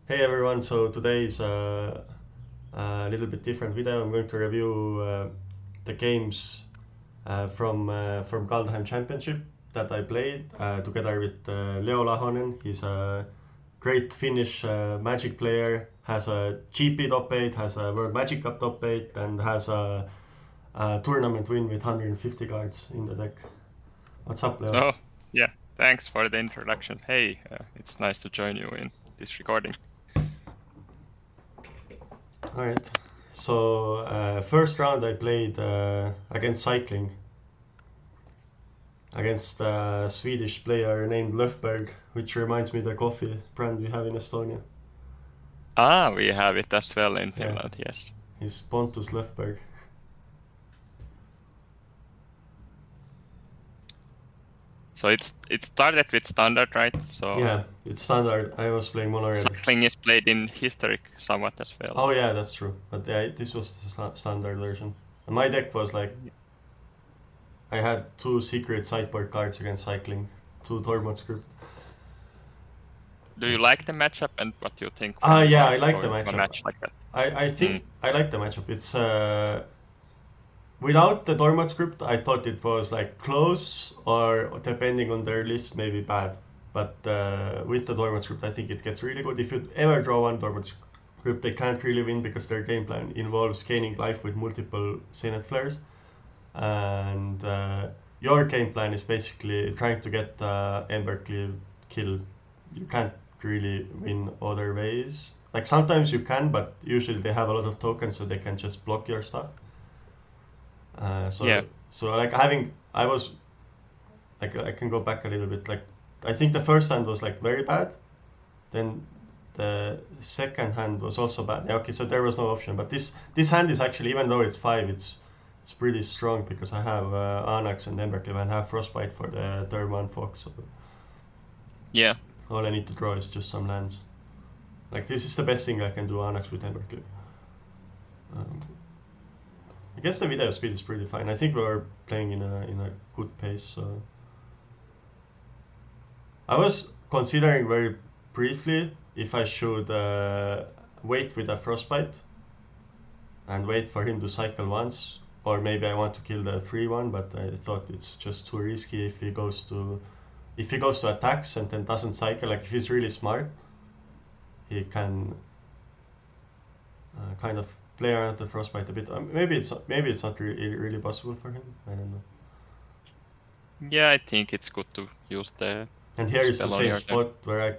Hey everyone, so today is a little bit different video. I'm going to review the games from Kaldheim Championship that I played together with Leo Lahonen. He's a great Finnish Magic player, has a GP top 8, has a World Magic Cup top 8, and has a tournament win with 150 cards in the deck. What's up, Leo? Oh, yeah. Thanks for the introduction. Hey, it's nice to join you in this recording. All right. So first round I played against Cycling against a Swedish player named Löfberg, which reminds me the coffee brand we have in Estonia. Ah, we have it as well in Yeah, Finland, yes. he's Pontus Löfberg. So it started with standard, right? So Yeah, it's standard. I was playing mono red. cycling is played in historic somewhat as well. Oh yeah, that's true. But yeah, this was the standard version. And my deck was like I had two secret sideboard cards against Cycling, two Tormod script. Do you like the matchup and what do you think Ah, when you yeah, are I like the going to a matchup. match like that? I Mm. think I like the matchup. It's without the Dormat script, I thought it was like close or depending on their list, maybe bad. But with the Dormat script, I think it gets really good. If you ever draw one Dormat script, they can't really win because their game plan involves gaining life with multiple Zenith flares. And your game plan is basically trying to get Ember kill. You can't really win other ways. Like sometimes you can, but usually they have a lot of tokens, so they can just block your stuff. Uh, Yeah. so so like having I was like I can go back a little bit. Like I think the first hand was like very bad. Then the second hand was also bad. Yeah, okay, so there was no option. But this hand is actually, even though it's five, it's pretty strong because I have Anax and Embercleave and have Frostbite for the third one Fox. So Yeah. all I need to draw is just some lands. Like this is the best thing I can do Anax with Embercleave. Um, I guess the video speed is pretty fine. I think we're playing in a good pace. So I was considering very briefly if I should wait with a Frostbite and wait for him to cycle once, or maybe I want to kill the 3-1, but I thought it's just too risky if he goes to attacks and then doesn't cycle. Like if he's really smart, he can kind of play around the Frostbite a bit. Maybe it's not really possible for him. I don't know. Yeah, I think it's good to use the And here is the spell on same your turn. spot where I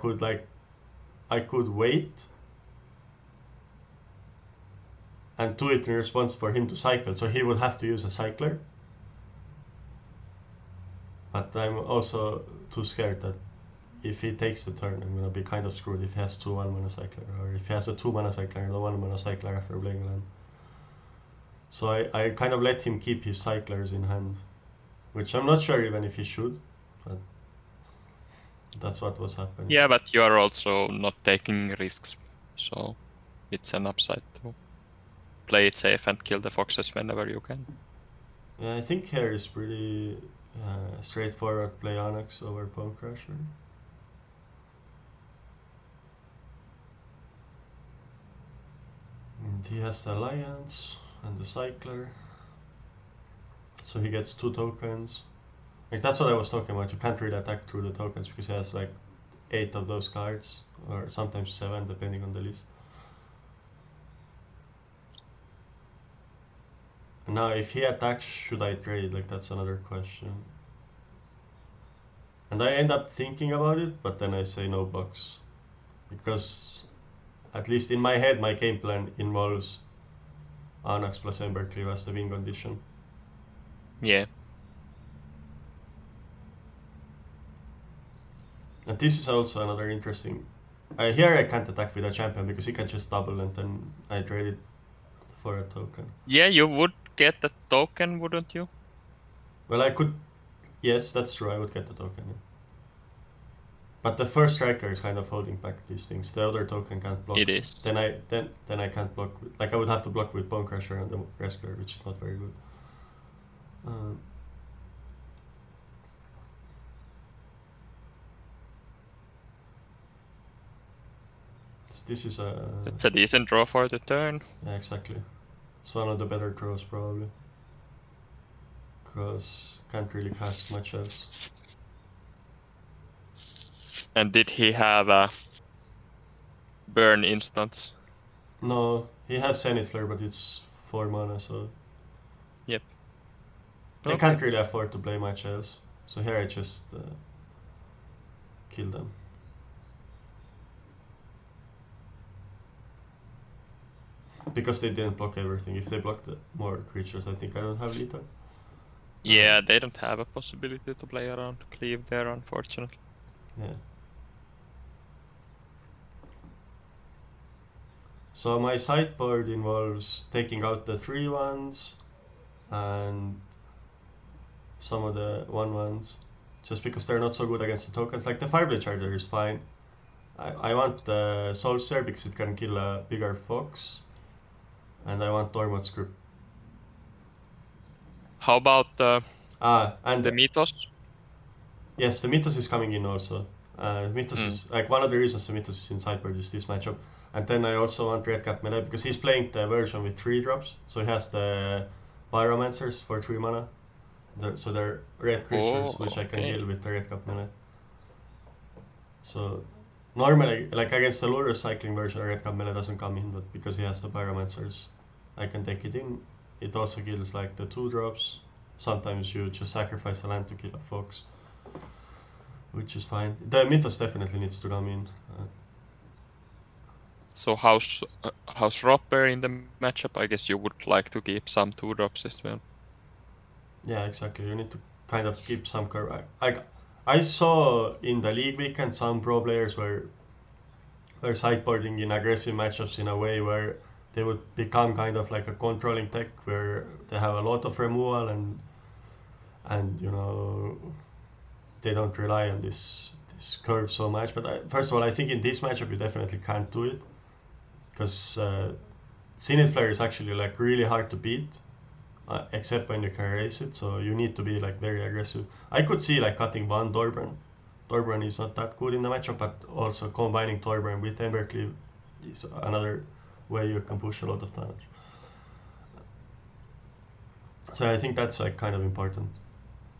could wait and do it in response for him to cycle. So he would have to use a cycler. But I'm also too scared that if he takes the turn, I'm gonna be kind of screwed if he has two 1 mana cycler, or if he has a 2 mana cycler and a 1 mana cycler after playing land. So I kind of let him keep his cyclers in hand, which I'm not sure even if he should, but that's what was happening. Yeah, but you are also not taking risks, so it's an upside to play it safe and kill the foxes whenever you can. Yeah, I think here is pretty straightforward. Play Onyx over Bone Crusher. And he has the Alliance and the Cycler, so he gets 2 tokens. Like that's what I was talking about. You can't really attack through the tokens because he has like 8 of those cards, or sometimes 7 depending on the list. And now if he attacks, should I trade? Like that's another question. And I end up thinking about it, but then I say no bucks. Because at least in my head my game plan involves Anax plus Embercleave as the win condition. Yeah. And this is also another interesting. Here I can't attack with a champion because he can just double and then I trade it for a token. Yeah, you would get the token, wouldn't you? Well, I could. Yes, that's true. I would get the token. Yeah. But the first striker is kind of holding back these things. The other token can't block. It is. Then I can't block. Like I would have to block with Bone Crusher and the Rescuer, which is not very good. Um, This is a... It's a decent draw for the turn. Yeah, exactly. It's one of the better draws probably. Because can't really cast much else. And did he have a burn instance? No, he has Zenith Flare, but it's 4 mana, so... Yep. They Okay. can't really afford to play much else. So here I just kill them. Because they didn't block everything. If they blocked more creatures, I think I don't have lethal. Yeah, they don't have a possibility to play around Cleave there, unfortunately. Yeah. So my sideboard involves taking out the 3/1s and some of the 1/1s, just because they're not so good against the tokens. Like the Fireblade Charger is fine. I want the Soulster because it can kill a bigger fox, and I want Tormod's Grip. How about And the Mythos? yes, the Mythos is coming in also. Mythos is like one of the reasons the Mythos is in sideboard is this matchup. And then I also want Redcap Melee because he's playing the version with 3 drops, so he has the Pyromancers for 3 mana. So they're red creatures which I can kill with the Redcap Melee. So normally, like against the Lure cycling version, Redcap Melee doesn't come in, but because he has the Pyromancers, I can take it in. It also kills like the 2 drops. Sometimes you just sacrifice a land to kill a fox, which is fine. The Mythos definitely needs to come in. So how's Ropper in the matchup? I guess you would like to keep some 2 drops as well. Yeah, exactly. You need to kind of keep some I saw in the league weekend some pro players were sideboarding in aggressive matchups in a way where they would become kind of like a controlling tech where they have a lot of removal and you know they don't rely on this curve so much. But first of all, I think in this matchup you definitely can't do it because Zenith Flare is actually like really hard to beat. Except when you can raise it, so you need to be like very aggressive. I could see like cutting one Thorburn. Thorburn is not that good in the matchup, but also combining Thorburn with Embercleave is another way you can push a lot of damage. So I think that's like kind of important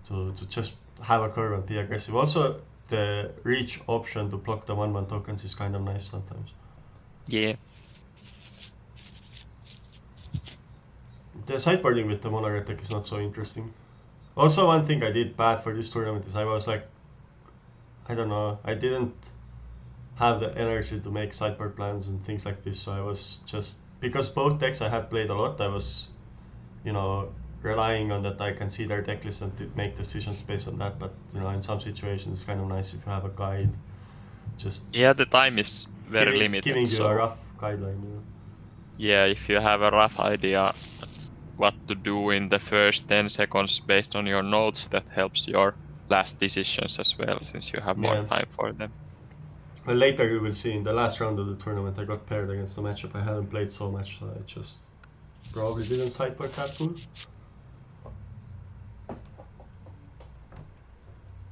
to just have a curve and be aggressive. Also, the reach option to block the 1/1 tokens is kind of nice sometimes. Yeah. The sideboarding with the Monarch attack is not so interesting. Also, one thing I did bad for this tournament is I was like, I don't know, I didn't have the energy to make sideboard plans and things like this, so I was just, because both decks I had played a lot, I was, you know, relying on that I can see their deck list and make decisions based on that, but, you know, in some situations it's kind of nice if you have a guide, just... Yeah, the time is very limited, giving you so... a rough guideline, you know. Yeah, if you have a rough idea what to do in the first 10 seconds based on your notes, that helps your last decisions as well, since you have more time for them. Well, later you will see in the last round of the tournament I got paired against the matchup. I hadn't played so much, so I just probably didn't sideboard that good.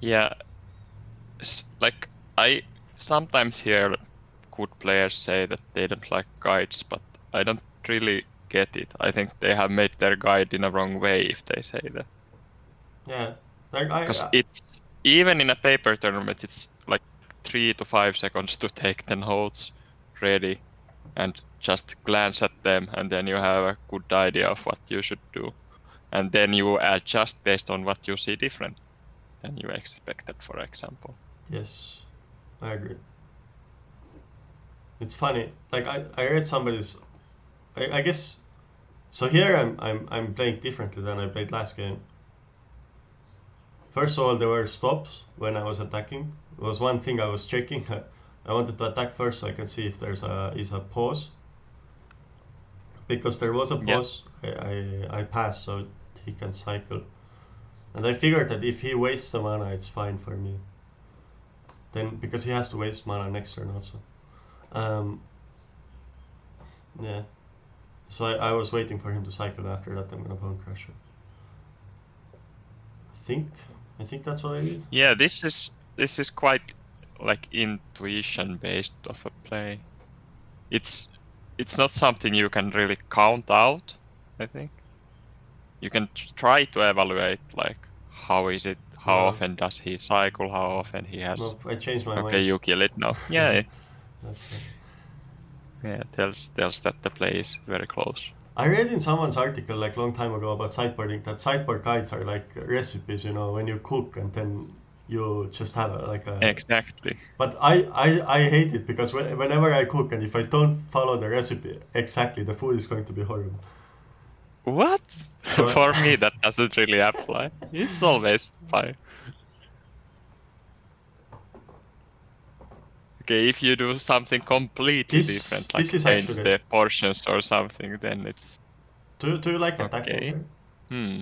Yeah, like I sometimes hear good players say that they don't like guides, but I don't really get it. I think they have made their guide in a wrong way if they say that. Yeah, like because it's even in a paper tournament, it's like 3 to 5 seconds to take 10 holds ready and just glance at them, and then you have a good idea of what you should do, and then you adjust based on what you see different than you expected, for example. Yes, I agree. It's funny. Like I read somebody's, I guess. So here I'm playing differently than I played last game. First of all, there were stops when I was attacking. It was one thing I was checking. I wanted to attack first so I can see if there's a pause. Because there was a pause, I passed so he can cycle. And I figured that if he wastes the mana, it's fine for me. Then because he has to waste mana next turn also. Yeah. So I was waiting for him to cycle. After that, I'm gonna Bone Crusher. I think that's what I did. Yeah, this is quite like intuition based of a play. it's not something you can really count out, I think. You can try to evaluate, like, how is it, how No. often does he cycle, how often he has... No, I changed my Okay, mind. you kill it now. Yeah, it's... That's fine. Yeah, tells that the play is very close. I read in someone's article like long time ago about sideboarding that sideboard guides are like recipes, you know, when you cook and then you just have like a... Exactly. But I hate it because whenever I cook and if I don't follow the recipe exactly, the food is going to be horrible. What? So For me, that doesn't really apply. It's always fine. Okay, if you do something completely different, like this is change actually... the portions or something, then it's Do you like attack okay. poker? Hmm.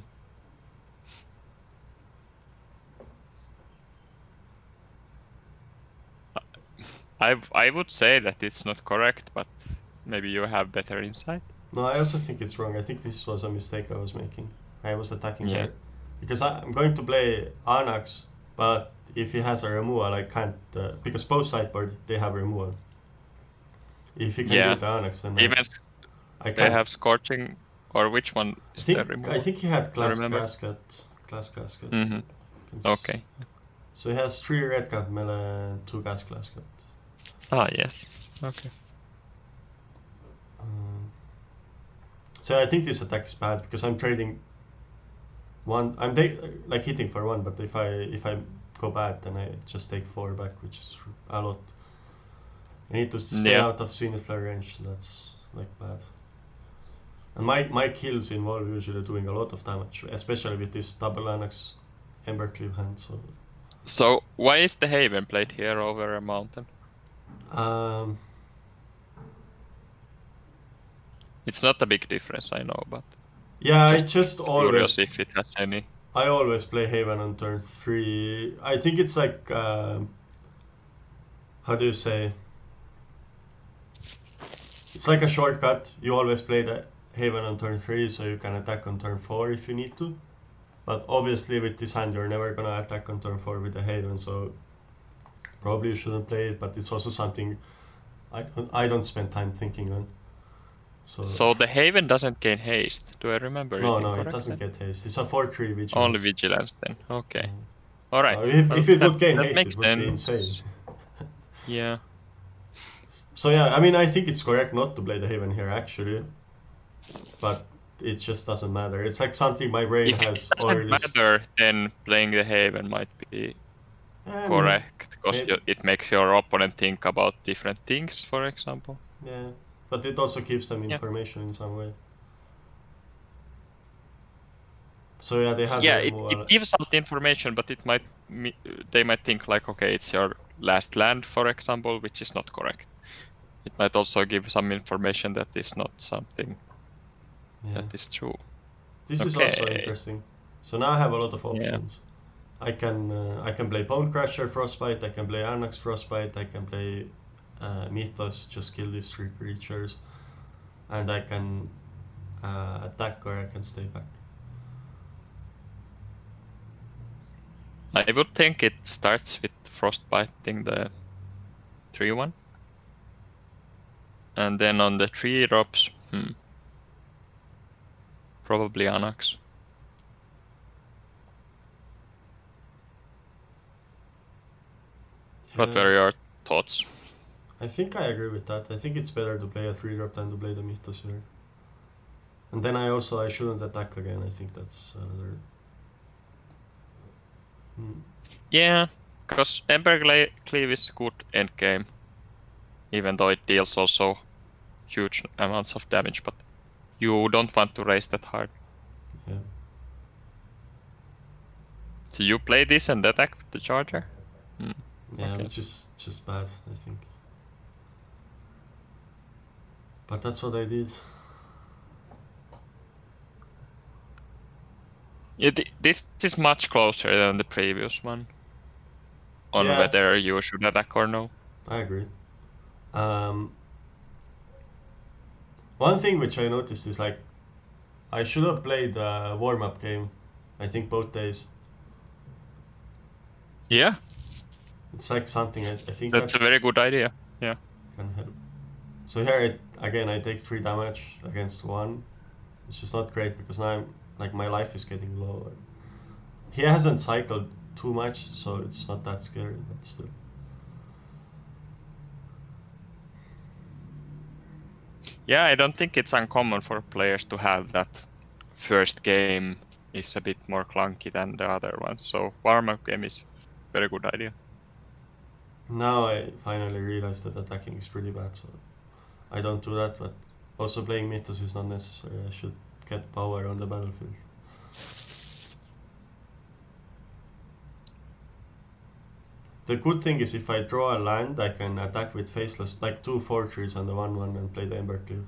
I would say that it's not correct, but maybe you have better insight. No, I also think it's wrong. I think this was a mistake I was making. I was attacking Yeah. her. Because I'm going to play Anax, but if he has a removal, I can't... because both sideboard, they have removal. If he can Yeah. build the Anax, then Even I they can't... have scorching, or which one is the removal? I think he had Do you remember? Glass Casket. Mm-hmm. Okay. So he has 3 red cat melee and 2 Glass Casket. Ah, yes. Okay. So I think this attack is bad because I'm trading one. I'm like hitting for 1, but if I go bad, then I just take 4 back, which is a lot. I need to stay out of Zenith Flare range. So that's like bad. And my kills involve usually doing a lot of damage, especially with this double Anax Embercleave hand. So why is the Haven played here over a mountain? It's not a big difference, I know, but yeah, I just always... curious if it has any. I always play Haven on turn 3. I think it's like how do you say? It's like a shortcut. You always play the Haven on turn 3, so you can attack on turn 4 if you need to. But obviously with this hand you're never gonna attack on turn 4 with the Haven, so probably you shouldn't play it, but it's also something I don't spend time thinking on. So the Haven doesn't gain haste. Do I remember it incorrectly? No, it doesn't get haste. It's a 4/3 vigilance. Only vigilance then. Okay. Alright. If it would gain haste, it would be insane. Yeah. So yeah, I mean, I think it's correct not to play the Haven here actually, but it just doesn't matter. It's like something my brain has already... If it doesn't matter, then playing the Haven might be correct, because it makes your opponent think about different things, for example. Yeah, but it also gives them information in some way. So yeah, they have the removal. It gives out information, but they might think like, okay, it's your last land, for example, which is not correct. It might also give some information that is not something that is true. This is also interesting. So now I have a lot of options. I can play Bone Crusher Frostbite, I can play Anax Frostbite, I can play Mythos, just kill these 3 creatures, and I can attack or I can stay back. I would think it starts with Frostbiting the 3/1. And then on the 3 drops, probably Anax. What were your thoughts? I think I agree with that. I think it's better to play a 3-drop than to play the Mythos here. And then I shouldn't attack again. I think that's another... Yeah, because Embercleave is good endgame, even though it deals also huge amounts of damage, but you don't want to raise that hard. Yeah. So you play this and attack with the charger? Yeah, which is just bad, I think. But that's what I did. This is much closer than the previous one, on whether you should attack or no. I agree. One thing which I noticed is like, I should have played a warm-up game, I think both days. Yeah. It's like something I think... That's a very good idea, yeah. Can help. So here, again, I take 3 damage against 1, which is not great because now like my life is getting low. He hasn't cycled too much, so it's not that scary, but still. Yeah, I don't think it's uncommon for players to have that first game is a bit more clunky than the other ones. So warm-up game is very good idea. Now I finally realized that attacking is pretty bad, so I don't do that, but also playing Mythos is not necessary. I should get power on the battlefield. The good thing is if I draw a land, I can attack with Faceless, like 2 4-3s and the 1-1 and play the Embercleave.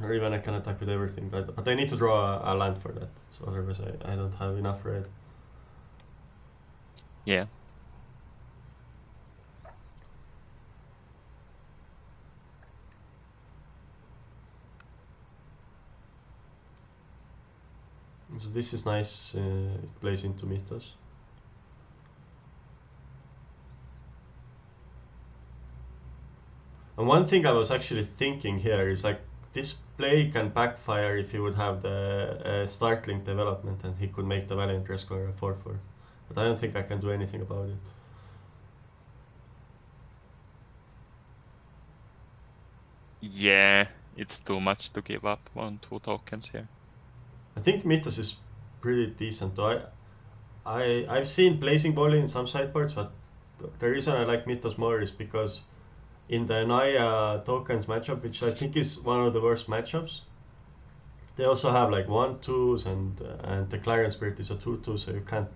Or even I can attack with everything, but I need to draw a land for that, so otherwise I don't have enough red. Yeah. So this is nice, it plays into Mythos. And one thing I was actually thinking here is like this play can backfire if he would have the Startling development and he could make the Valiant Rescuer a 4-4. But I don't think I can do anything about it. Yeah, it's too much to give up on 2 tokens here. I think Mythos is pretty decent though. I've seen Blazing Volley in some sideboards, but the reason I like Mythos more is because in the Naya tokens matchup, which I think is one of the worst matchups, they also have like 1-2s and the Clarion Spirit is a 2-2, so you can't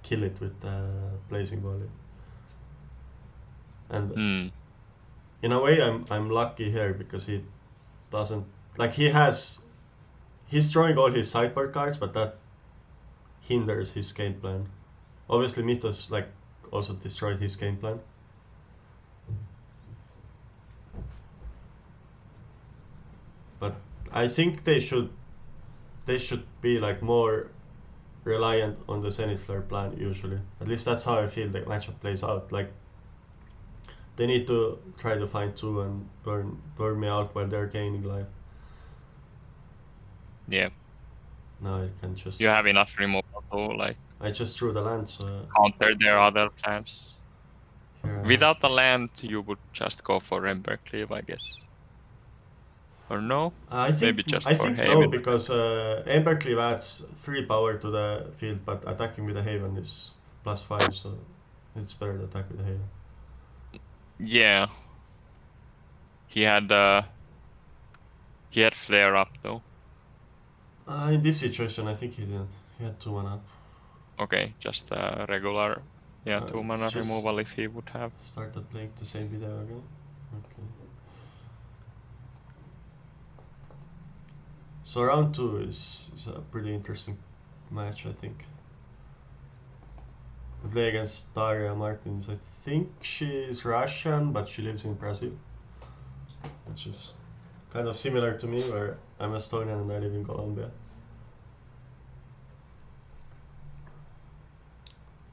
kill it with Blazing Volley. And in a way, I'm lucky here because he doesn't like he's drawing all his sideboard cards, but that hinders his game plan. Obviously, Mythos like also destroyed his game plan. But I think they should be like more reliant on the Zenith Flare plan usually. At least that's how I feel the matchup plays out. Like they need to try to find 2 and burn me out while they're gaining life. Yeah. Now I can just. You have enough removal to like. I just drew the land, so. Counter their other plans. Here Without the land, you would just go for Embercleave, I guess. Or no? I think Maybe just I for think Haven. no, because Embercleave adds 3 power to the field, but attacking with a Haven is +5, so it's better to attack with a Haven. Yeah. He had flare up though. In this situation, I think he didn't. He had 2 mana. Okay, just a regular, 2 mana removal if he would have. Started playing the same video again. Okay. So round 2 is a pretty interesting match, I think. We play against Daria Martins. I think she's Russian, but she lives in Brazil, which is kind of similar to me, where I'm Estonian and I live in Colombia.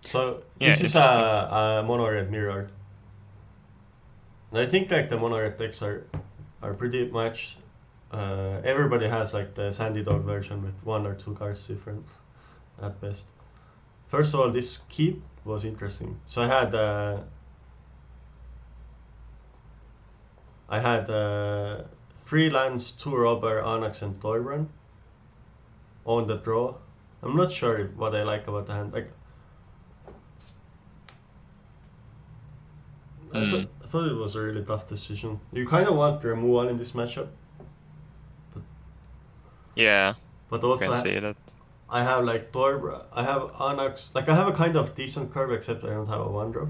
So this is a mono-red mirror. And I think like the mono-red decks are pretty much. Everybody has like the Sandy Dog version with 1 or 2 cards different at best. First of all, this keep was interesting. So I had 3 lands, 2 robber, Onyx, and Torbran on the draw. I'm not sure what I like about the hand. Like I thought it was a really tough decision. You kind of want the removal in this matchup. Yeah. But also I have like Torbran, I have Onyx, like I have a kind of decent curve except I don't have a 1-drop.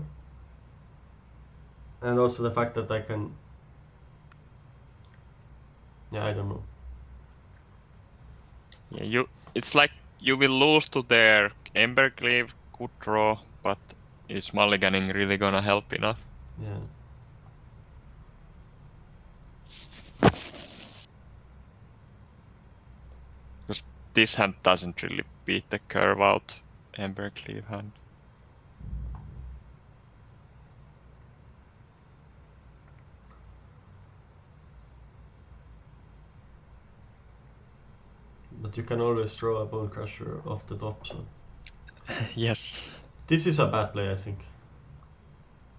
And also the fact that I can. Yeah, I don't know. Yeah, it's like you will lose to their Embercleave, good draw, but is mulliganing really gonna help enough? Yeah. Because this hand doesn't really beat the curve out. Embercleave hand. But you can always throw a Bone Crusher off the top, so... Yes. This is a bad play, I think.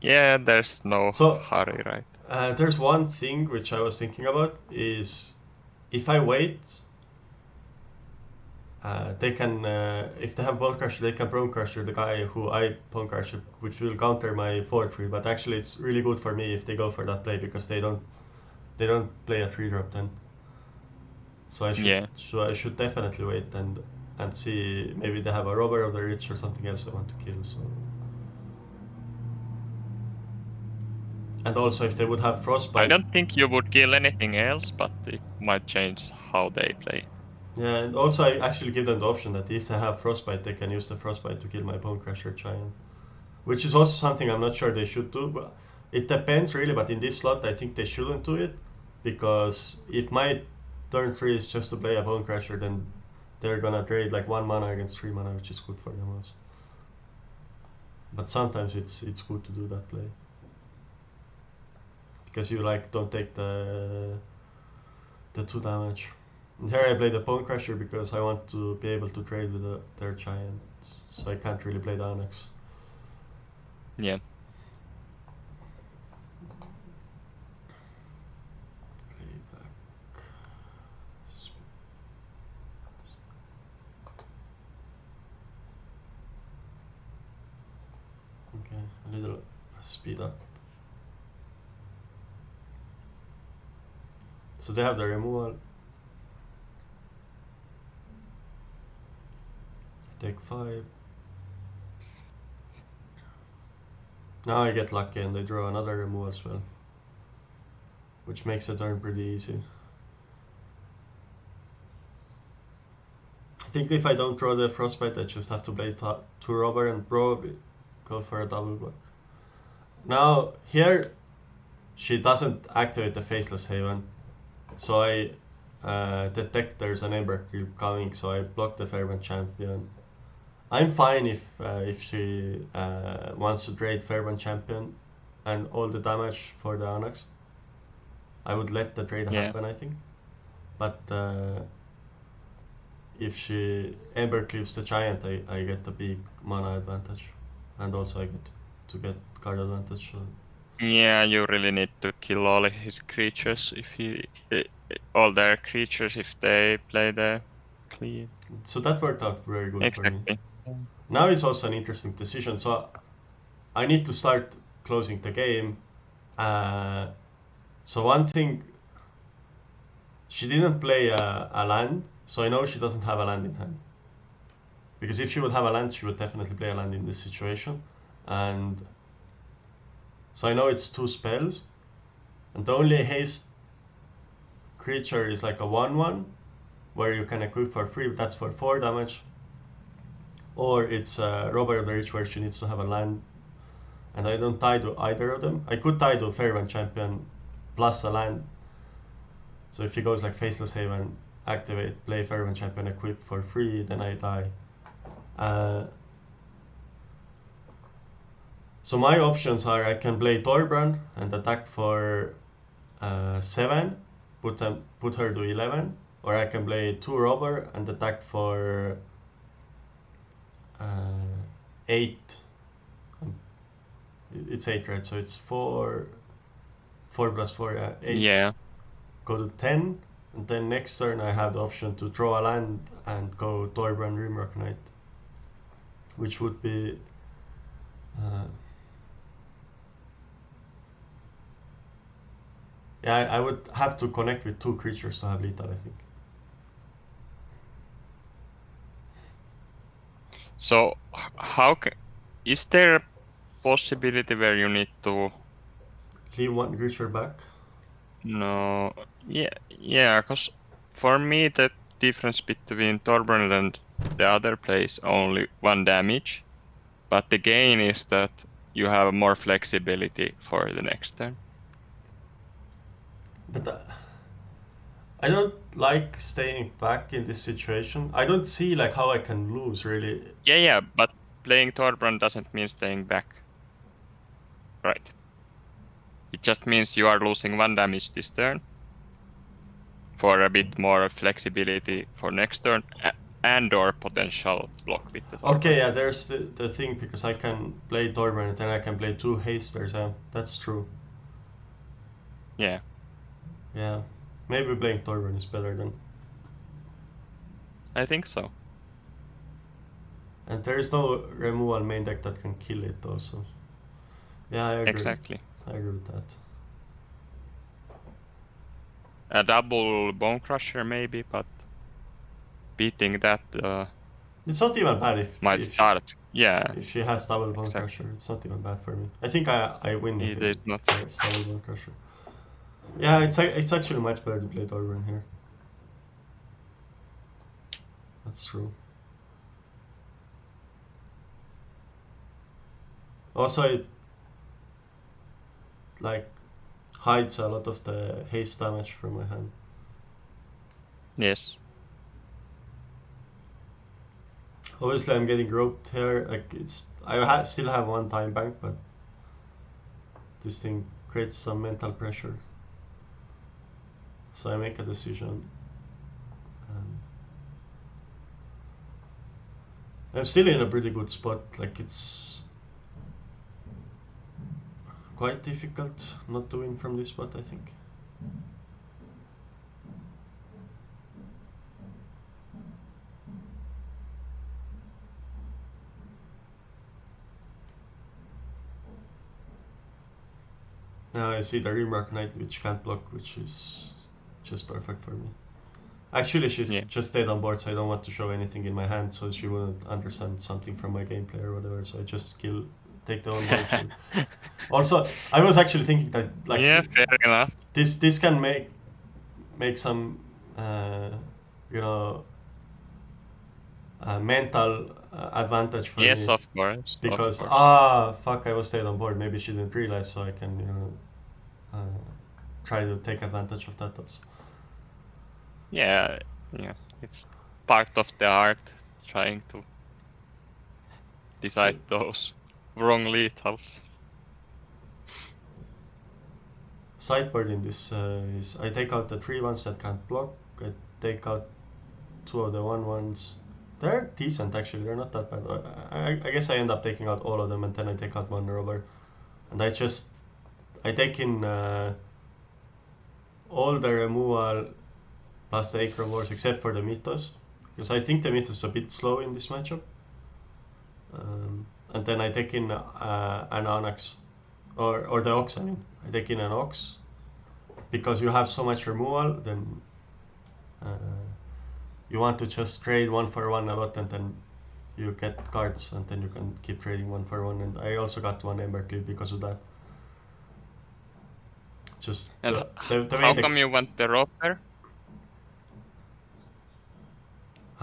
Yeah, there's no So, hurry, right? there's one thing which I was thinking about is if I wait, they can, if they have Bone Crusher, they can Bone Crusher the guy who I Bone Crusher, which will counter my 4-3. But actually, it's really good for me if they go for that play because they don't play a 3-drop then. So I should definitely wait and see. Maybe they have a Robber of the Rich or something else I want to kill. So. And also, if they would have Frostbite. I don't think you would kill anything else, but it might change how they play. Yeah, and also I actually give them the option that if they have Frostbite, they can use the Frostbite to kill my Bone Crusher Giant. Which is also something I'm not sure they should do. But it depends really, but in this slot I think they shouldn't do it. Because if my turn 3 is just to play a Bone Crusher, then they're gonna trade like 1 mana against 3 mana, which is good for them also. But sometimes it's good to do that play. Because you like don't take the 2 damage. And here I play the Bone Crusher because I want to be able to trade with their giants, so I can't really play the Onyx. Yeah. Okay, a little speed up. So they have the removal. I take 5. Now I get lucky and they draw another removal spell, which makes the turn pretty easy. I think if I don't draw the Frostbite, I just have to play 2 Robber and probably go for a double block. Now here she doesn't activate the Faceless Haven, so I detect there's an Embercleave coming, so I block the Fairwind Champion. I'm fine if she wants to trade Fairwind Champion and all the damage for the Onyx. I would let the trade happen, I think. But if she Embercleaves the Giant, I get the big mana advantage, and also I get to get card advantage. So. Yeah, you really need to kill all his creatures all their creatures if they play the cleave. So that worked out very good for me. Exactly. Now it's also an interesting decision. So I need to start closing the game. So one thing, she didn't play a land, so I know she doesn't have a land in hand. Because if she would have a land, she would definitely play a land in this situation. And so I know it's 2 spells. And the only haste creature is like a 1/1, where you can equip for free, that's for 4 damage. Or it's Robber of the Rich, where she needs to have a land. And I don't tie to either of them. I could tie to Fairwind Champion plus a land. So if he goes like Faceless Haven, activate, play Fairwind Champion, equip for free, then I die. So my options are I can play Thorbrand and attack for 7, put her to 11, or I can play 2 Robber and attack for 8. It's 8, right? So it's 4 plus 4, 8. Yeah. Go to 10, and then next turn I have the option to draw a land and go Thorbrand Rimrock Knight, which would be yeah, I would have to connect with 2 creatures to have lethal, I think. So is there a possibility where you need to Leave 1 creature back? No, yeah, because for me the difference between Thorbrand and the other play is only 1 damage, but the gain is that you have more flexibility for the next turn. But I don't like staying back in this situation. I don't see like how I can lose really. Yeah, but playing Torbran doesn't mean staying back. Right. It just means you are losing 1 damage this turn for a bit more flexibility for next turn and or potential block with the Torbran. Okay, yeah, there's the thing because I can play Torbran and then I can play 2 hasters. Yeah, that's true. Yeah. Yeah, maybe playing Torbran is better then. I think so. And there is no removal main deck that can kill it also. Yeah, I agree. Exactly. I agree with that. A double Bone Crusher maybe, but beating that It's not even bad might start. Yeah. If she has double Bone Exactly. Crusher, it's not even bad for me. I think I win if It is not. it's double Bone Crusher. Yeah, it's actually much better to play Torbran here. That's true. Also, it like hides a lot of the haste damage from my hand. Yes. Obviously, I'm getting roped here. Like still have 1 time bank, but this thing creates some mental pressure. So I make a decision. And I'm still in a pretty good spot. Like it's quite difficult not to win from this spot, I think. Now I see the Rimrock Knight, which can't block, which is just perfect for me. Actually, she's just stayed on board, so I don't want to show anything in my hand, so she wouldn't understand something from my gameplay or whatever. So I just take the on board. Also, I was actually thinking that like fair enough. This can make some mental advantage for me. Yes, of course. Because fuck, I was stayed on board. Maybe she didn't realize, so I can try to take advantage of that also. Yeah, it's part of the art, trying to decide those wrong lethals. Sideboard in this is I take out the 3 ones that can't block. I take out 2 of the 1 ones. They're decent actually. They're not that bad. I guess I end up taking out all of them, and then I take out 1 robber, and I take in all the removal plus the Acre Wars except for the Mythos, because I think the Mythos is a bit slow in this matchup. And then I take in an Onyx, or the Ox. I mean, I take in an Ox, because you have so much removal. Then you want to just trade 1 for 1 a lot, and then you get cards, and then you can keep trading 1 for 1. And I also got 1 Embercleave because of that. Just and how come you want the robber?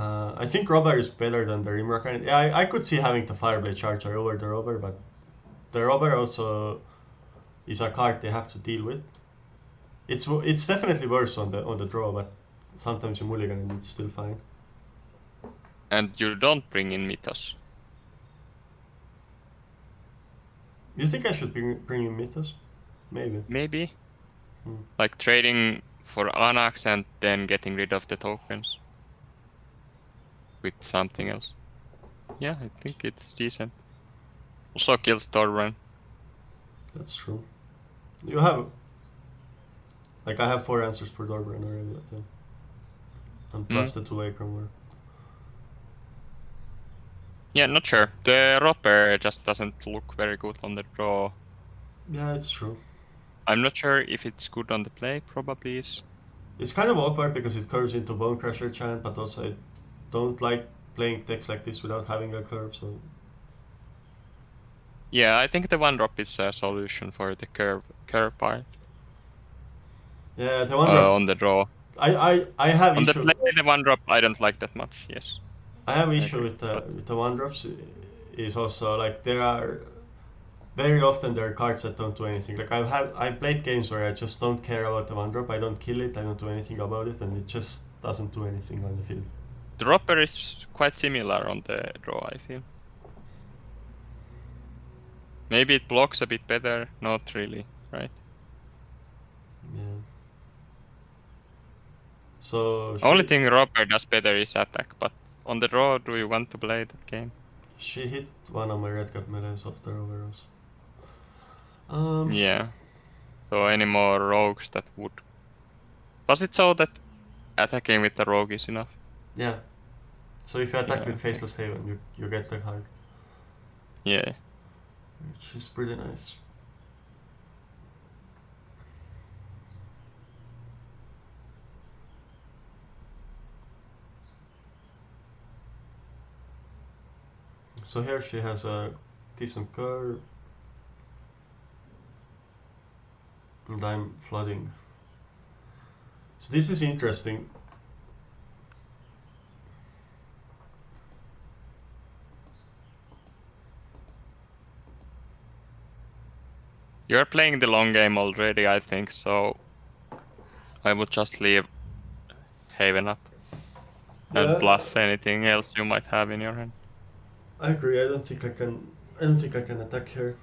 I think robber is better than the Rimrock. Yeah, I could see having the Fireblade Charger over the robber, but the robber also is a card they have to deal with. It's definitely worse on the draw, but sometimes you mulligan and it's still fine. And you don't bring in Mythos. You think I should bring in Mythos? Maybe. Maybe. Like trading for Anax and then getting rid of the tokens with something else. Yeah, I think it's decent. Also kills Torrent. That's true. You have... Like, I have 4 answers for Dorbran already, I think. And plus the 2 Acre War. Yeah, not sure. The robber just doesn't look very good on the draw. Yeah, it's true. I'm not sure if it's good on the play, probably is. It's kind of awkward because it curves into Bone Crusher chant, but also I don't like playing decks like this without having a curve, so... Yeah, I think the 1-drop is a solution for the curve part. Yeah, the 1-drop... on the draw. I have on issue... the play, the 1-drop I don't like that much, yes. I have issue with the 1-drops is also, like, there are... very often there are cards that don't do anything. Like I've played games where I just don't care about the 1-drop. I don't kill it. I don't do anything about it, and it just doesn't do anything on the field. Dropper is quite similar on the draw, I feel. Maybe it blocks a bit better, not really, right? Yeah. So Only thing Dropper does better is attack, but on the draw, do you want to play that game? she hit one of my red cap melees of the overalls. Yeah. So any more rogues that would... Was it so that attacking with the rogue is enough? Yeah. So if you attack Yeah, with okay. Faceless Haven, you get the card. Yeah. Which is pretty nice. So here she has a decent card. And I'm flooding. So this is interesting. You're playing the long game already, I think, so I would just leave Haven up and Yeah, bluff anything else you might have in your hand. I agree. I don't think I can attack her.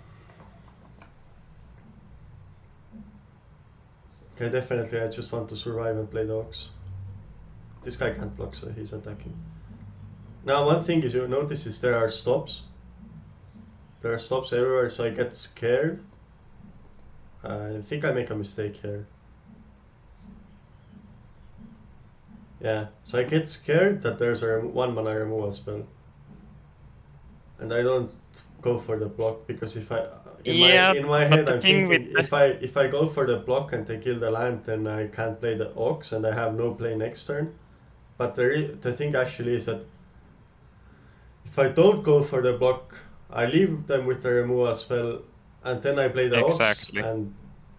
Okay, definitely. I just want to survive and play the Ox. This guy can't block, so he's attacking. Now, one thing is you notice is there are stops. There are stops everywhere, so I get scared. I think I make a mistake here. Yeah, so I get scared that there's a 1-mana removal spell. And I don't go for the block because if I in my but head the I'm thing with thinking if I go for the block and they kill the land, then I can't play the Ox and I have no play next turn. But the thing actually is that if I don't go for the block, I leave them with the removal spell, and then I play the Ox, exactly. and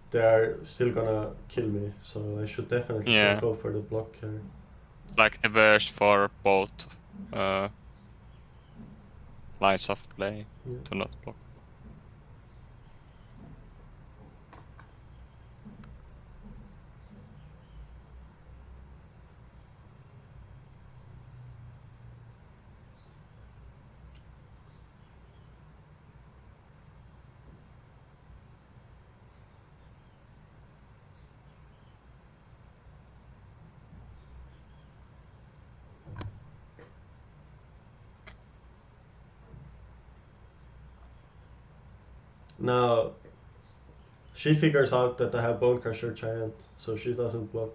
they are still gonna kill me. So I should definitely Yeah, go for the block here. like the verse for both lines of play Yeah. to not block. Now she figures out that I have Bone Crusher Giant, so she doesn't block,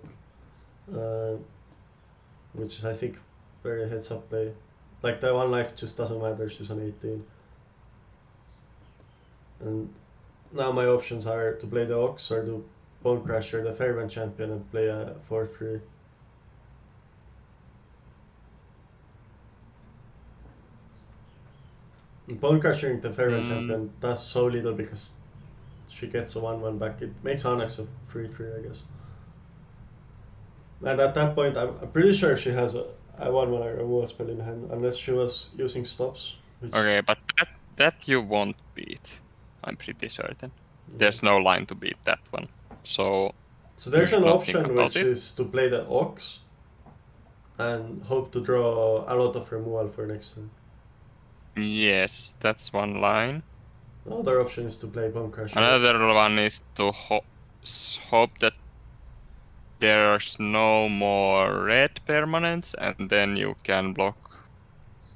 uh, which is I think very heads up play. Like the one life just doesn't matter. She's on 18, and now my options are to play the Ox or do Bone Crusher, the Fairwind champion, and play a 4/3. Bone Crushing the Fairwind champion does so little because she gets a 1/1 back. It makes Onyx a 3/3, I guess. And at that point, I'm pretty sure she has a 1/1 removal spell in hand, unless she was using stops. Which, Okay, but that you won't beat. I'm pretty certain. yeah. There's no line to beat that one. So there's should an not think option about which it. is to play the Ox and hope to draw a lot of removal for next turn. Yes, that's one line. The other option is to play Bone Crusher. Another one is to hope that there's no more red permanents, and then you can block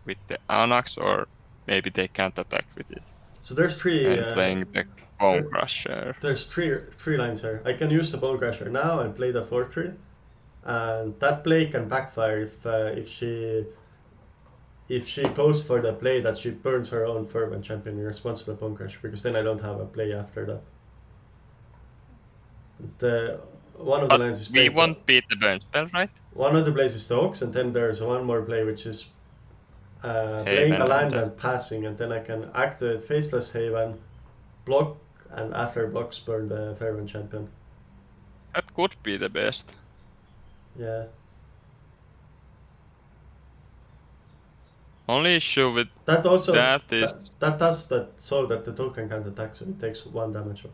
with the Anax, or maybe they can't attack with it. So there's three. And playing the Bone Crusher. There's three lines here. I can use the Bone Crusher now and play the 4/3, and that play can backfire if she goes for the play that she burns her own Fervent Champion in response to the Bone Crusher, because then I don't have a play after that. One of the lines is we won't beat the burn spell, right? One of the plays is the Ox, and then there's one more play which is playing a land and passing, and then I can activate Faceless Haven, block, and after blocks burn the Fervent Champion. That could be the best. Yeah. Only issue with That also that is that does that so that the token can't attack, so it takes 1 damage off.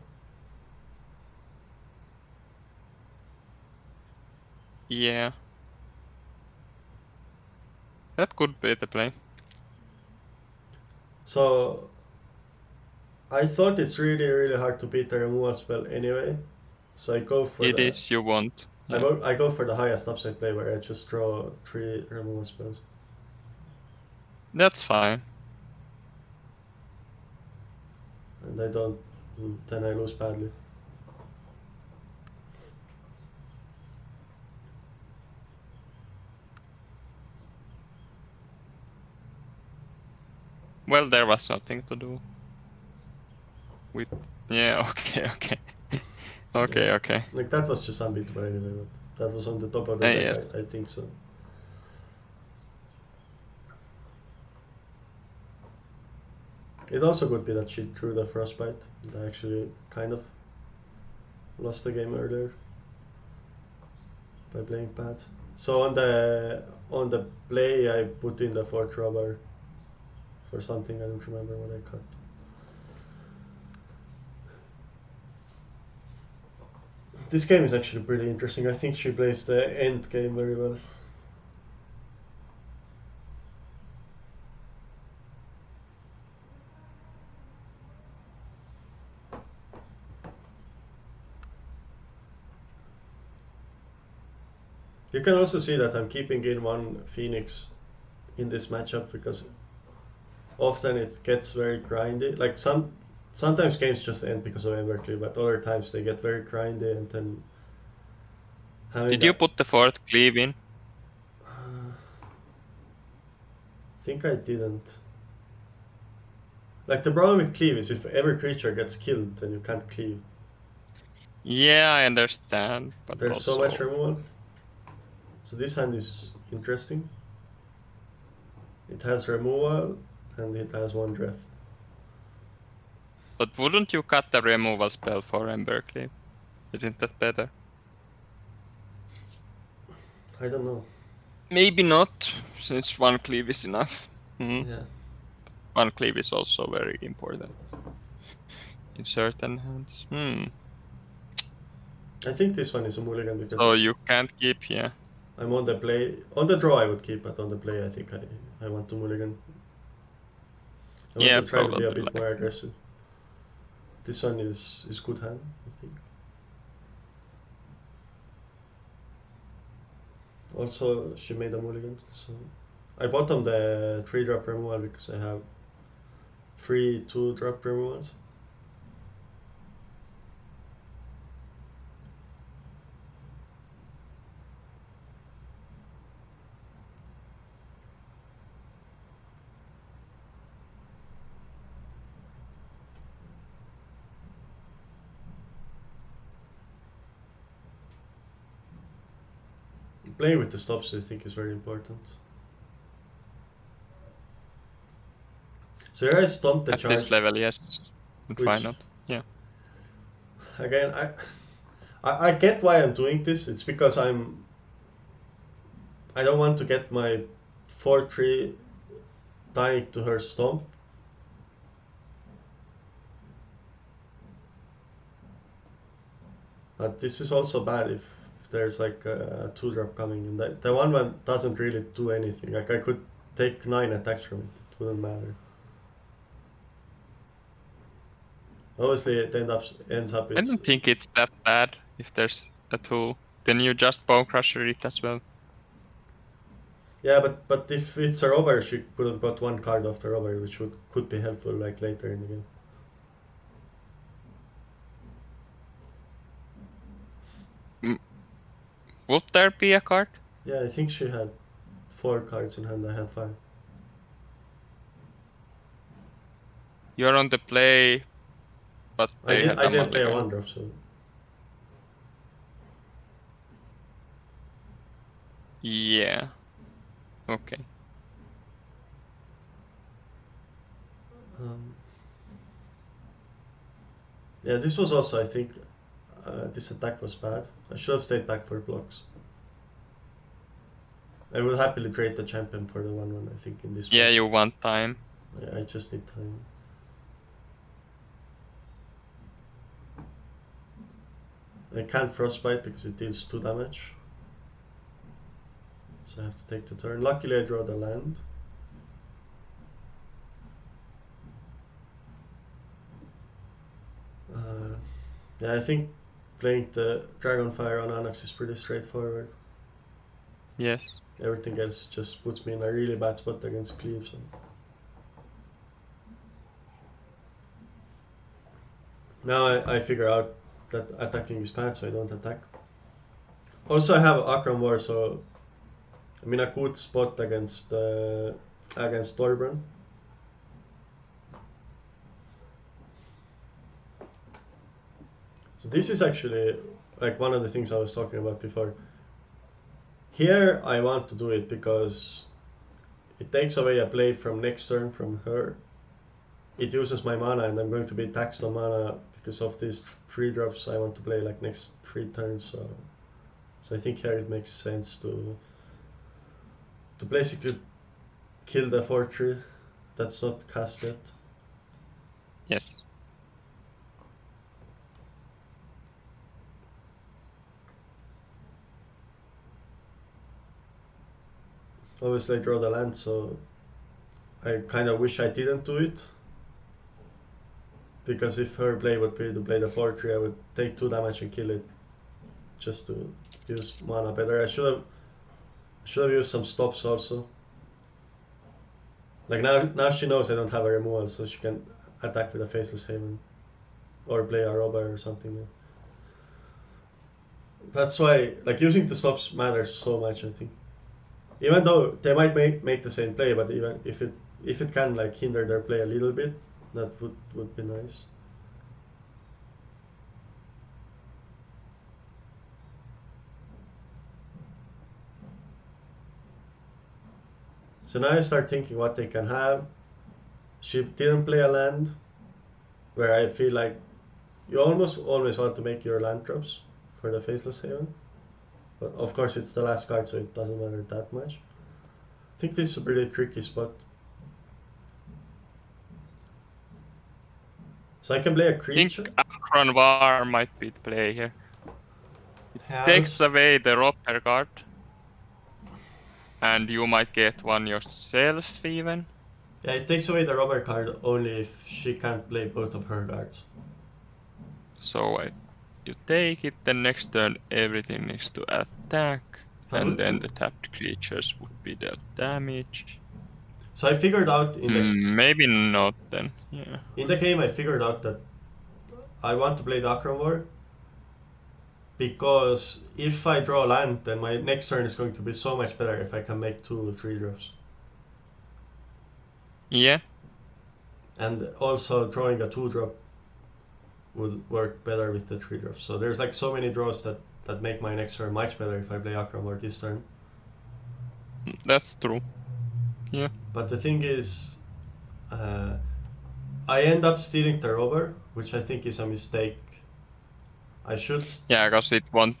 yeah. That could be the play. So I thought it's really hard to beat the removal spell anyway. So I go for It is you want. Yeah. I go for the highest upside play where I just draw 3 removal spells. That's fine. And I don't then I lose badly. Well, there was nothing to do with. Yeah. Okay. Okay. Like that was just unbeatable anyway, but that was on the top of the deck, Yes. I think so. It also could be that she threw the frostbite. I actually kind of lost the game earlier by playing bad. So on the play I put in the 4th rubber for something, I don't remember what I cut. This game is actually pretty interesting. I think she plays the end game very well. You can also see that I'm keeping in 1 Phoenix in this matchup because often it gets very grindy. Like sometimes games just end because of Embercleave, but other times they get very grindy, and then having Did you that. put the 4th cleave in? I think I didn't. Like the problem with cleave is if every creature gets killed, then you can't cleave. Yeah, I understand, but There's so much also. removal. So this hand is interesting. It has removal and it has 1 draft. But wouldn't you cut the removal spell for Embercleave? Isn't that better? I don't know. Maybe not, since 1 cleave is enough. Yeah. 1 cleave is also very important in certain hands. I think this one is a mulligan because So you can't keep, yeah. I'm on the play. On the draw I would keep, but on the play I think I want to mulligan. I want Yeah, to try to be a probably bit more like. aggressive. This one is good hand, I think. Also, she made a mulligan, so I bottom the 3-drop removal because I have 3 2-drop removals. Playing with the stops I think is very important. So here I stomped the At this charge, level, yes. And why which not? Yeah. again I get why I'm doing this. It's because I don't want to get my 4-3 dying to her stomp. But this is also bad if there's like a 2-drop coming in. The 1/1 doesn't really do anything. Like I could take 9 attacks from it. It wouldn't matter. Obviously, it ends up I it's don't think it's that bad if there's a tool. Then you just bone crusher it as well. yeah, but if it's a robber, she could have got 1 card off the robber, which could be helpful like later in the game. Would there be a card? Yeah, I think she had 4 cards in hand. I had 5. You're on the play, but they had I a didn't play a mulligan. 1-drop, so Yeah. Okay. um, yeah. This was also I think this attack was bad. I should have stayed back for blocks. I will happily trade the champion for the 1/1, I think, in this Yeah, one. you want time. I just need time. I can't frostbite because it deals 2 damage. So I have to take the turn. Luckily I draw the land. Yeah, I think playing the Dragonfire on Anax is pretty straightforward. Yes. Everything else just puts me in a really bad spot against Cleave. So. Now I figure out that attacking is bad, so I don't attack. Also, I have Akram War, so I'm in a good spot against Torbjörn. So this is actually like one of the things I was talking about before. Here I want to do it because it takes away a play from next turn from her. It uses my mana and I'm going to be taxed on mana because of these 3 drops I want to play like next 3 turns. So I think here it makes sense to basically kill the 4/3 that's not cast yet. Yes. Obviously I draw the land, so I kind of wish I didn't do it. Because if her play would be to play the 4/3, I would take 2 damage and kill it just to use mana better. I should have used some stops also. Like now she knows I don't have a removal, so she can attack with a Faceless Haven or play a robber or something. That's why like using the stops matters so much, I think. Even though they might make the same play, but even if it can like hinder their play a little bit, that would be nice. So now I start thinking what they can have. She didn't play a land, where I feel like you almost always want to make your land drops for the Faceless Haven. But of course it's the last card, so it doesn't matter that much. I think this is a pretty tricky spot. So I can play a I creature. think Akron War might be the play here. Yeah, Takes away the robber card. And you might get one yourself even. yeah, it takes away the robber card only if she can't play both of her cards. So you take it, then next turn everything is to attack. And then the tapped creatures would be dealt damage. So I figured out maybe not then. Yeah. In the game I figured out that I want to play the Akron War because if I draw land, then my next turn is going to be so much better if I can make 2 or 3 drops. Yeah. And also drawing a 2-drop would work better with the 3 drops. So there's like so many draws that make my next turn much better if I play Akram or this turn. That's true. Yeah. But the thing is, I end up stealing the robber, which I think is a mistake. I should. Yeah, because it won't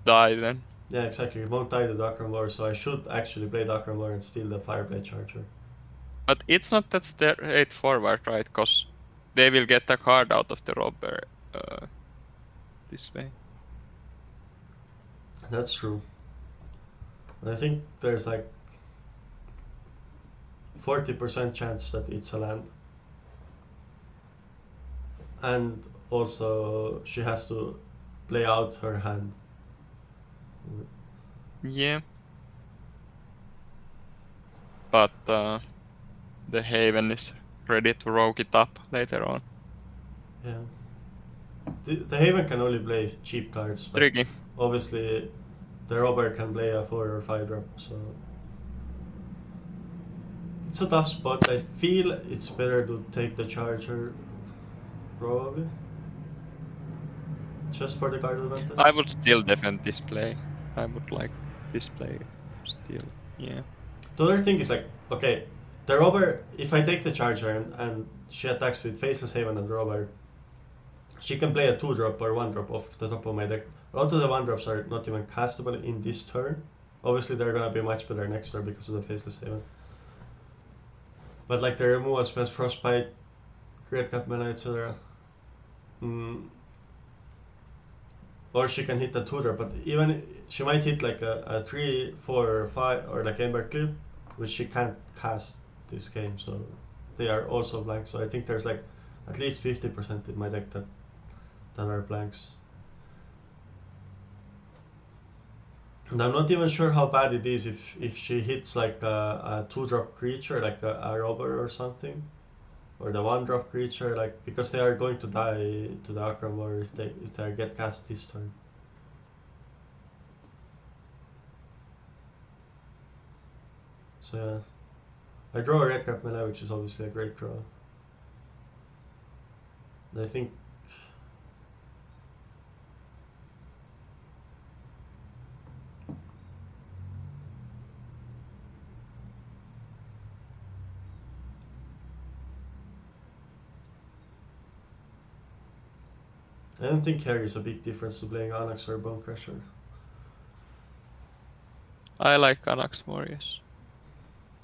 die then. Yeah, exactly. It won't die to the Akram War, so I should actually play the Akram War and steal the Fireblade Charger. But it's not that straightforward, right? Because they will get a card out of the robber this way. That's true. I think there's like 40% chance that it's a land. And also she has to play out her hand. Yeah. But the Haven is ready to rogue it up later on. Yeah. The Haven can only play cheap cards. But tricky. Obviously, the robber can play a 4 or 5 drop, so it's a tough spot. I feel it's better to take the Charger, probably, just for the card advantage. I would still defend this play. I would like this play still. Yeah. The other thing is like, okay, the robber. If I take the Charger and she attacks with Faceless Haven and robber, she can play a 2-drop or 1-drop off the top of my deck. A lot of the 1-drops are not even castable in this turn. Obviously, they're gonna be much better next turn because of the Faceless Haven. But like the removal spells Frostbite, Red Cap Melee, etc. Or she can hit a 2-drop, but even she might hit like a 3, 4, or 5, or like Ember Clip, which she can't cast this game, so they are also blank. So I think there's like at least 50% in my deck that are blanks. And I'm not even sure how bad it is if she hits like a 2-drop creature, like a robber or something, or the 1-drop creature, like because they are going to die to the Akram War if they get cast this turn. So yeah, I draw a red cap melee, which is obviously a great draw. And I think I don't think here is a big difference to playing Onyx or Bone Crusher. I like Anax more, yes.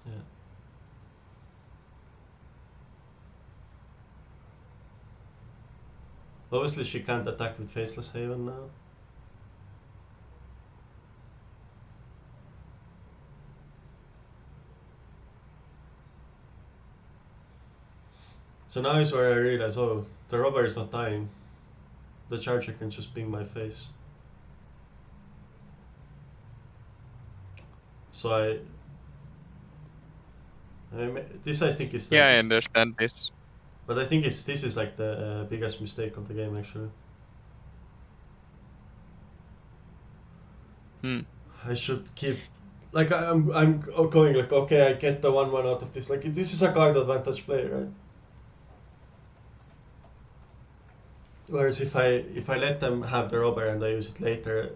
Yeah. Obviously, she can't attack with Faceless Haven now. So now is where I realize, oh, the robber is not dying. The charger can just ping my face. So this I think is the. Yeah, I understand this. But I think this is like the biggest mistake of the game actually. I should keep. Like I'm going like okay, I get the 1/1 out of this. Like this is a card advantage play, right? Whereas if I let them have the robber and I use it later,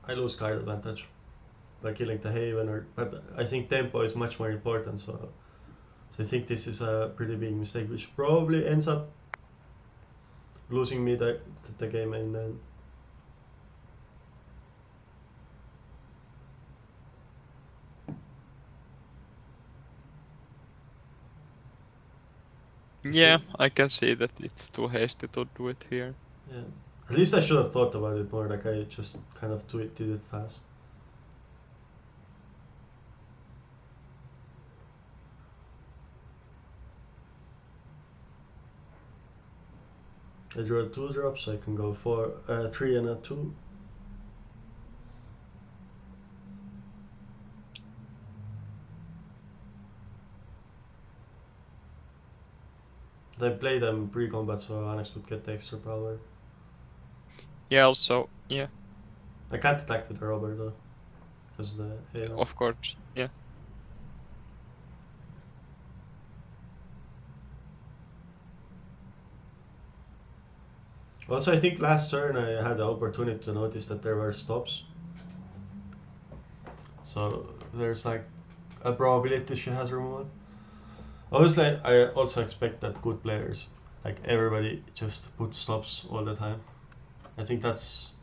I lose card advantage by killing the Haven. But I think tempo is much more important. So I think this is a pretty big mistake, which probably ends up losing me the game in the end. Yeah, I can see that it's too hasty to do it here. Yeah. At least I should have thought about it more. Like I just kind of did it fast. I drew a 2-drop, so I can go 3 and a 2. I play them pre-combat, so Onyx would get the extra power. Yeah, also, yeah. I can't attack with the robber though, because the Haven. Of course, yeah. Also, I think last turn I had the opportunity to notice that there were stops. So there's like a probability she has removal. Obviously, I also expect that good players, like everybody, just put stops all the time. I think that's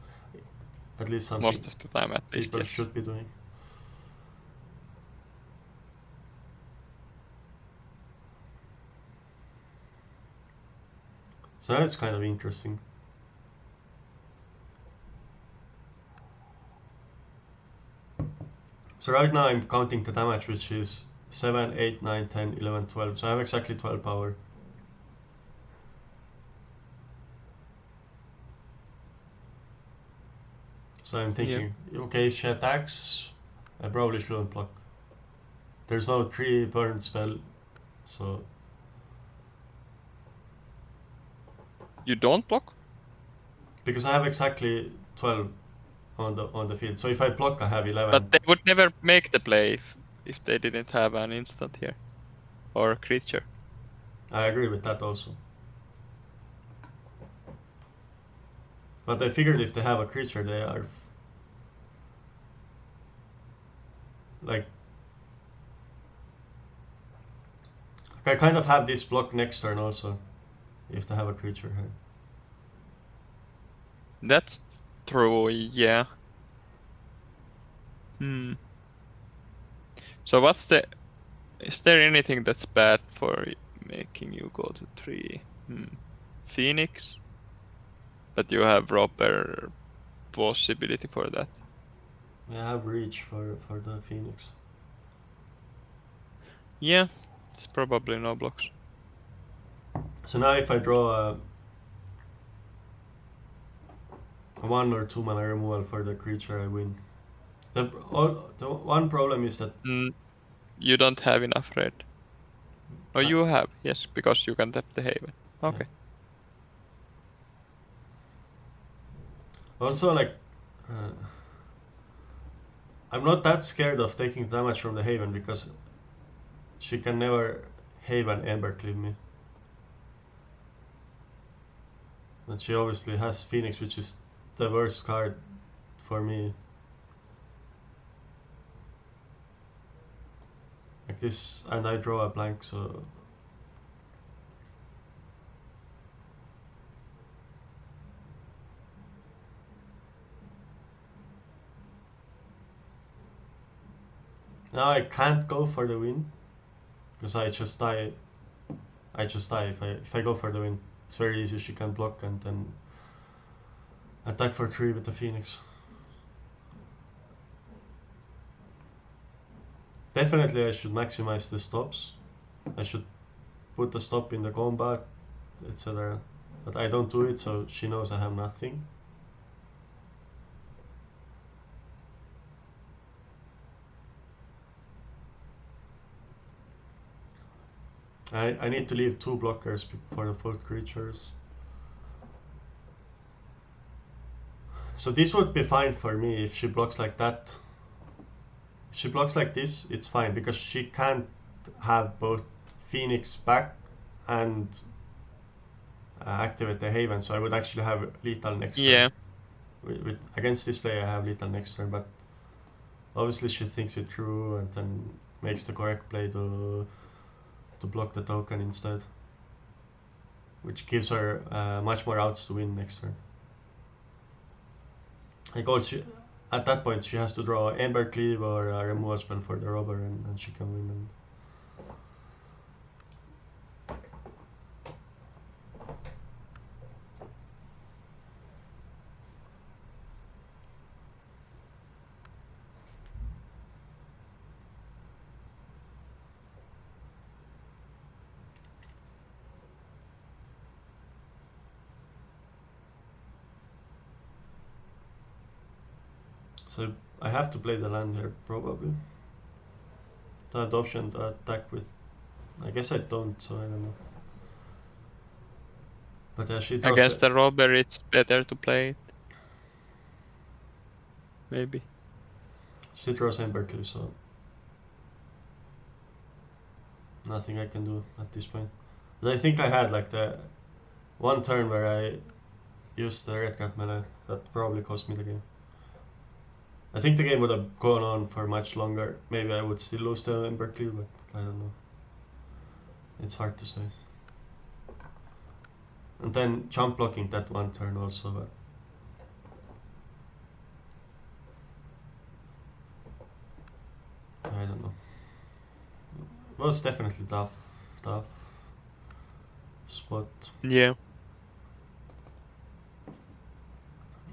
at least something Most of the time, at least, people yes. should be doing. So that's kind of interesting. So right now I'm counting the damage, which is 7, 8, 9, 10, 11, 12. So I have exactly 12 power. So I'm thinking, okay, if she attacks, I probably shouldn't block. There's no 3 burn spell, so... You don't block? Because I have exactly 12 on the field. So if I block, I have 11. But they would never make the play if they didn't have an instant here. Or a creature. I agree with that also. But I figured if they have a creature, they are... Like... I kind of have this block next turn also, if they have a creature here. That's true, yeah. So is there anything that's bad for making you go to 3? Phoenix? But you have proper possibility for that. I have reach for the Phoenix. Yeah, it's probably no blocks. So now if I draw a 1 or 2 mana removal for the creature, I win. The one problem is that You don't have enough red. Oh, I, you have, yes, because you can tap the Haven. Okay. also like I'm not that scared of taking damage from the Haven because she can never Haven Embercleave me. And she obviously has Phoenix, which is the worst card for me. Like this, and I draw a blank, so now I can't go for the win because I just die. I just die if I go for the win. It's very easy. She can block and then attack for 3 with the Phoenix. Definitely, I should maximize the stops. I should put the stop in the combat, etc. But I don't do it, so she knows I have nothing. I need to leave 2 blockers for the 4 creatures. So this would be fine for me if she blocks like that. If she blocks like this, it's fine because she can't have both Phoenix back and activate the Haven, so I would actually have lethal next Yeah. turn. Against this play I have lethal next turn, but obviously she thinks it through and then makes the correct play to block the token instead, which gives her much more outs to win next turn. Like also, at that point she has to draw Embercleave or a removal spell for the robber and she can win. And so I have to play the land here probably. That option to attack with, I guess I don't, so I don't know. But yeah, she draws Against the robber, it's better to play it. Maybe. she draws Embercleave, so nothing I can do at this point. But I think I had like the one turn where I used the red cap melee that probably cost me the game. I think the game would have gone on for much longer. Maybe I would still lose to Embercleave, but I don't know. It's hard to say. And then jump blocking that one turn also, but I don't know. It was definitely tough spot. Yeah.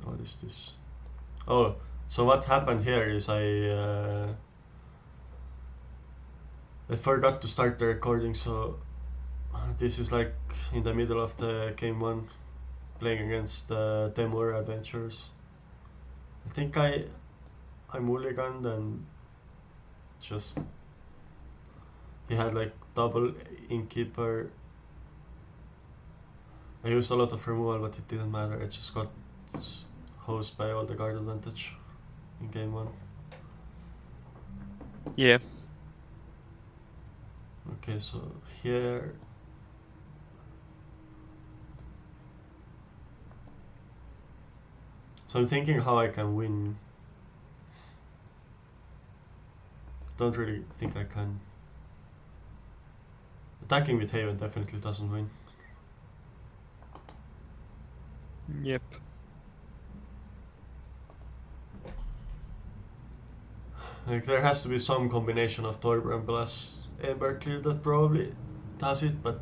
What is this? Oh, so what happened here is I forgot to start the recording, so this is like in the middle of the game 1, playing against the Temur Adventurers. I think I mulliganed and just he had like double Innkeeper. I used a lot of removal, but it didn't matter. I just got hosed by all the guard advantage in game 1. Yeah. Okay, so here so I'm thinking how I can win. Don't really think I can. Attacking with Haven definitely doesn't win. Yep. Like there has to be some combination of Torbjorn plus Embercleave that probably does it, but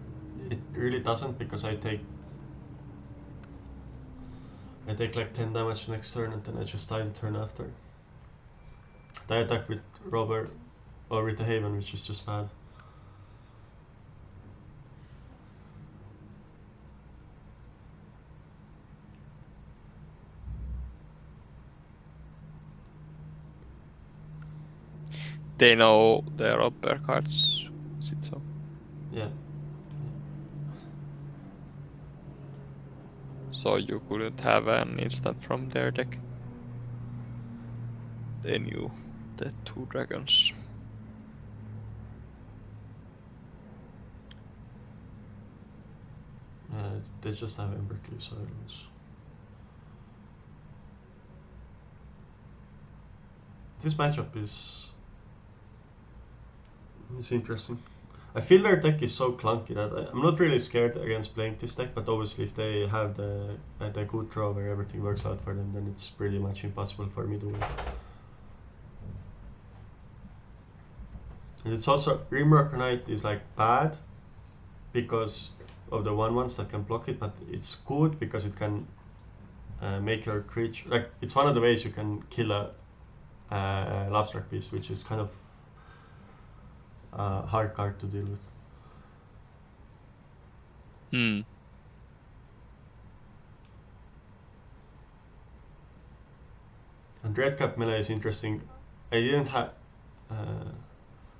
it really doesn't because I take like 10 damage next turn and then I just die the turn after. I attack with Robber or with the Haven, which is just bad. They know their upper cards, is it so? Yeah. So you couldn't have an instant from their deck. They knew the 2 dragons. They just have Embercleave, so I lose. This matchup is interesting. I feel their deck is so clunky that I'm not really scared against playing this deck, but obviously if they have the good draw where everything works out for them, then it's pretty much impossible for me to win. And it's also Rimrock Knight is like bad because of the 1/1s that can block it, but it's good because it can make your creature like it's one of the ways you can kill a Lovestruck Beast, which is kind of a hard card to deal with. Hmm. And Redcap melee is interesting. I didn't have.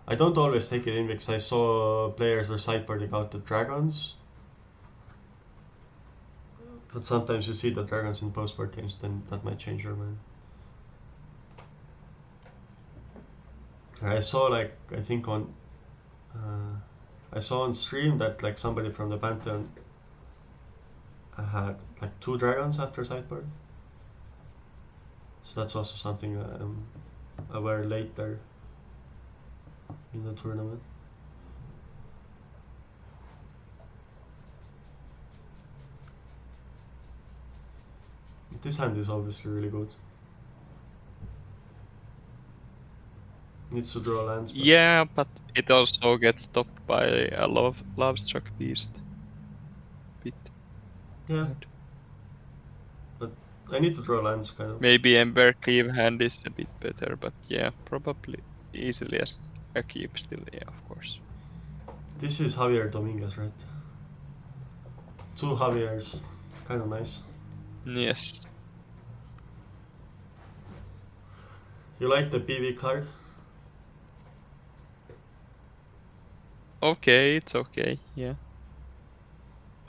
I don't always take it in because I saw players are sideboarding out the dragons. But sometimes you see the dragons in post-board games, then that might change your mind. I saw like I think on I saw on stream that like somebody from the Pantheon had like 2 dragons after sideboard. So that's also something I'm aware later in the tournament. This hand is obviously really good. Needs to draw lands. But Yeah, but it also gets stopped by a Lovestruck Beast. Bit yeah, bad. but I need to draw lands kind of. Maybe Embercleave hand is a bit better, but yeah, probably easily as a keep still, yeah, of course. This is Javier Dominguez, right? 2 Javiers. Kind of nice. Yes. You like the PV card? Okay, it's okay, yeah.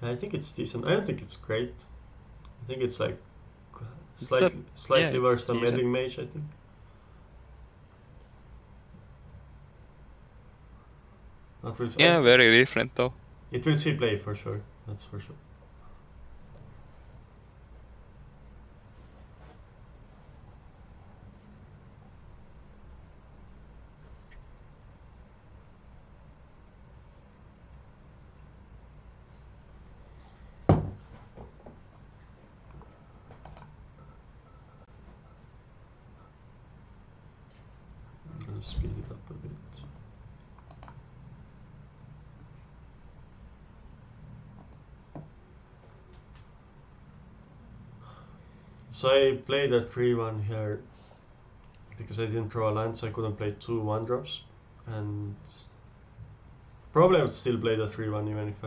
I think it's decent. I don't think it's great. I think it's like It's slightly worse than decent. Meddling Mage, I think. Not really. Yeah, very different though. It will see play for sure. That's for sure. I'm gonna speed it up a bit. So I played a 3/1 here because I didn't draw a land, so I couldn't play 2 1-drops. And probably I would still play the 3/1 even if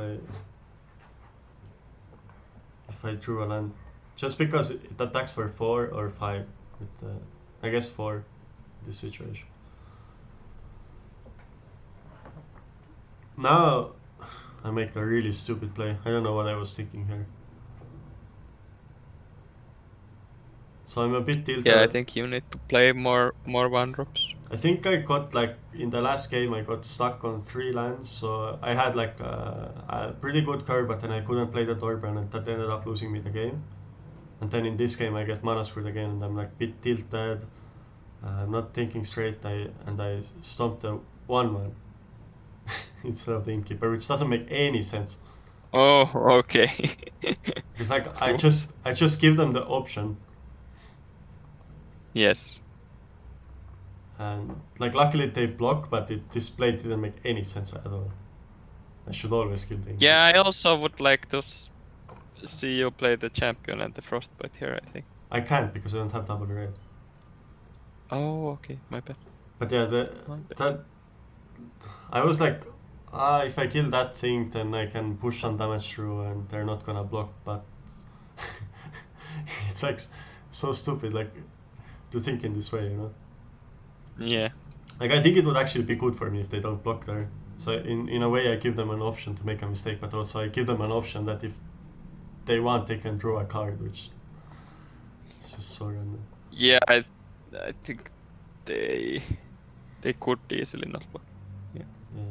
I drew a land. Just because it attacks for 4 or 5 with I guess 4 this situation. Now I make a really stupid play. I don't know what I was thinking here. So I'm a bit tilted. Yeah, I think you need to play more 1-drops. I think I got like in the last game I got stuck on 3 lands, so I had like a pretty good curve, but then I couldn't play the Torbjorn, and that ended up losing me the game. And then in this game I get mana screwed again, and I'm like a bit tilted. I'm not thinking straight. I stomped the 1/1 instead of the Innkeeper, which doesn't make any sense. Oh, okay. It's like I just give them the option. Yes. And like luckily they block, but this play didn't make any sense at all. I should always kill the Yeah, I also would like to see you play the champion and the frostbite here, I think. I can't because I don't have double red. Oh, okay, my bad. But yeah, that I was like, if I kill that thing, then I can push some damage through, and they're not gonna block. But it's like so stupid, like to think in this way, you know. Yeah. Like I think it would actually be good for me if they don't block there. So in a way, I give them an option to make a mistake, but also I give them an option that if they want, they can draw a card, which is just so random. Yeah, I think they could easily not block. Yeah. Yeah.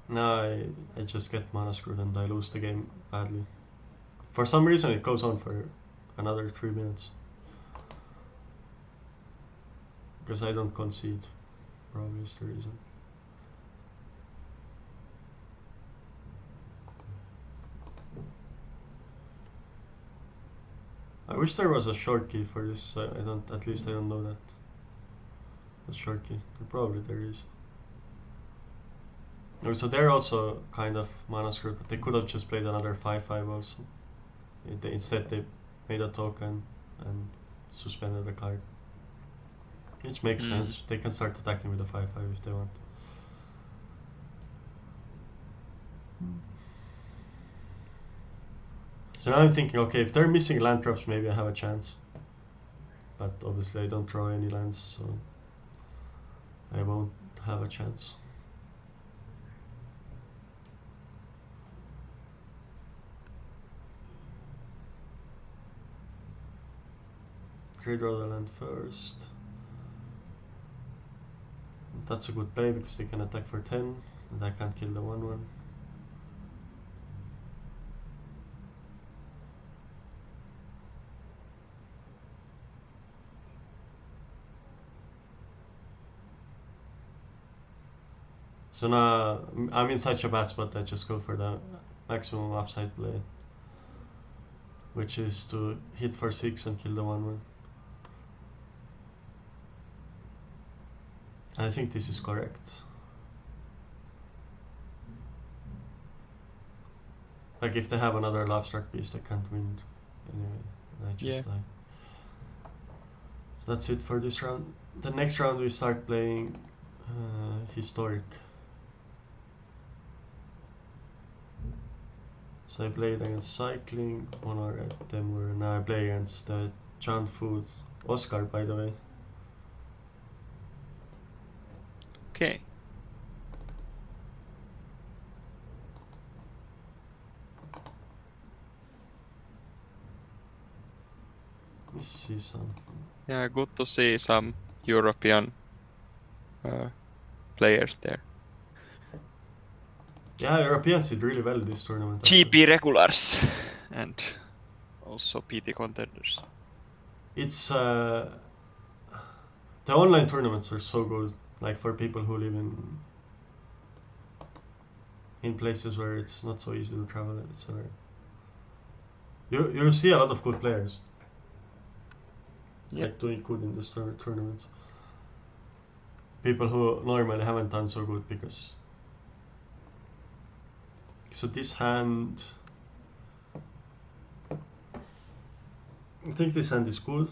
No, I just get mana screwed and I lose the game badly. For some reason, it goes on for another 3 minutes. Because I don't concede, probably is the reason. I wish there was a short key for this. I don't. At least I don't know that. A short key. Probably there is. Oh, so they're also kind of mana screwed, but they could have just played another 5/5 also. Instead, they made a token and suspended the card. Which makes sense. They can start attacking with a 5/5 if they want. So now I'm thinking, okay, if they're missing land traps, maybe I have a chance. But obviously I don't draw any lands, so I won't have a chance. Redraw the land first. That's a good play because they can attack for 10 and I can't kill the 1/1. So now I'm in such a bad spot that I just go for the maximum upside play, which is to hit for 6 and kill the 1/1. I think this is correct. Like if they have another Love Struck Beast, I can't win anyway. I just die. So that's it for this round. The next round we start playing Historic. So I played against Cycling, Honor at Denver. Now I play against Junk Food, Oscar, by the way. Okay. Let me see something. Yeah, good to see some European players there. Yeah, Europeans did really well this tournament. GP regulars and also PT contenders. It's the online tournaments are so good, like for people who live in places where it's not so easy to travel, etc. You see a lot of good players, like doing good in these tournaments. People who normally haven't done so good because. So this hand, I think this hand is good.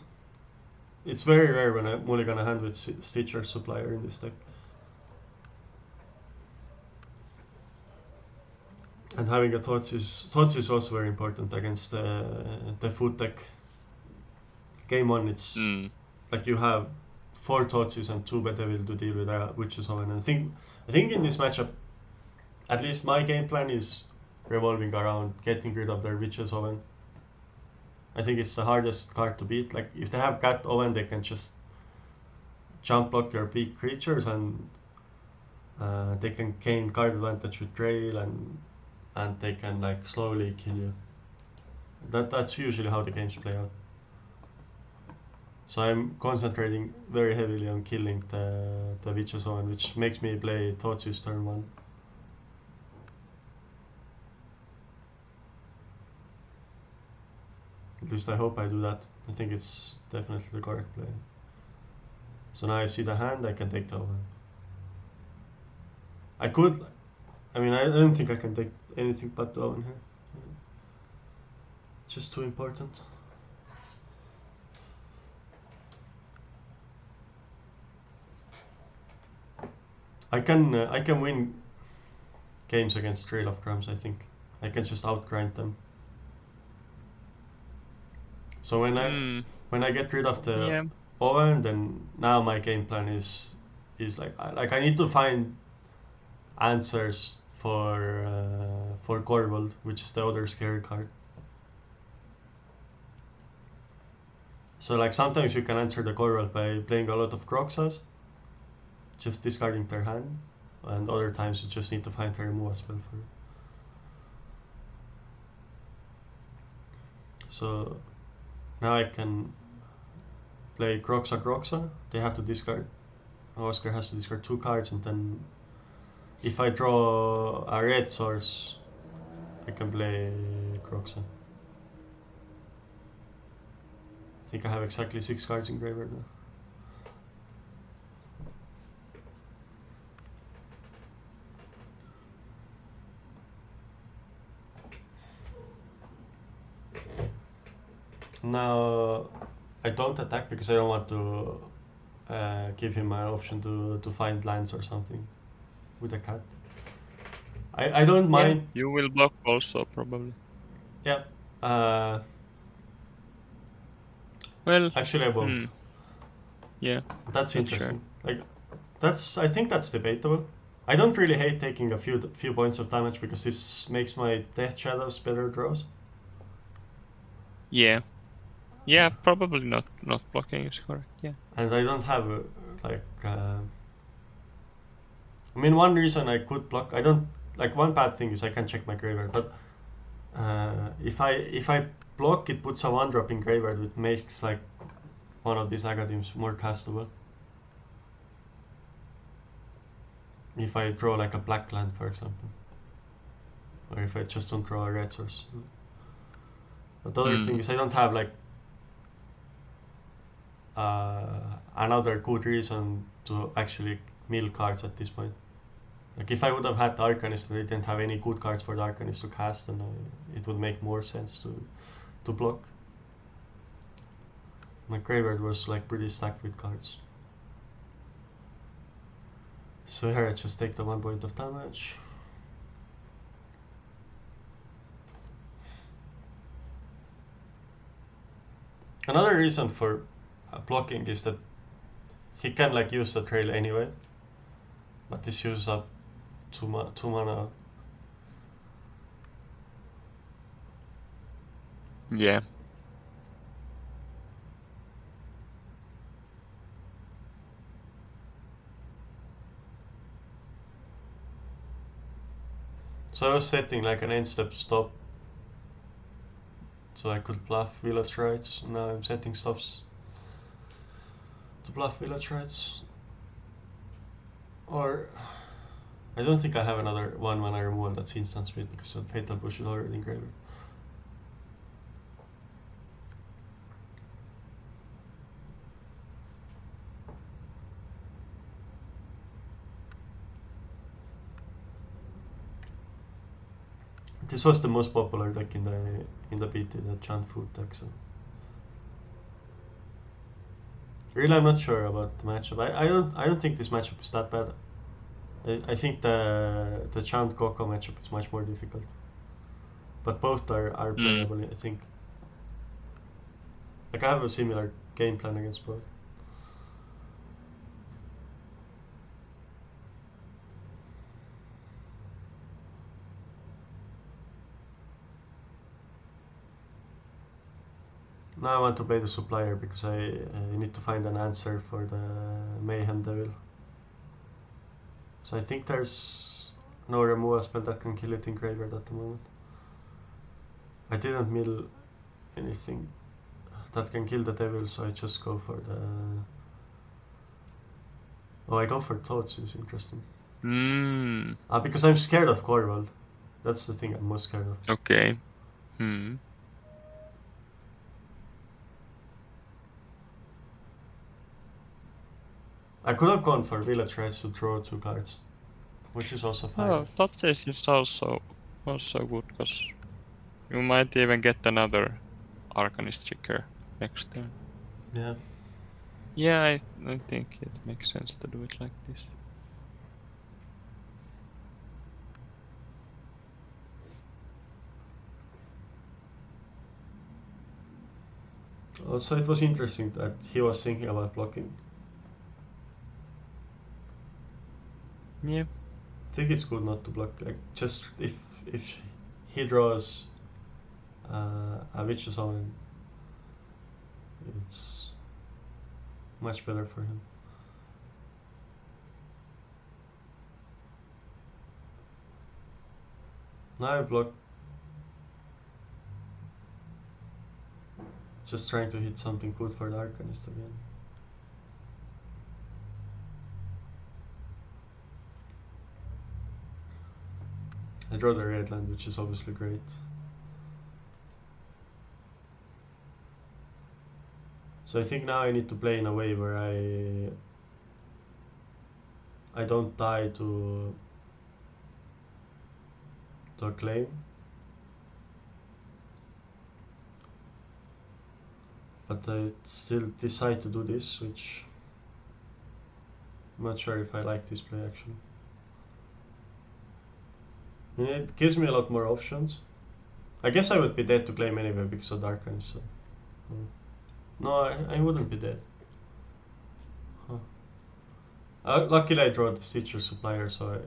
It's very rare when I'm only gonna hand with Stitch or Supplier in this deck. And having a Thoughts is also very important against the food deck. Game 1, it's like you have 4 Thoughtses and 2 Bedevil to deal with Witch's Oven. And I think in this matchup, at least my game plan is revolving around getting rid of their Witch's Oven. I think it's the hardest card to beat. Like if they have Cat Oven, they can just jump block your big creatures and they can gain card advantage with Trail and they can like slowly kill you. That's usually how the games play out. So I'm concentrating very heavily on killing the Witch's Oven, which makes me play Thoughtseize turn 1. At least I hope I do that. I think it's definitely the correct play. So now I see the hand, I can take the over. I could... I mean, I don't think I can take anything but the oven here. Just too important. I can win games against Trail of Crumbs, I think. I can just outgrind them. So when I get rid of the oven, then now my game plan is like I need to find answers for Corvold, which is the other scary card. So like sometimes you can answer the Corvold by playing a lot of Croxas, just discarding their hand, and other times you just need to find their remove as well for it. So now I can play Croxa. They have to discard. Oscar has to discard 2 cards, and then if I draw a red source, I can play Croxa. I think I have exactly 6 cards in graveyard now. Now I don't attack because I don't want to give him an option to find lands or something with a cat. I don't mind. Yeah, you will block also probably. Yeah. Well, actually I won't. Yeah. That's interesting. Sure. Like I think that's debatable. I don't really hate taking a few points of damage because this makes my Death Shadows better draws. Yeah. Yeah, probably not blocking is correct. Yeah. And I don't have I mean, one reason I could block. I don't like. One bad thing is I can check my graveyard, but if I block, it puts a 1-drop in graveyard, which makes like one of these Agadeems more castable. If I draw like a black land, for example, or if I just don't draw a red source. But the other thing is I don't have like another good reason to actually mill cards at this point. Like if I would have had the Arcanist and I didn't have any good cards for the Arcanist to cast, then it would make more sense to block. My graveyard was like pretty stacked with cards. So here I just take the 1 point of damage. Another reason for blocking is that he can like use the trail anyway, but this uses up 2 mana. Yeah. So I was setting like an end step stop so I could bluff Village Rites. Now I'm setting stops to bluff Village Rites. Or I don't think I have another 1 mana removal that's instant speed because the Fatal Push is already in graveyard. This was the most popular deck in the BT, the Chant Food deck. So really, I'm not sure about the matchup. I don't think this matchup is that bad. I think the Chant Coco matchup is much more difficult. But both are playable, I think. Like I have a similar game plan against both. Now I want to play the Supplier because I need to find an answer for the Mayhem Devil. So I think there's no removal spell that can kill it in graveyard at the moment. I didn't mill anything that can kill the devil, so I just go for the... Oh, I go for Thoughts, is interesting. Because I'm scared of Corvold. That's the thing I'm most scared of. Okay. I could have gone for Village Rise to draw 2 cards, which is also fine. Oh, Plot Chase is also good, because you might even get another Arcanist trigger next turn. Yeah. Yeah, I think it makes sense to do it like this. Also, it was interesting that he was thinking about blocking. Yeah. I think it's good not to block. Like, just if he draws a Witch's Omen, it's much better for him. Now I block. Just trying to hit something good for the Arcanist again. I draw the red land, which is obviously great. So I think now I need to play in a way where I don't die to a claim, but I still decide to do this, which I'm not sure if I like this play actually. And it gives me a lot more options. I guess I would be dead to claim anyway because of Arcanist, so. No, I wouldn't be dead. Huh. Luckily I draw the Stitcher Supplier, so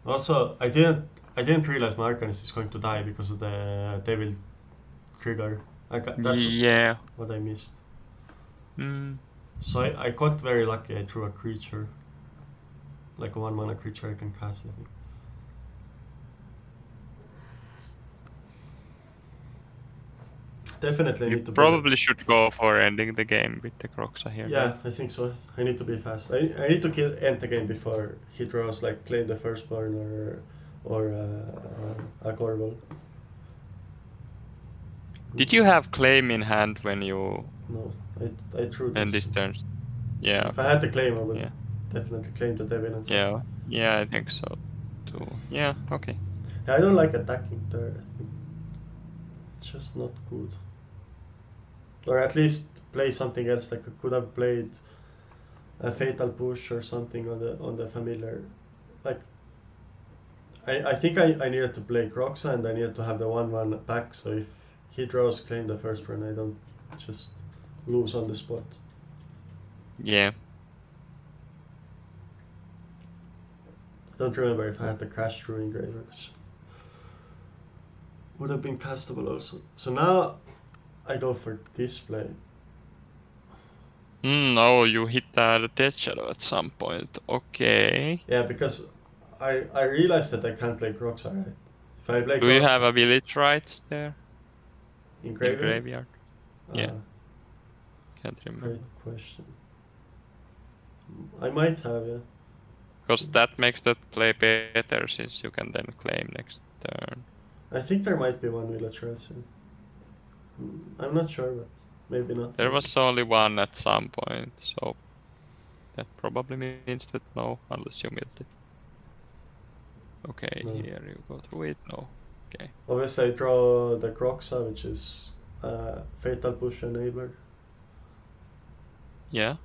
Also, I didn't realize my Arcanist is going to die because of the Devil trigger. That's Yeah. what I missed. Mm. So I got very lucky. I drew a creature, like a 1-mana creature I can cast, I think. Definitely You need to probably should go for ending the game with the Croxa here. Yeah, Right? I think so. I need to be fast. I need to end the game before he draws like claim the firstborn or a Corval. Did you have claim in hand when you No, I drew end this. this turn? Yeah. If I Okay. had the claim, I would Yeah. definitely claim the Devil and stuff. Yeah. Yeah, I think so too. Yeah. Okay. Yeah, I don't like attacking there. I think it's just not good. Or at least play something else. Like I could have played a Fatal Push or something on the familiar. Like I think I needed to play Croxa and I needed to have the 1-1 back. So if he draws claim the first turn, I don't just lose on the spot. Yeah. Don't remember if I had the Crash through engraver, which would have been castable also. So now I go for this play. No, you hit the Death Shadow at some point. Okay. Yeah, because I realized that I can't play Croxa, right? If I play Do you have Croxa a village rights there in in graveyard, graveyard? Yeah. uh, Can't great remember. question. I might have, yeah. Because that makes that play better, since you can then claim next turn. I think there might be one Village Rise. I'm not sure, but maybe not. There was only one at some point, so that probably means that no, unless you milled it. Okay, No. here you go through it. No. Okay. Obviously, I draw the Croxa, which is Fatal Push enabled. Yeah.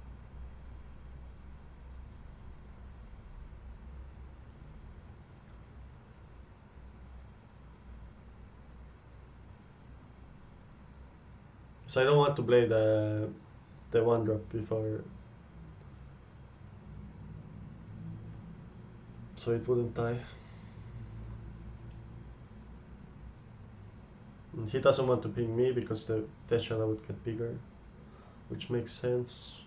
So I don't want to play the 1-drop before, so it wouldn't die. And he doesn't want to ping me because the Death Shadow would get bigger, which makes sense.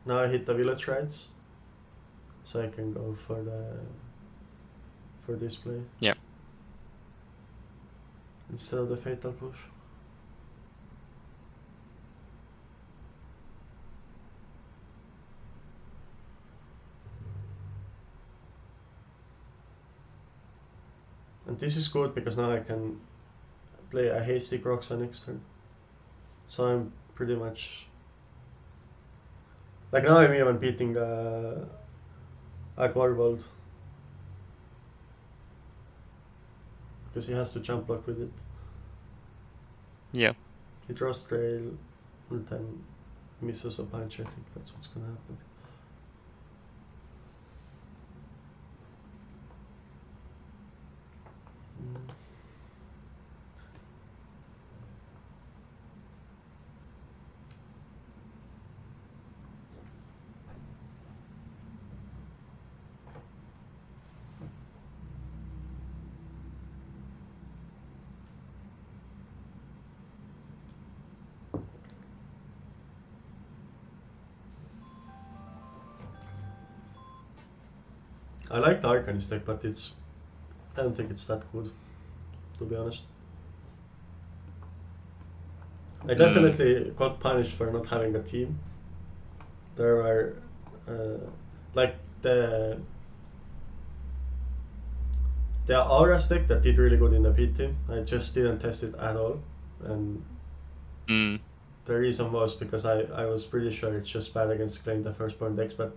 Now I hit the Village Rights, so I can go for this play. Yeah. Instead of the Fatal Push. And this is good because now I can play a hasty Croxa next turn. So pretty much. Like now I'm even beating a Corvold because he has to jump block with it. Yeah. He draws trail and then misses a punch. I think that's what's gonna happen. I like the Arcanist deck, but I don't think it's that good, to be honest. I definitely got punished for not having a team. There were like the Aura deck that did really good in the Pit team. I just didn't test it at all, and the reason was because I was pretty sure it's just bad against claim the firstborn decks, but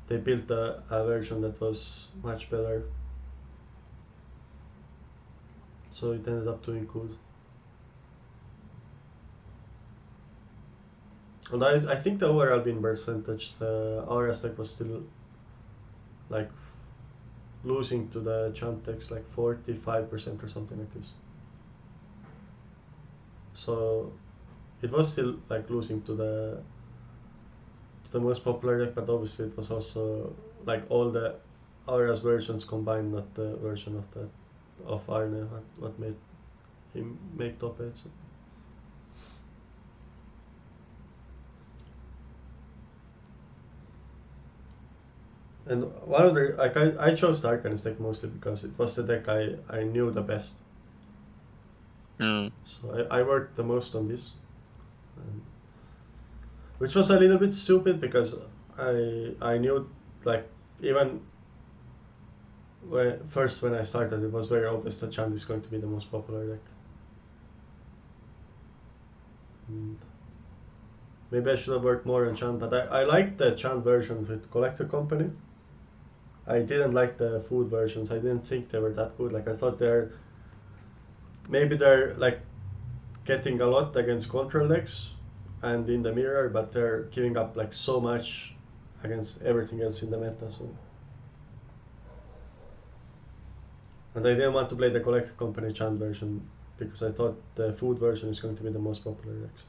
they built a version that was much better, so it ended up doing good. And I think the overall win percentage, the Aura deck was still like losing to the Chant decks like 45% or something like this. So it was still like losing to the most popular deck, but obviously it was also like all the Aura's versions combined, not the version of Arne what made him make top 8. So. And one of the like I chose the Arcanist deck mostly because it was the deck I knew the best. So I worked the most on this, which was a little bit stupid because I knew like even when I started it was very obvious that Chant is going to be the most popular deck. And maybe I should have worked more on Chant, but I liked the Chant version with Collector Company. I didn't like the food versions. I didn't think they were that good. Like I thought they're like getting a lot against control decks and in the mirror, but they're giving up like so much against everything else in the meta. So, and I didn't want to play the Collector Company Chant version because I thought the food version is going to be the most popular decks.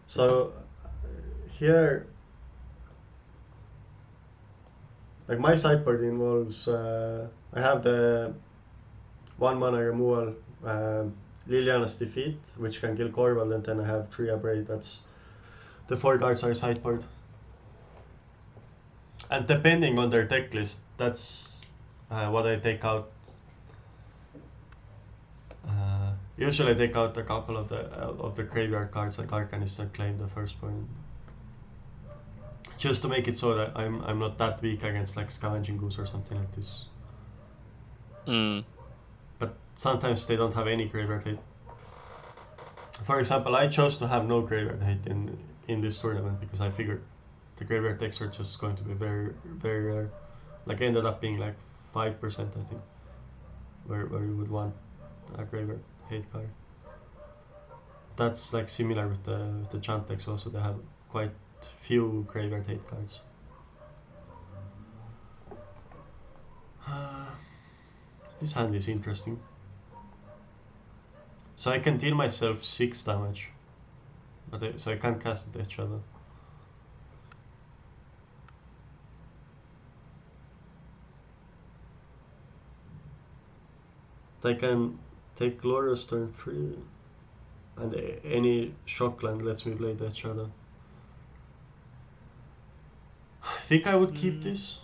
So here, like my sideboard involves, I have the 1-mana removal, Liliana's Defeat, which can kill Corval, and then I have 3 Abrade. That's the 4 cards are sideboard. And depending on their deck list, that's what I take out. Usually I take out a couple of the graveyard cards like Arcanist and claim the firstborn, just to make it so that I'm not that weak against like Scavenging Goose or something like this. But sometimes they don't have any graveyard hate. For example, I chose to have no graveyard hate in this tournament because I figured the graveyard decks are just going to be very, very rare. Like ended up being like 5%, I think, where you would want a graveyard hate card. That's like similar with the Chant decks also. They have quite few graveyard hate cards. This hand is interesting. So I can deal myself 6 damage, so I can't cast Death Shadow. I can take Glorious turn 3, and any Shockland lets me play Death Shadow. I think I would keep this.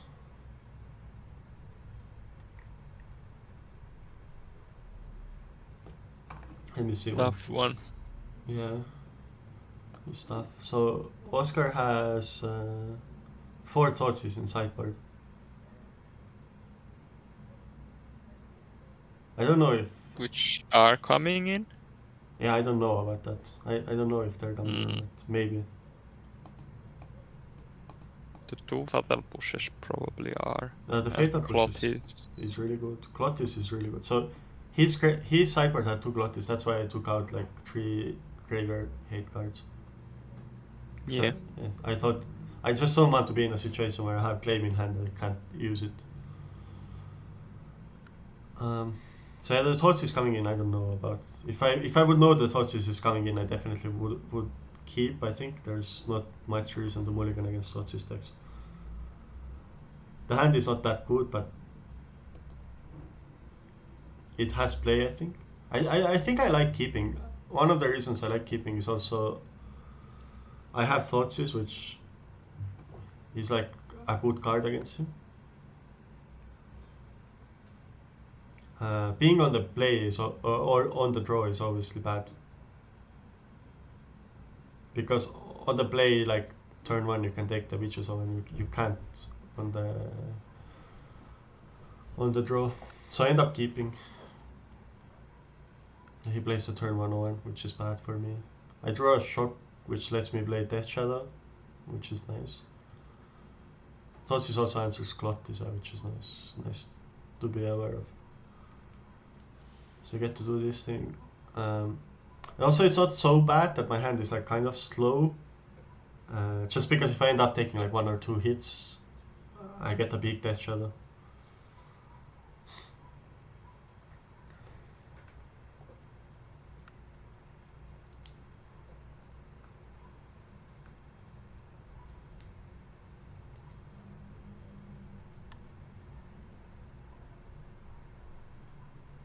Let me see. Tough one. Yeah. Stuff. So Oscar has 4 Thoughtseize in sideboard. I don't know if Which are coming in? Yeah, I don't know about that. I don't know if they're coming or not. Maybe. The two fatal pushes probably are. The And fatal push Clothes. is really good. Glottis is really good. So his sideboard had 2 Glottis. That's why I took out like 3 graveyard hate cards. So Yeah. I thought I just don't want to be in a situation where I have claim in hand and I can't use it. So yeah, the Thoughtseize is coming in. I don't know about if I would know the Thoughtseize is coming in, I definitely would keep. I think there's not much reason to mulligan against Thoughtseize decks. The hand is not that good, but it has play. I think. I think I like keeping. One of the reasons I like keeping is also I have Thoughtseize, which is like a good card against him. Being on the play is or on the draw is obviously bad, because on the play, like turn 1 you can take the witches off and you can't on the draw. So I end up keeping. He plays the turn 1/1, which is bad for me. I draw a shock, which lets me play Death Shadow, which is nice. Thoughtseize also answers Glottis, which is nice to be aware of. So you get to do this thing. Also, it's not so bad that my hand is like kind of slow. Just because if I end up taking like 1 or 2 hits, I get a big Death Shadow.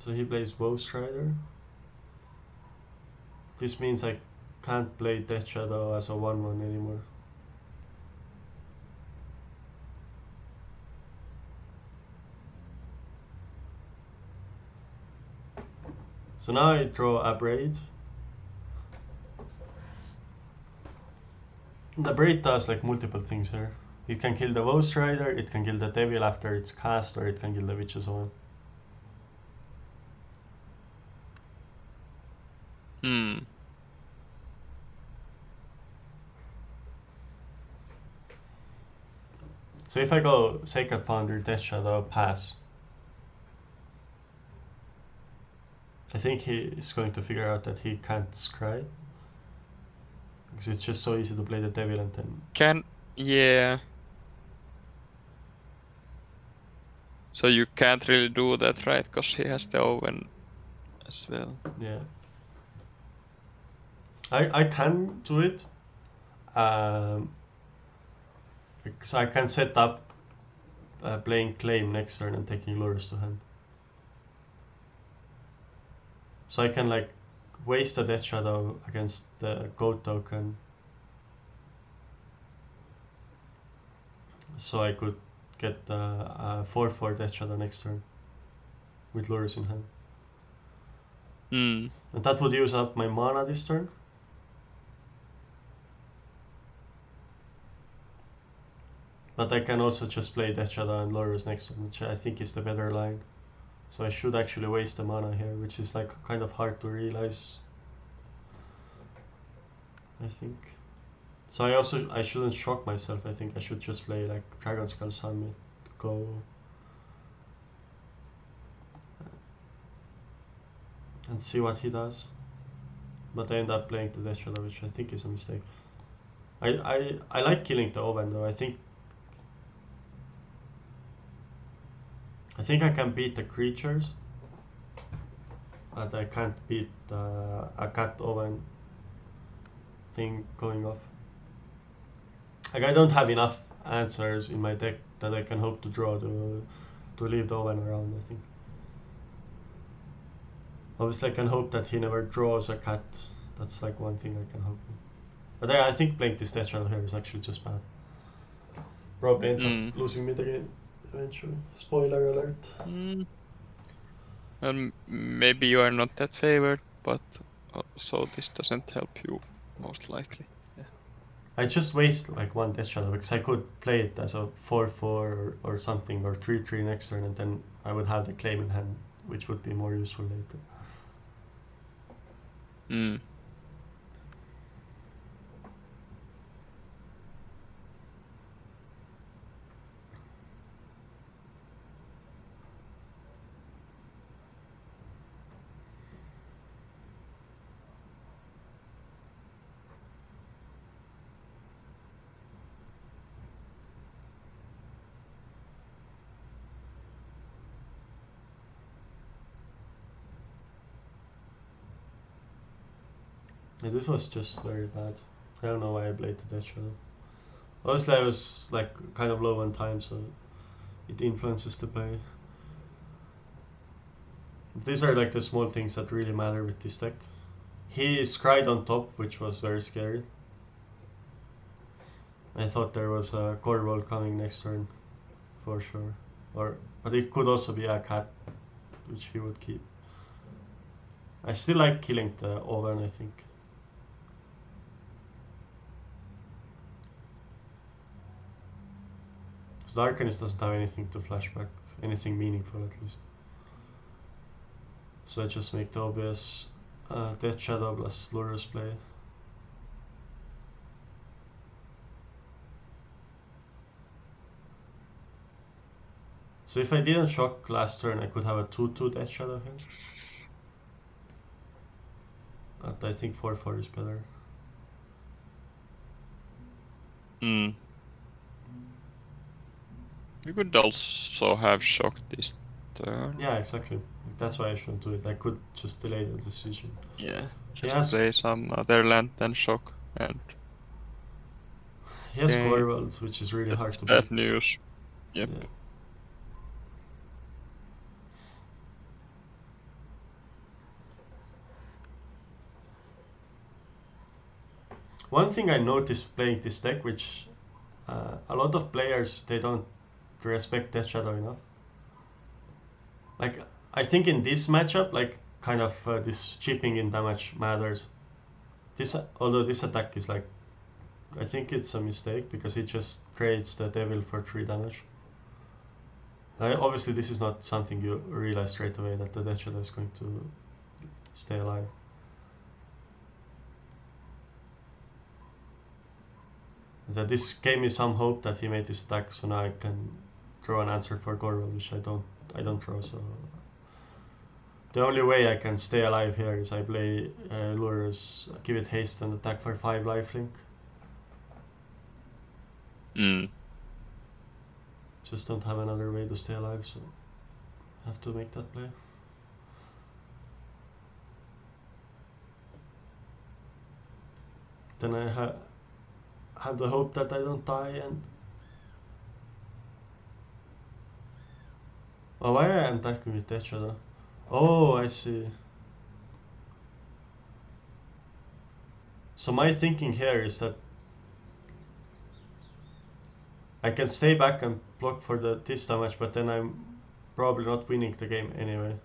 So he plays Woe Strider. This means I can't play Death Shadow as a 1/1 anymore. So now I draw Abrade. The Abrade does like multiple things here. It can kill the Woe Strider, it can kill the Devil after it's cast, or it can kill the Witch's Own. So if I go Sacred Founder, Death Shadow, pass, I think he is going to figure out that he can't scry. Because it's just so easy to play the Devil and then... Yeah. So you can't really do that, right? Because he has the Owen as well. Yeah. I can do it. Because I can set up playing Claim next turn and taking Lures to hand. So I can like waste a Death Shadow against the Goat token. So I could get a 4/4 Death Shadow next turn with Lures in hand. And that would use up my mana this turn. But I can also just play Death Shadow and Lures next turn, which I think is the better line. So I should actually waste the mana here, which is like kind of hard to realize, I think. So I shouldn't shock myself. I think I should just play like Dragon Skull Summit, go and see what he does. But I end up playing the Death Shadow, which I think is a mistake. I like killing the Oven though. I think I can beat the creatures, but I can't beat a Cat Oven thing going off. Like I don't have enough answers in my deck that I can hope to draw to leave the Oven around, I think. Obviously I can hope that he never draws a cat. That's like one thing I can hope. But I think playing this Death Shadow here is actually just bad. Probably ends up losing me the game eventually. Spoiler alert. And maybe you are not that favored, but so this doesn't help you most likely. Yeah. I just waste like 1 Death Shadow because I could play it as a 4/4 or something, or 3/3 next turn, and then I would have the Claim in hand, which would be more useful later. Mm. Yeah, this was just very bad. I don't know why I played the Death Shadow. Obviously, I was like kind of low on time, so it influences the play. These are like the small things that really matter with this deck. He cried on top, which was very scary. I thought there was a core roll coming next turn, for sure. But it could also be a cat, which he would keep. I still like killing the Oven, I think. Because the Arcanist doesn't have anything to flashback, anything meaningful at least. So I just make the obvious Death Shadow plus Lurus play. So if I didn't shock last turn, I could have a 2-2 Death Shadow here. But I think 4-4 is better. Mm. You could also have shocked this turn. Yeah, exactly. That's why I shouldn't do it. I could just delay the decision. Yeah, He just has play some other land than shock, and he has okay, core worlds, which is really hard that's to bad beat. news. Yep. Yeah. One thing I noticed playing this deck, which a lot of players they don't respect Death Shadow enough. Like I think in this matchup, like kind of this chipping in damage matters. This although this attack is like, I think it's a mistake because it just creates the devil for 3 damage. Obviously, this is not something you realize straight away that the Death Shadow is going to stay alive. That this gave me some hope that he made this attack, so now I can draw an answer for Gorwell, which I don't draw. So the only way I can stay alive here is I play Lurus, give it haste and attack for 5 lifelink. Mm. Just don't have another way to stay alive, so have to make that play. Then I have the hope that I don't die and... Oh, why am I attacking with Death Shadow? Oh, I see. So my thinking here is that I can stay back and block for this damage, but then I'm probably not winning the game anyway.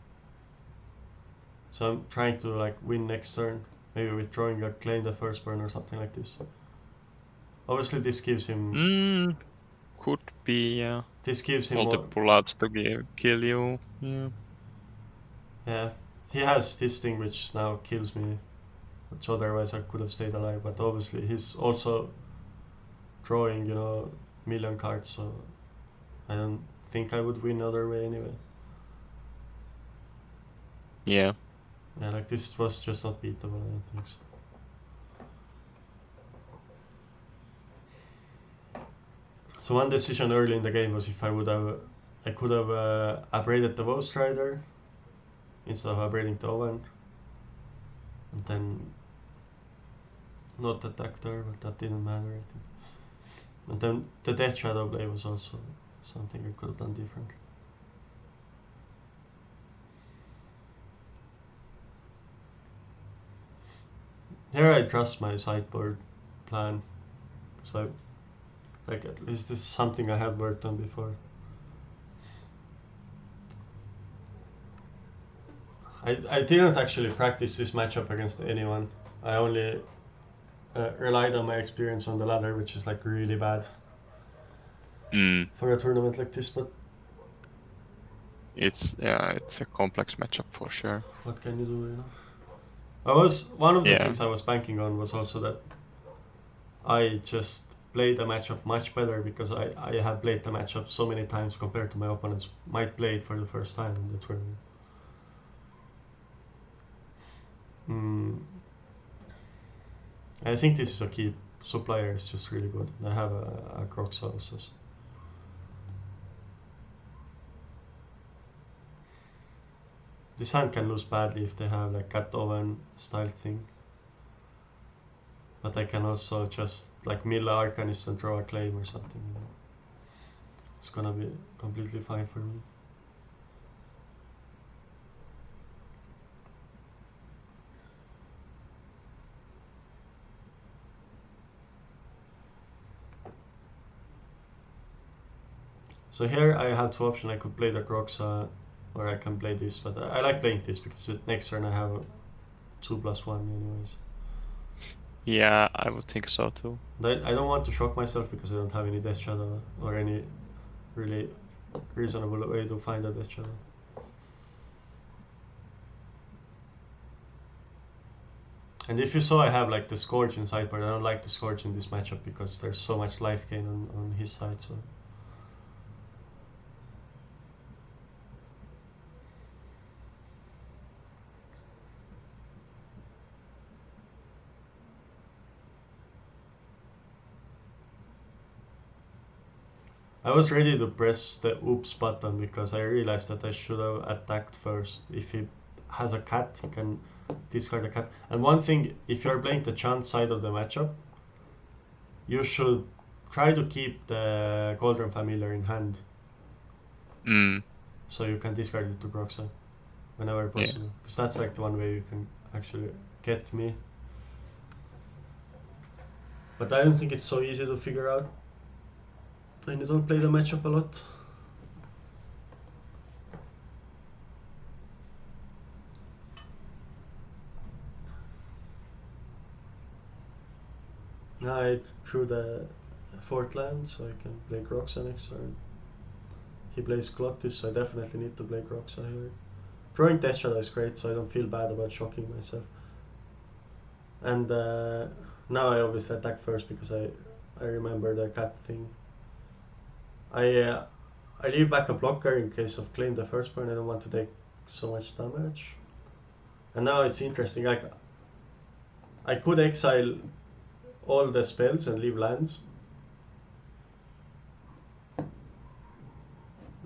So I'm trying to like win next turn, maybe withdrawing a claim the first burn or something like this. Obviously, this gives him. Could be, yeah. This gives him more. Multiple odds to kill you. Yeah. Yeah, he has this thing which now kills me, which otherwise I could have stayed alive. But obviously, he's also drawing, million cards, so I don't think I would win other way anyway. Yeah. Yeah, like this was just not beatable. I don't think so. So one decision early in the game was if I could have abraded the Ghost Rider instead of abrading the Oven, and then not attacked her, but that didn't matter, I think. And then the Death Shadow play was also something I could have done differently. Here I trust my sideboard plan, so like at least this is something I have worked on before. I didn't actually practice this matchup against anyone. I only relied on my experience on the ladder, which is like really bad for a tournament like this. But It's a complex matchup for sure. what can you do, One of the Yeah. things I was banking on was also that I just played the matchup much better because I have played the matchup so many times compared to my opponents might play it for the first time in the tournament. I think this is a key. Supplier is just really good. I have a Crocs also. This hand can lose badly if they have like cat oven style thing. But I can also just like mill Arcanist and draw a claim or something. It's gonna be completely fine for me. So here I have two options. I could play the Croxa or I can play this, but I like playing this because next turn I have a 2+1 anyways. Yeah, I would think so too. I don't want to shock myself because I don't have any Death Shadow or any really reasonable way to find a Death Shadow. And if you saw, I have like the Scourge in sideboard. I don't like the Scourge in this matchup because there's so much life gain on his side. So I was ready to press the oops button because I realized that I should have attacked first. If he has a cat, he can discard a cat. And one thing, if you're playing the Chant side of the matchup, you should try to keep the Cauldron Familiar in hand. So you can discard it to Broxah whenever possible. Because that's like the one way you can actually get me. But I don't think it's so easy to figure out when you don't play the matchup a lot. Now I drew the fourth land, so I can play Groxa next turn. He plays Glottis, so I definitely need to play Groxa here. Drawing Death Shadow is great, so I don't feel bad about shocking myself. And now I obviously attack first because I remember the cat thing. I leave back a blocker in case of claim the first turn. I don't want to take so much damage. And now it's interesting. I could exile all the spells and leave lands.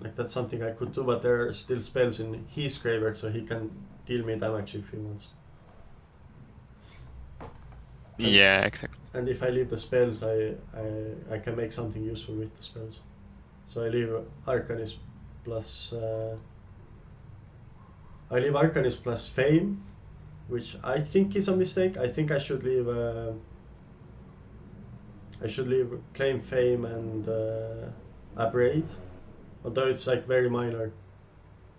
Like that's something I could do, but there are still spells in his graveyard, so he can deal me damage if he wants. Yeah, exactly. And if I leave the spells, I can make something useful with the spells. So I leave Arcanist plus Fame, which I think is a mistake. I think I should leave Claim Fame and Abrade, although it's like very minor.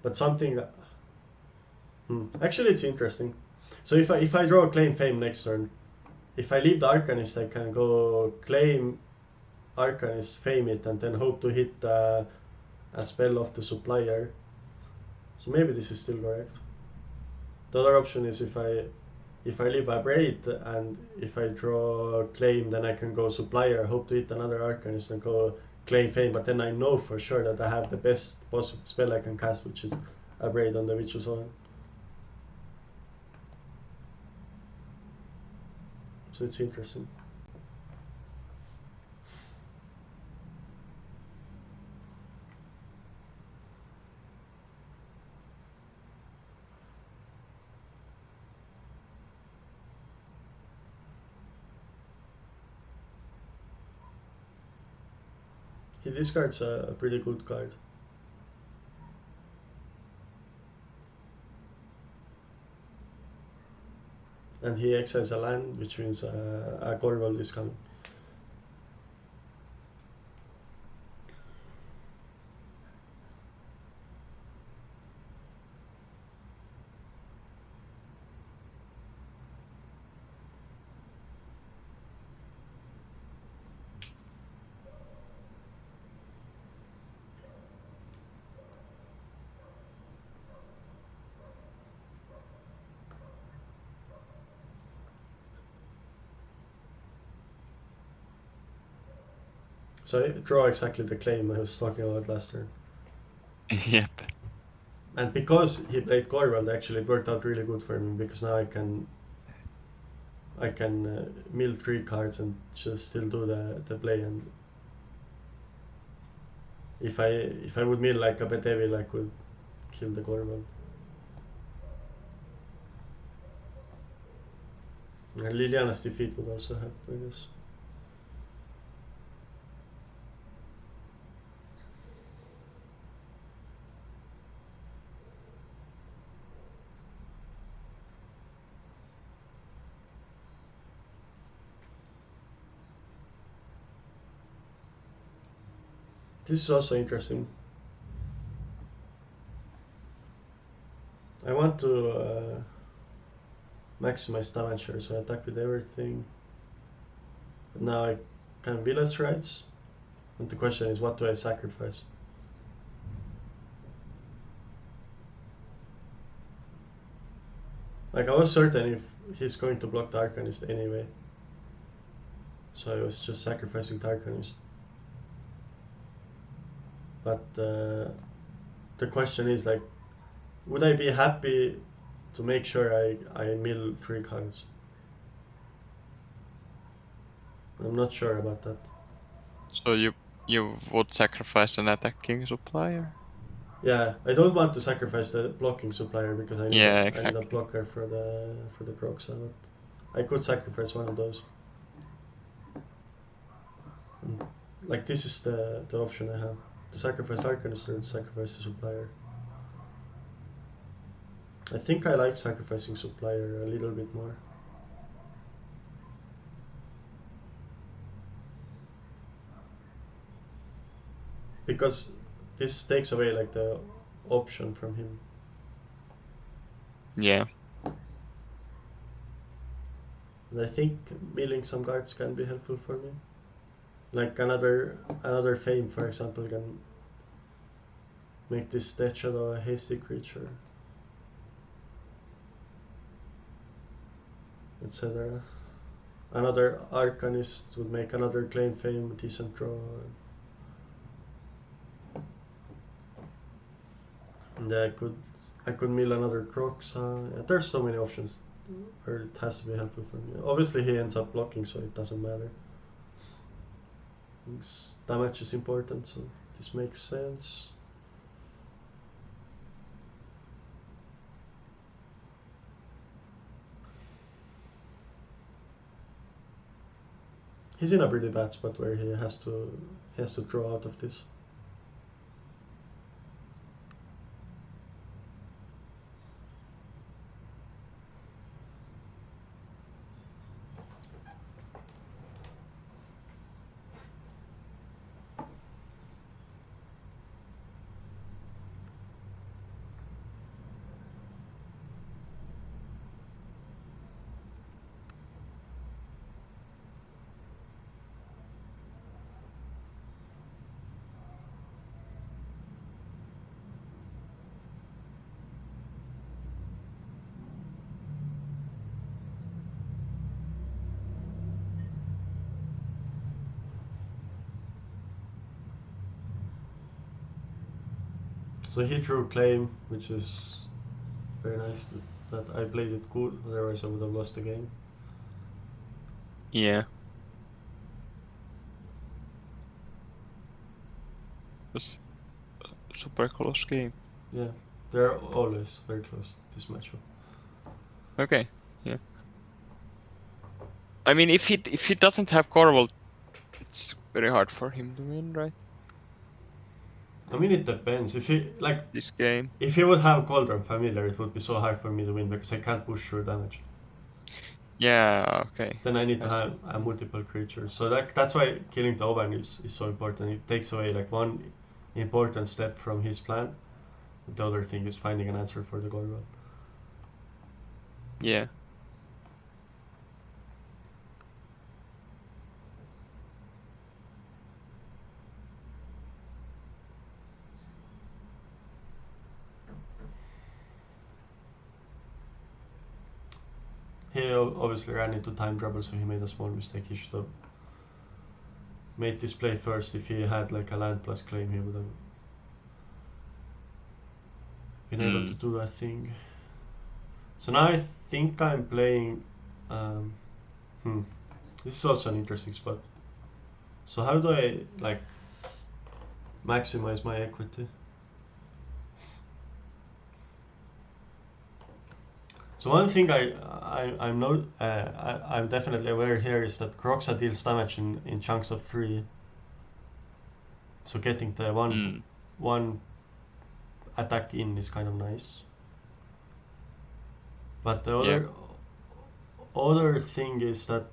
But something. Actually, it's interesting. So if I draw Claim Fame next turn, if I leave the Arcanist, I can go claim Arcanist, Fame it, and then hope to hit a spell of the supplier. So maybe this is still correct. The other option is if I leave Abrade and if I draw Claim, then I can go supplier, hope to hit another Arcanist and go claim Fame, but then I know for sure that I have the best possible spell I can cast, which is Abrade on the Witch's Oil. So it's interesting. He discards a pretty good card. And he exiles a land, which means a Gorgold is coming. So I draw exactly the claim I was talking about last turn. Yep. And because he played Corvald, actually it worked out really good for me because now I can mill 3 cards and just still do the play. And if I would mill like a Bedevil, I could kill the Corvald. And Liliana's defeat would also help, I guess. This is also interesting. I want to maximize damage here, so I attack with everything. But now I can Village Rights. And the question is, what do I sacrifice? Like, I was certain if he's going to block the Arcanist anyway. So I was just sacrificing the Arcanist. But the question is, like, would I be happy to make sure I mill 3 cards? I'm not sure about that. So you would sacrifice an attacking supplier? Yeah, I don't want to sacrifice the blocking supplier because I need Yeah, I need a exactly. blocker for the Croxa, but I could sacrifice one of those. Like, this is the option I have: to sacrifice Arcanist or to sacrifice the supplier. I think I like sacrificing supplier a little bit more. Because this takes away like the option from him. Yeah. And I think milling some cards can be helpful for me. Like another Fame, for example, can make this Death Shadow a hasty creature, etc. Another Arcanist would make another Claim Fame decent draw. And I could mill another Croxa. Yeah, there's so many options where it has to be helpful for me. Obviously he ends up blocking, so it doesn't matter. Damage is important, so this makes sense. He's in a pretty bad spot where he has to draw out of this. So he drew Claim, which is very nice that I played it good, otherwise I would have lost the game. Yeah. It was a super close game. Yeah, they're always very close, this matchup. Okay. Yeah. I mean, if he doesn't have Corval, it's very hard for him to win, right? I mean, it depends. If he like, This game. if he would have Cauldron Familiar, it would be so hard for me to win because I can't push through damage. Yeah. Okay. Then I need to I see. have a multiple creatures. So that's why killing the Oban is so important. It takes away like one important step from his plan. The other thing is finding an answer for the Gorgon. Yeah. He obviously ran into time trouble, so he made a small mistake. He should have made this play first. If he had like a land plus claim, he would have been able to do that thing. So now I think I'm playing. This is also an interesting spot. So how do I like maximize my equity? So one thing I'm definitely aware here is that Kroxa deals damage in chunks of 3. So getting the one attack in is kind of nice. But the other thing is that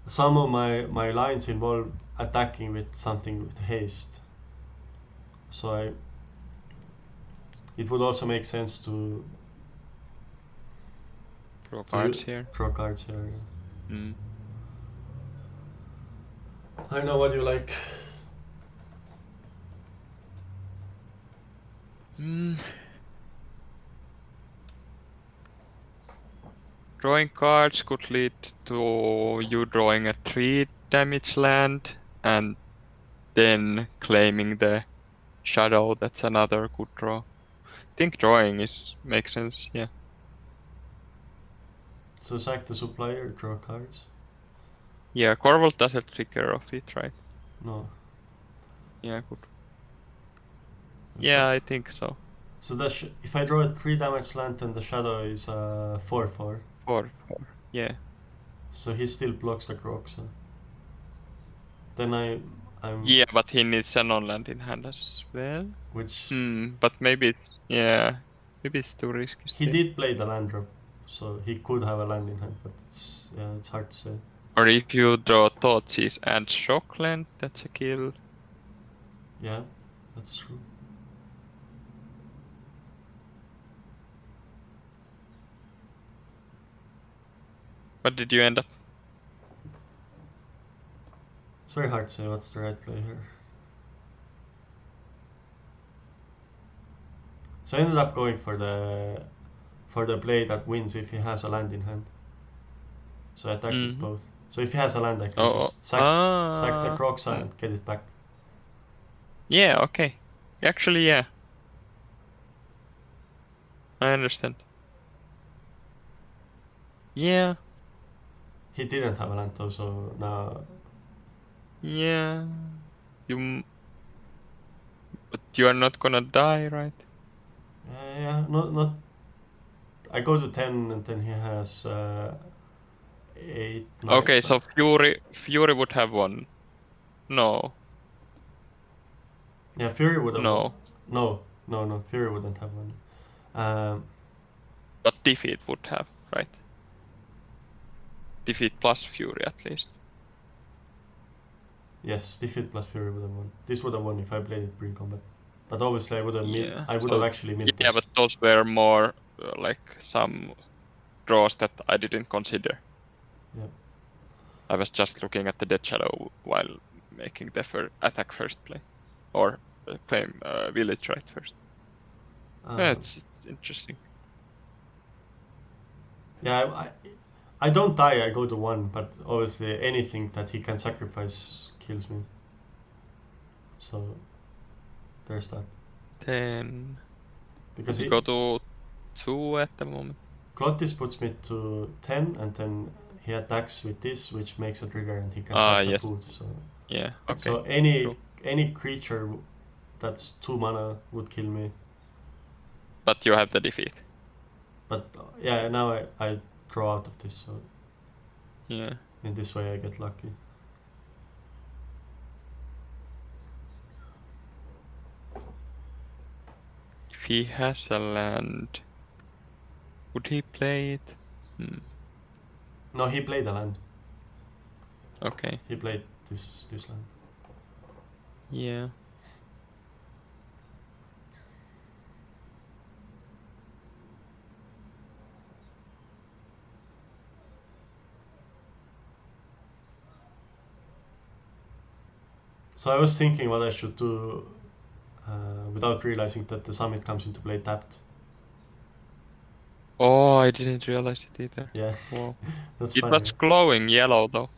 some of my lines involve attacking with something with haste. So it would also make sense to draw cards here. Draw cards here. Yeah. I know what you like. Drawing cards could lead to you drawing a 3 damage land and then claiming the shadow. That's another good draw. I think drawing makes sense, yeah. So sack the supplier, draw cards? Yeah, Corvold doesn't trigger of it, right? No. Yeah, good. Yeah, I think so. So if I draw a 3 damage land, then the shadow is 4/4. 4/4, yeah. So he still blocks the Kroxa. Then I'm. Yeah, but he needs a non-land in hand as well. Which. But maybe it's maybe it's too risky. He did play the land drop, so he could have a land in hand, but it's hard to say. Or if you draw Thoughtseize and Shockland, that's a kill. Yeah, that's true. What did you end up? It's very hard to say what's the right play here. So I ended up going for the play that wins if he has a land in hand. So I attack with both. So if he has a land, I can just sack the Kroxa and get it back. Yeah, okay. Actually, yeah. I understand. Yeah. He didn't have a land though, so now... Yeah. But you are not gonna die, right? Yeah, not... I go to 10 and then he has 8, 9... Okay, so Fury would have won. No. Yeah, Fury would have won. No, Fury wouldn't have won. But Defeat would have, right? Defeat plus Fury at least. Yes, Defeat plus Fury would have won. This would have won if I played it pre-combat. But obviously I would have actually milled this. Yeah, but those were more like some draws that I didn't consider. Yeah. I was just looking at the Dead Shadow while making the attack first play. Or claim village right first. Yeah, it's interesting. Yeah, I don't die, I go to 1, but obviously anything that he can sacrifice kills me. So there's that. Then because he go to 2 at the moment. Glottis puts me to 10 and then he attacks with this, which makes a trigger and he can sack the food. So yeah, okay. So any creature that's 2 mana would kill me. But you have the defeat. But yeah, now I draw out of this, so yeah. In this way I get lucky. If he has a land, would he play it? No, he played a land. Okay. He played this land. Yeah. So I was thinking what I should do without realizing that the summit comes into play tapped. Oh, I didn't realize it either. Yeah. Wow. That's it funny. was glowing yellow though.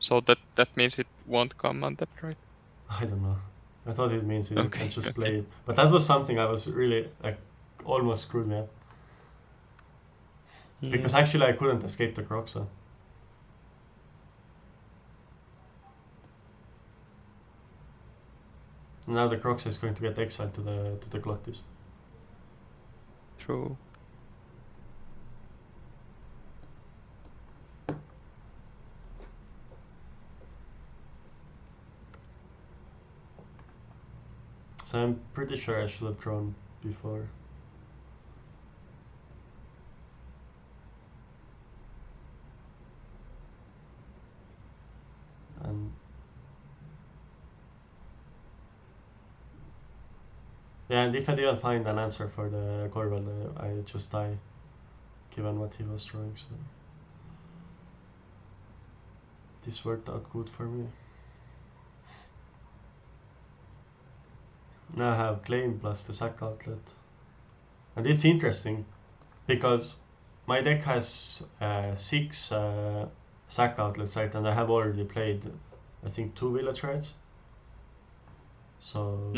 So that means it won't come on that, right? I don't know. I thought it means you Okay. can just play it. But that was something I was really, like, almost screwed me up. Because Yeah. actually I couldn't escape the Croxa. Now the Croxa is going to get exiled to the Glottis. True. So I'm pretty sure I should have drawn before. And yeah, and if I didn't find an answer for the Corval, I just die, given what he was drawing. So this worked out good for me. Now I have Claim plus the Sack Outlet. And it's interesting because my deck has 6 Sack Outlets, right? And I have already played, I think, 2 Village Rights. So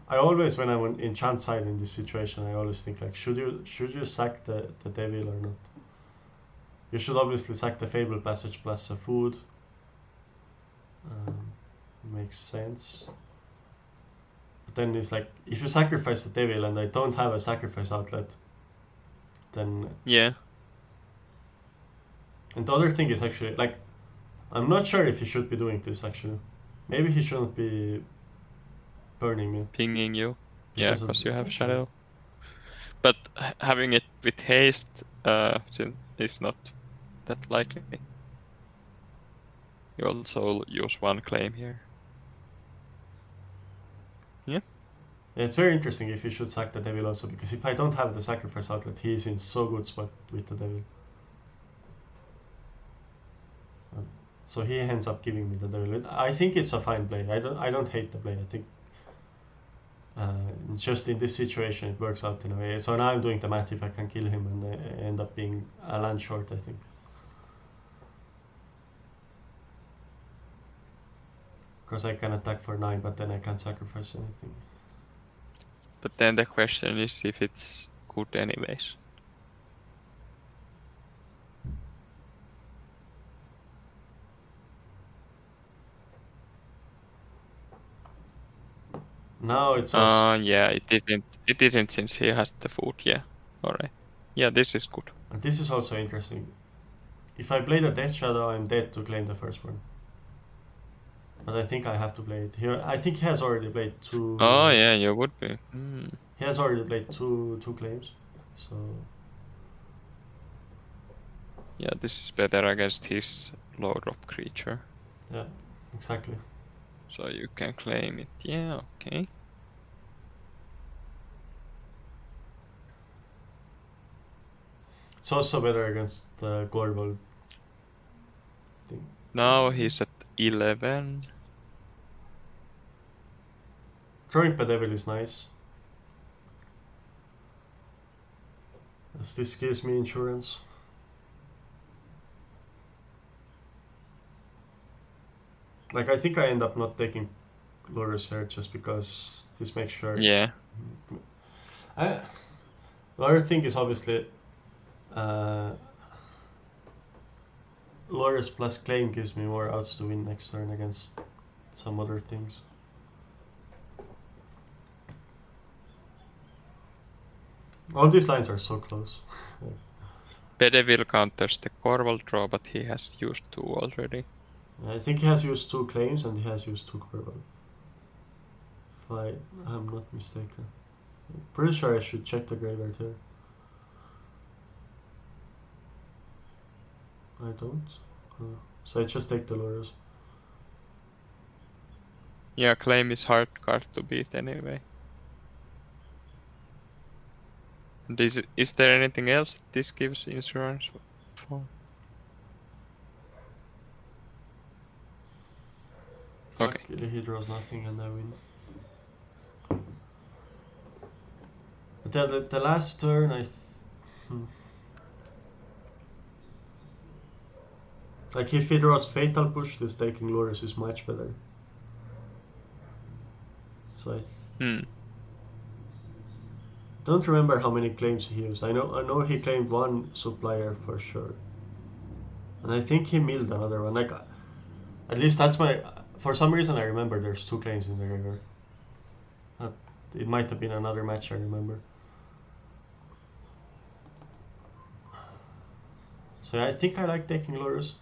I always, when I'm in Chant side in this situation, I always think like, should you sack the Devil or not? You should obviously sack the Fable Passage plus a food. Makes sense. But then it's like, if you sacrifice the Devil and I don't have a sacrifice outlet, then... Yeah. And the other thing is actually, like, I'm not sure if he should be doing this actually. Maybe he shouldn't be burning me. Pinging you. Yeah, Because of because you have actually, shadow. But having it with haste is not that likely. You also use 1 claim here. Yeah. it's very interesting if you should sack the Devil also, because if I don't have the sacrifice outlet, he is in so good spot with the Devil. So he ends up giving me the Devil. I think it's a fine play. I don't hate the play. I think just in this situation it works out in a way. So now I'm doing the math if I can kill him and end up being a land short, I think. Because I can attack for 9, but then I can't sacrifice anything. But then the question is if it's good anyways. Now it's also... Yeah, it isn't. It isn't since he has the food. Yeah. All right. Yeah, this is good. And this is also interesting. If I play the Death Shadow, I'm dead to claim the first one. But I think I have to play it here. I think he has already played 2. Oh yeah, you would be. He has already played two claims, so... Yeah, this is better against his low drop creature. Yeah, exactly. So you can claim it. Yeah, okay. It's also better against the Gorval thing. Now he's at 11. Drawing Bedevil is nice, as this gives me insurance. Like, I think I end up not taking Lurus here just because this makes sure... Yeah. The other thing is obviously Lurus plus Claim gives me more outs to win next turn against some other things. All these lines are so close. Bedevil counters the Corval draw, but he has used 2 already. I think he has used 2 claims and he has used 2 Corval. If I am not mistaken. I'm pretty sure I should check the graveyard here. I don't. So I just take the Lurus. Yeah, claim is hard card to beat anyway. And is there anything else this gives insurance for? Okay. Luckily he draws nothing and I win. But the last turn Like if he draws Fatal Push, this taking Lures is much better. So I don't remember how many claims he used. I know he claimed one supplier for sure. And I think he milled another one. Like at least that's my. For some reason, I remember there's 2 claims in the river. It might have been another match I remember. So I think I like taking Lures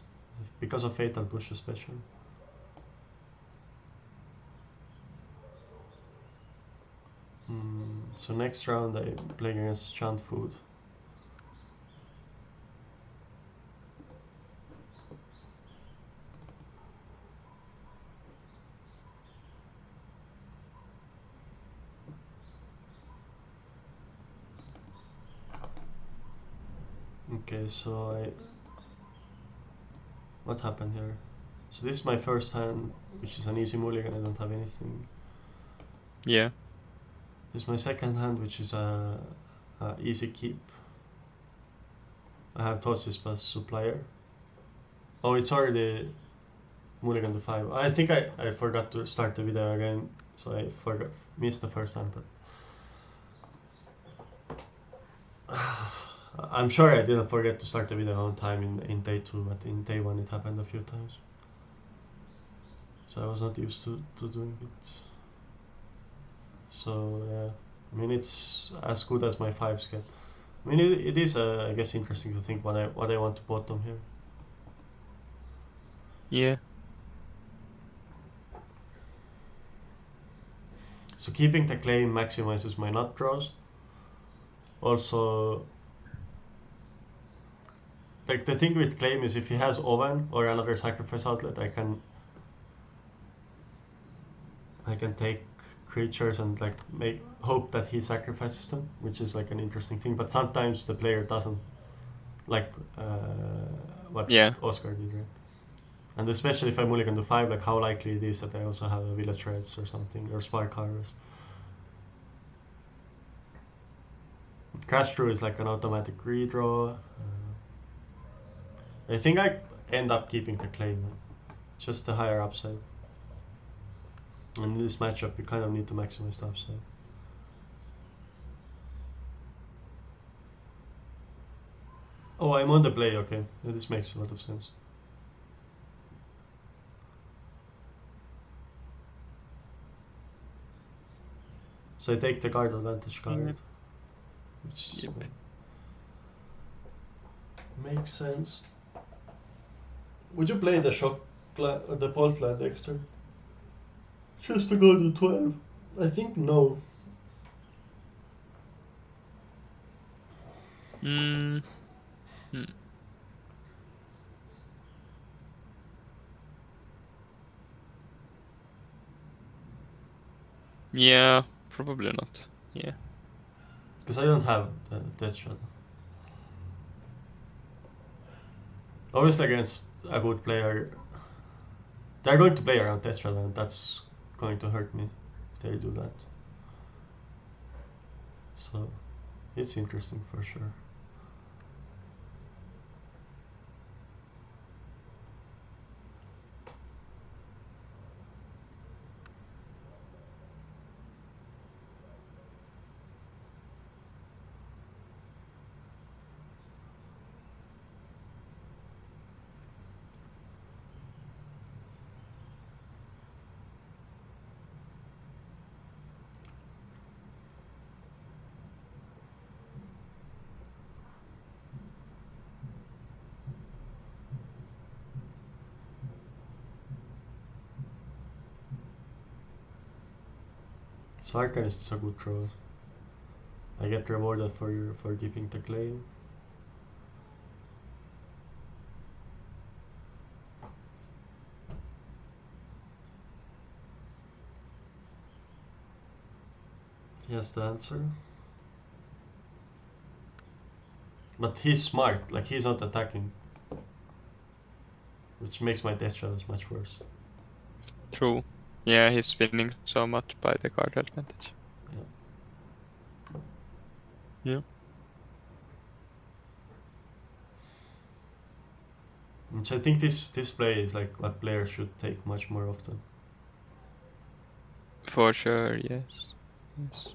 because of Fatal Push especially. So next round I play against Chant Food. Okay, so what happened here? So this is my first hand, which is an easy mulligan. I don't have anything. Yeah. This is my second hand, which is a easy keep. I have Tosis plus supplier. Oh, it's already mulligan to 5. I think I forgot to start the video again, so I missed the first hand, but I'm sure I didn't forget to start the video on time in day 2, but in day 1 it happened a few times. So I was not used to doing it. So yeah, I mean it's as good as my 5s get. I mean it is I guess interesting to think what I want to bottom here. Yeah. So keeping the claim maximizes my nut draws. Also, like the thing with claim is if he has Oven or another sacrifice outlet, I can take creatures and like hope that he sacrifices them, which is like an interesting thing. But sometimes the player doesn't, like what Oscar did, right? And especially if I mulligan to 5, like how likely it is that I also have a Village Reds or something, or Spark Harvest. Crash Through is like an automatic redraw. I think I end up keeping the claim, just the higher upside. And in this matchup, you kind of need to maximize the upside. Oh, I'm on the play, okay. Yeah, this makes a lot of sense. So I take the guard advantage card. Which makes sense. Would you play the the Bolt Land Dexter? Just to go to 12? I think no. Yeah, probably not. Yeah. Because I don't have the Death Shadow. Obviously against a good player, they're going to play around Death Shadow, and that's going to hurt me if they do that. So it's interesting for sure. So Arcanist is a good throw. I get rewarded for keeping the claim. He has the answer. But he's smart, like he's not attacking. Which makes my Death Shadows much worse. True. Yeah, he's winning so much by the card advantage. Yeah. Which I think this play is like what players should take much more often. For sure, yes. Yes.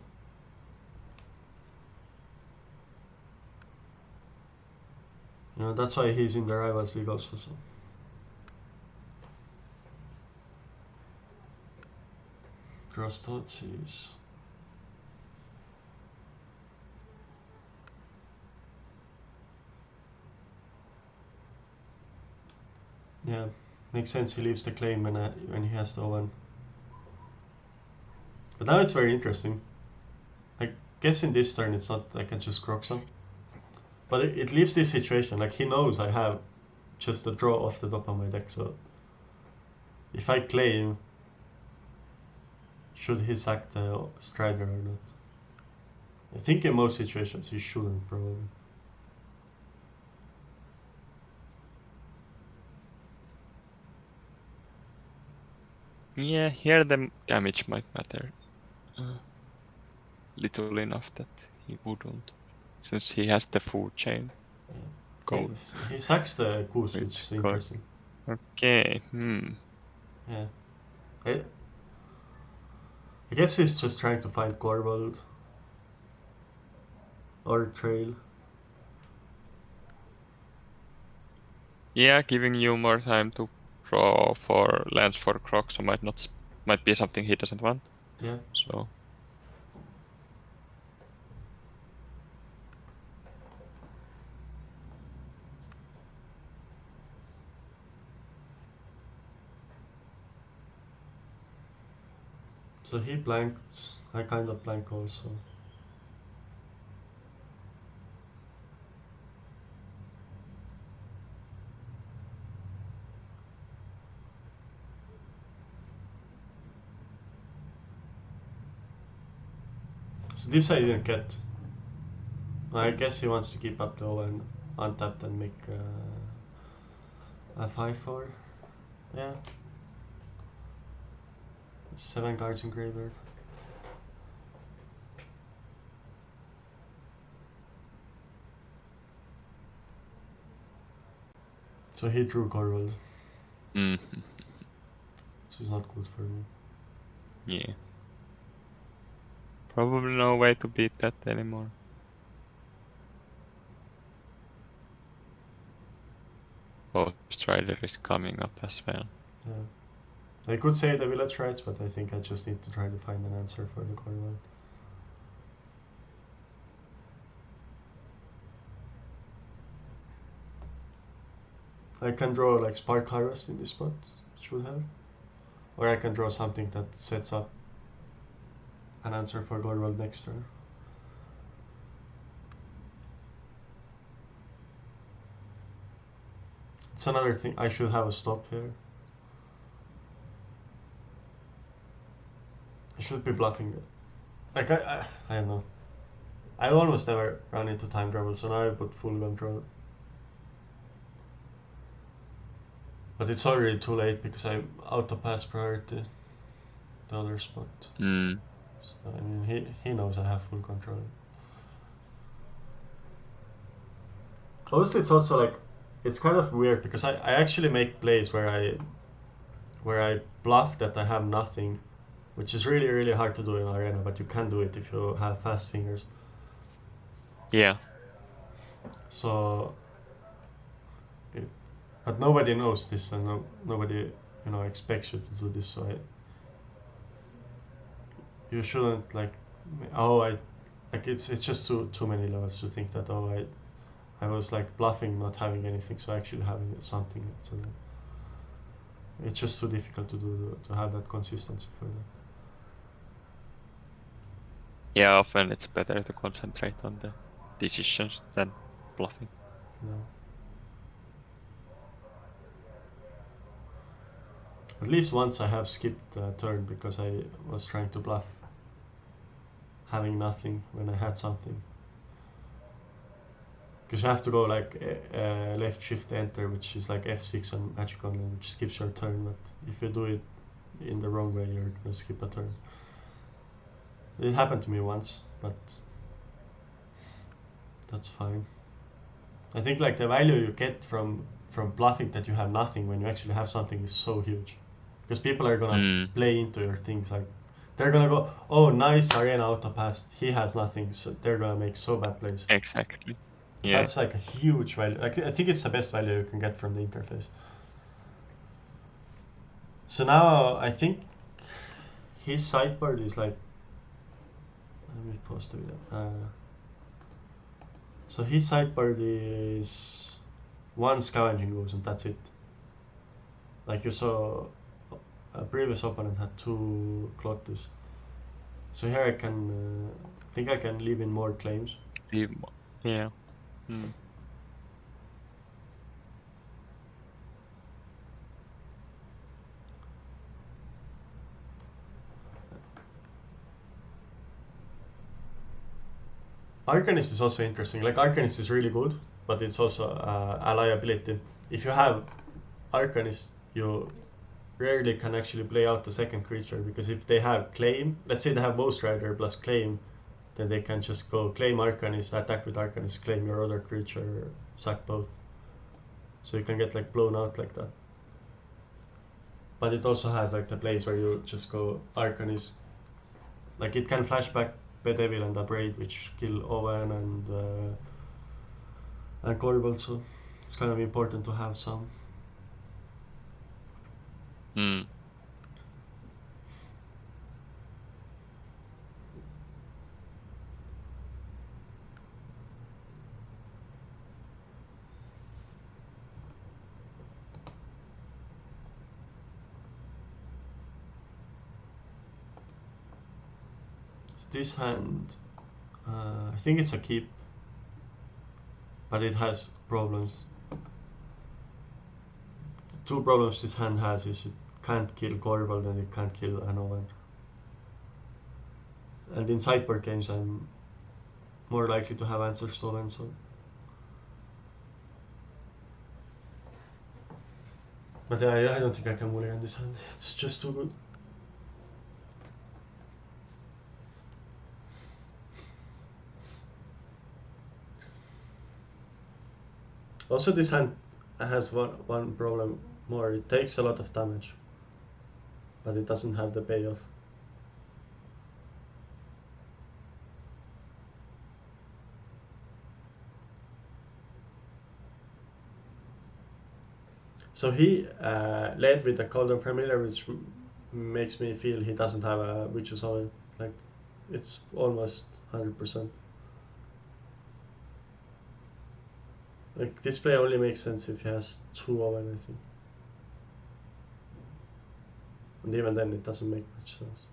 You know, that's why he's in the Rivals League also. So. Drostotzis. Yeah, makes sense. He leaves the claim when he has the one. But now it's very interesting. I guess in this turn it's not I can just croc some. But it leaves this situation, like he knows I have just a draw off the top of my deck, so if I claim, should he sack the Strider or not? I think in most situations he shouldn't, probably. Yeah, here the damage might matter. Little enough that he wouldn't, since he has the food chain. Yeah. He sacks the Goose, which is interesting. Okay, Yeah. I guess he's just trying to find Corvold or Trail. Yeah, giving you more time to draw for lands for Crocs might be something he doesn't want. Yeah. So So he blanked. I kind of blank also. So this I didn't get. I guess he wants to keep up the and untapped and make a 5/4. Yeah. 7 cards in graveyard. So he drew Corvold. Which is not good for me. yeah. Probably no way to beat that anymore. Oh, Strider is coming up as well. Yeah. I could say the Village Rites, but I think I just need to try to find an answer for the Corvold. I can draw like Spark Harvest in this spot, which would help. Or I can draw something that sets up an answer for Corvold next turn. It's another thing. I should have a stop here. I should be bluffing it. Like, I don't know. I almost never run into time travel, so now I put full control. But it's already too late because I auto-pass priority the other spot. So, I mean, he knows I have full control. Honestly, it's also like, it's kind of weird because I actually make plays where I bluff that I have nothing, which is really, really hard to do in Arena, but you can do it if you have fast fingers. Yeah. So, but nobody knows this, and nobody, expects you to do this. So you shouldn't like, it's just too many levels to think that I was like bluffing, not having anything, so actually having something. It's just too difficult to have that consistency for that. Yeah, often it's better to concentrate on the decisions than bluffing. Yeah. At least once I have skipped a turn because I was trying to bluff having nothing when I had something. Because you have to go like left shift enter, which is like F6 on Magic Online, which skips your turn. But if you do it in the wrong way, you're gonna skip a turn. It happened to me once, but that's fine. I think like the value you get from bluffing that you have nothing when you actually have something is so huge, because people are gonna play into your things. Like they're gonna go, oh nice arena auto pass, he has nothing, so they're gonna make so bad plays. Exactly. Yeah. That's like a huge value. Like I think it's the best value you can get from the interface. So now I think his sideboard is like, let me post the video. So his sideboard is one scavenging goes and that's it. Like you saw, a previous opponent had two Clottis. So here I can, think I can leave in more claims. Yeah. Mm. Arcanist is also interesting. Like Arcanist is really good, but it's also a liability. If you have Arcanist, you rarely can actually play out the second creature, because if they have claim, let's say they have Ghost Rider plus claim, then they can just go claim Arcanist, attack with Arcanist, claim your other creature, sack both. So you can get like blown out like that. But it also has like the plays where you just go Arcanist, like it can flashback Bedevil and Abrade, which kill Owen and Corval, so it's kind of important to have some. Mm. So this hand, I think it's a keep, but it has problems. The two problems this hand has is it can't kill Corval and it can't kill an Owen. And in sideboard games I'm more likely to have answers to Owen, so. But I don't think I can mulligan this hand, it's just too good. Also this hand has one problem more, it takes a lot of damage, but it doesn't have the payoff. So he led with the Kaldheim Familiar, which makes me feel he doesn't have a Witch's Oven. Like, it's almost 100%. Like, this play only makes sense if he has two Oven, I think. And even then, it doesn't make much sense.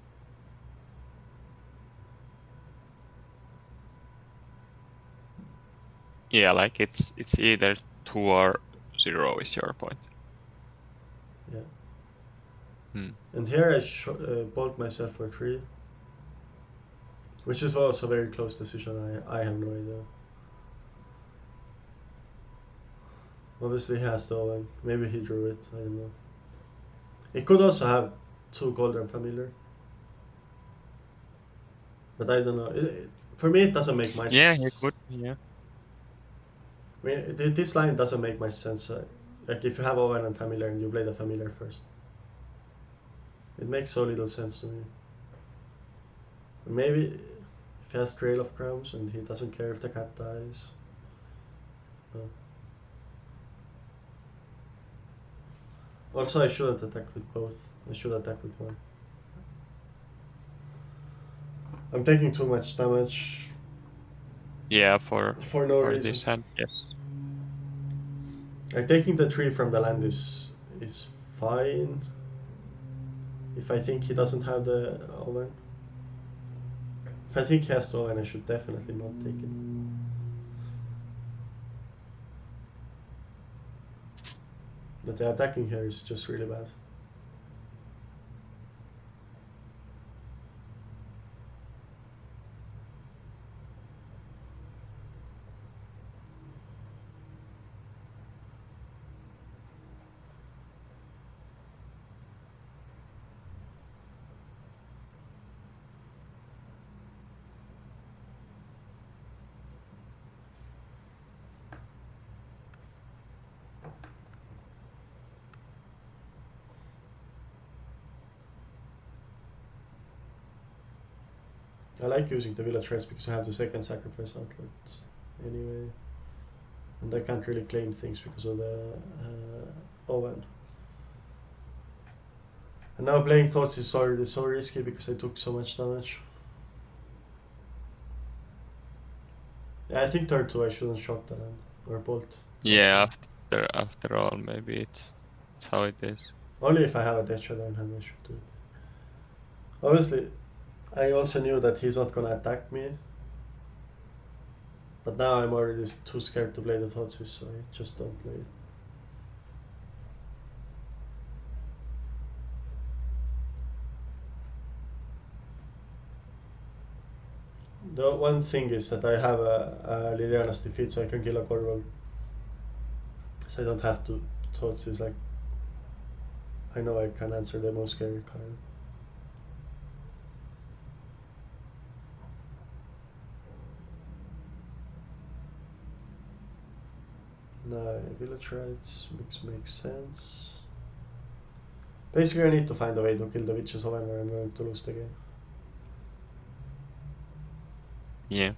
Yeah, like it's either 2 or 0 is your point. Yeah. Hmm. And here I bolt myself for 3. Which is also a very close decision, I have no idea. Obviously he has the Oven. Maybe he drew it, I don't know. He could also have two Golden Familiar. But I don't know. For me, it doesn't make much. Yeah, you could. Yeah. I mean, this line doesn't make much sense. Like if you have Owen and Familiar and you play the Familiar first, it makes so little sense to me. Maybe if he has Trail of Crumbs and he doesn't care if the cat dies. Also, I shouldn't attack with both. I should attack with one. I'm taking too much damage. Yeah, For no for reason. this hand, yes. Like taking the 3 from the land is fine. If I think he doesn't have the Owen. If I think he has the Owen, I should definitely not take it. But the attacking here is just really bad. I like using the village rights because I have the second sacrifice outlet anyway. And I can't really claim things because of the oven. And now playing Thoughts is already so risky because I took so much damage. Yeah, I think turn 2 I shouldn't shock the land or bolt. Yeah, after all, maybe it's how it is. Only if I have a death shadow in hand I should do it. Obviously, I also knew that he's not gonna attack me. But now I'm already too scared to play the Thoughtseize, so I just don't play it. The one thing is that I have a Liliana's defeat, so I can kill a Corval. So I don't have to Thoughtseize, like, I know I can answer the most scary card. No, village rights makes sense. Basically, I need to find a way to kill the witches or I'm going to lose the game. Yeah.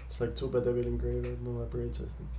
It's like 2 Bad Devil in graveyard, no upgrades, I think.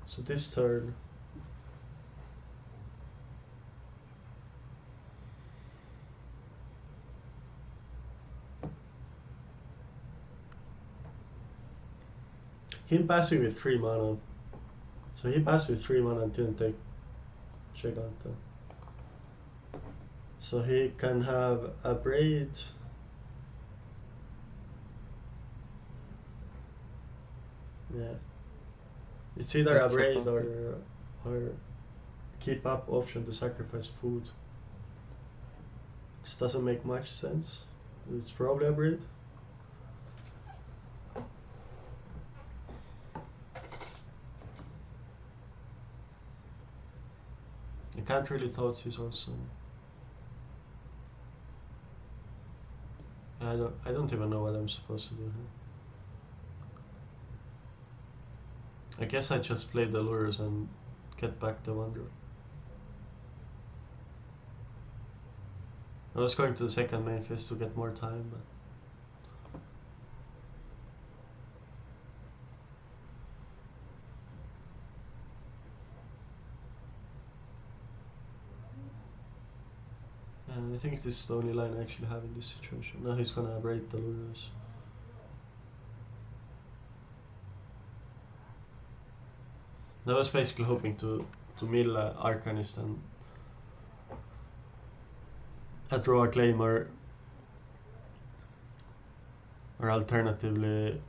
So this turn, he passed with 3 mana. So he passed with 3 mana and didn't take Giganta. So he can have a braid. Yeah. It's either a braid or keep up option to sacrifice food. This doesn't make much sense. It's probably a braid. I can't really Thoughtseize also. I don't even know what I'm supposed to do here. I guess I just play the lures and get back the Wanderer. I was going to the second main phase to get more time, but and I think this is the only line I actually have in this situation. Now he's gonna braid the lures. I was basically hoping to mill Arcanist and draw a claim or alternatively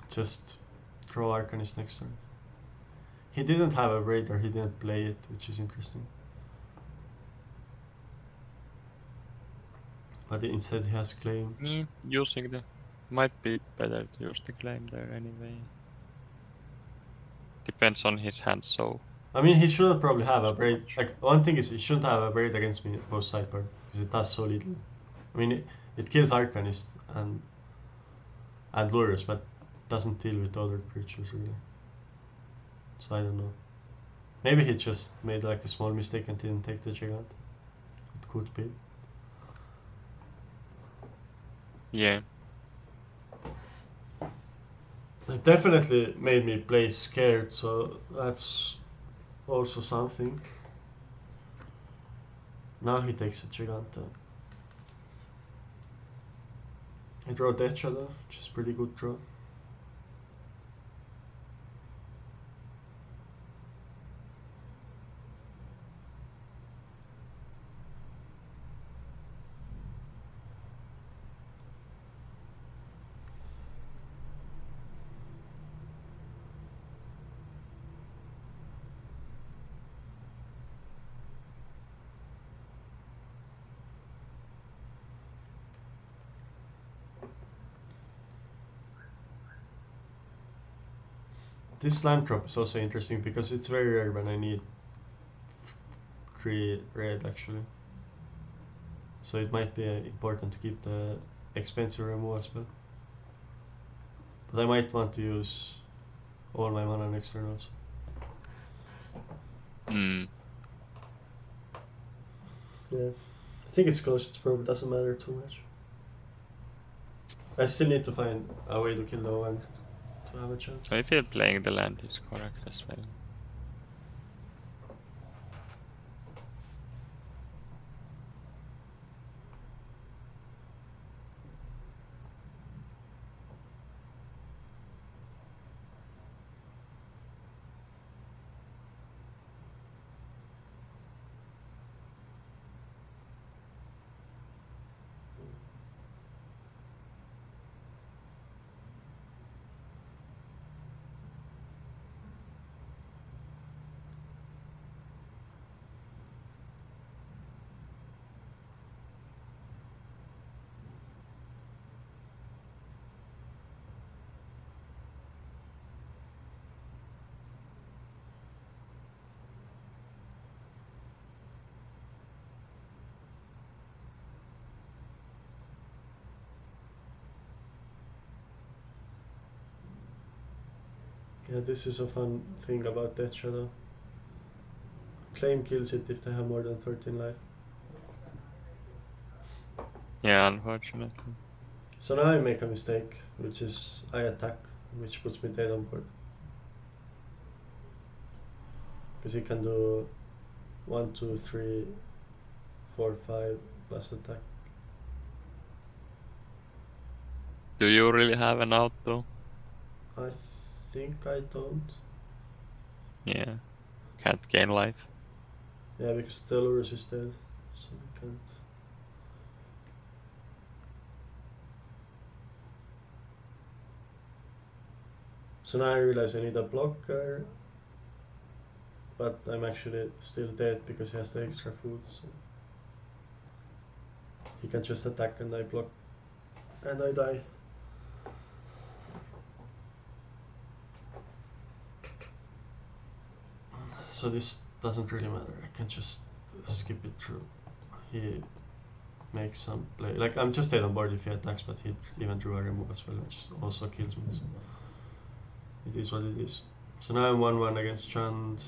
just draw Arcanist next turn. He didn't have a braid or he didn't play it, which is interesting. But instead he has claim. Using the might be better to use the claim there anyway. Depends on his hand, so. I mean, he shouldn't probably have a braid. Like, one thing is he shouldn't have a braid against me post sidebar because it does so little. I mean, it kills Arcanist and lures, but doesn't deal with other creatures really. So I don't know. Maybe he just made like a small mistake and didn't take the Gigant. It could be. Yeah. It definitely made me play scared, so that's also something. Now he takes a Giganta. I draw Death Shadow, which is pretty good draw. This land drop is also interesting because it's very rare when I need 3 red actually. So it might be important to keep the expensive remove as well. But I might want to use all my mana on externals. Hmm. Yeah. I think it's close, it probably doesn't matter too much. I still need to find a way to kill the one to have a chance. I feel playing the land is correct as well. Yeah, this is a fun thing about Death Shadow. Claim kills it if they have more than 13 life. Yeah, unfortunately. So now I make a mistake, which is I attack, which puts me dead on board. Because he can do 1, 2, 3, 4, 5 plus attack. Do you really have an out though? I think I don't. Yeah. Can't gain life. Yeah, because Telurus is dead, so I can't. So now I realize I need a blocker, but I'm actually still dead because he has the extra food, so he can just attack and I block and I die. So this doesn't really matter, I can just skip it through. He makes some play, like I'm just dead on board if he attacks, but he even drew a remove as well, which also kills me, so it is what it is. So now I'm 1-1 against Chand,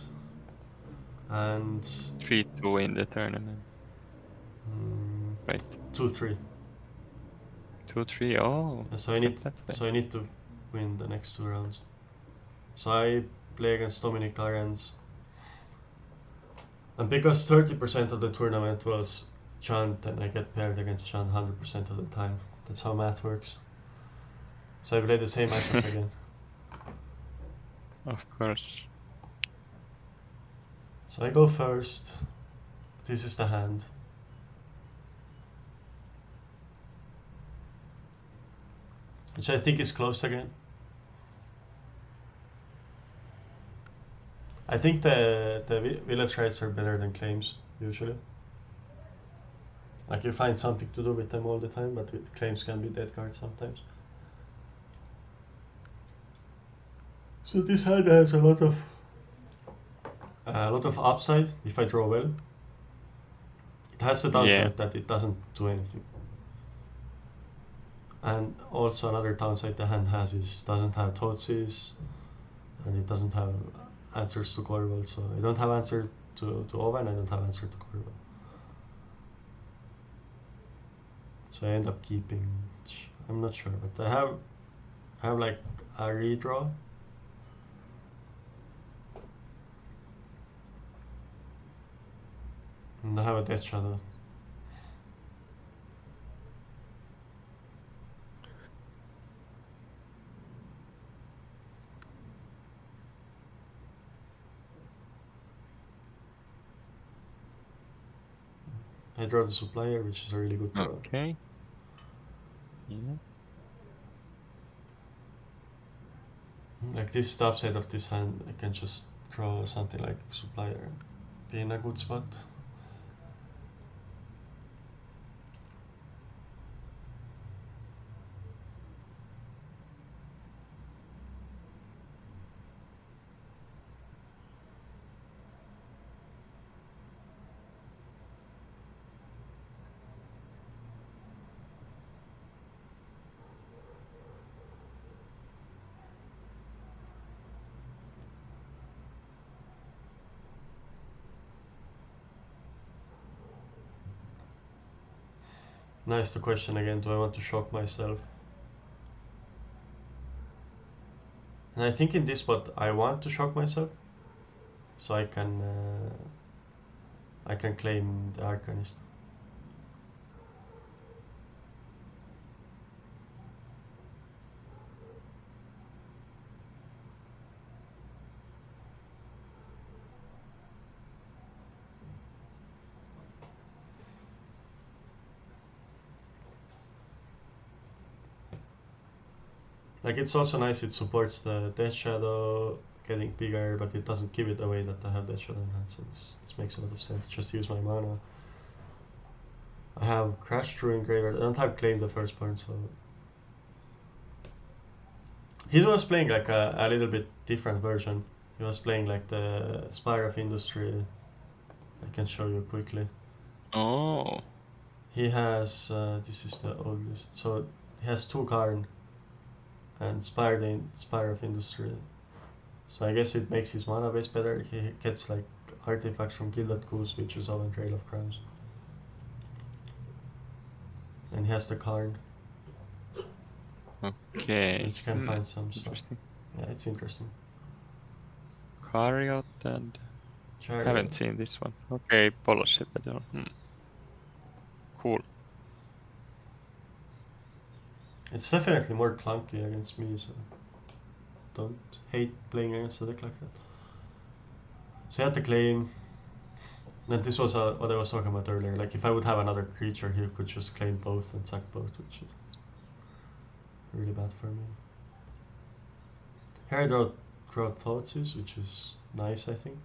and 3-2 in the tournament. Right. 2-3. 2-3. Oh. Yeah, so I need to win the next 2 rounds. So I play against Dominic Arens, and because 30% of the tournament was Chant, and I get paired against Chant 100% of the time. That's how math works. So I play the same matchup again. Of course. So I go first. This is the hand. Which I think is close again. I think the village rights are better than claims, usually. Like you find something to do with them all the time, but claims can be dead cards sometimes. So this hand has a lot of upside if I draw well. It has the downside that it doesn't do anything. And also another downside the hand has is doesn't have Totsies, and it doesn't have answers to Corval. So I don't have answer to Oven, I don't have answer to Corval. So I end up keeping. I'm not sure, but I have like a redraw. And I have a Death Shadow. I draw the Supplier, which is a really good draw. Okay. Yeah. Like this is the upside of this hand. I can just draw something like Supplier and be in a good spot. Nice the question again. Do I want to shock myself? And I think in this spot I want to shock myself, so I can claim the Arcanist. Like it's also nice. It supports the Death Shadow getting bigger, but it doesn't give it away that I have Death Shadow in hand. So this makes a lot of sense. Just use my mana. I have Crash through in graveyard. I don't have Claim the first point, so he was playing like a little bit different version. He was playing like the Spire of Industry. I can show you quickly. Oh. He has this is the oldest. So he has 2 Karn and Spire of Industry. So I guess it makes his mana base better. He gets like artifacts from Gilded Goose, which is on Trail of Crowns. And he has the Karn, Okay. which can find some stuff. Interesting. Yeah, it's interesting. Chariot and Chariot. haven't seen this one. Okay, bullshit. I don't. Cool. It's definitely more clunky against me, so don't hate playing against a deck like that. So I had to claim. And this was what I was talking about earlier. Like if I would have another creature, he could just claim both and sack both, which is really bad for me. Here I draw Thoughtsis, which is nice, I think.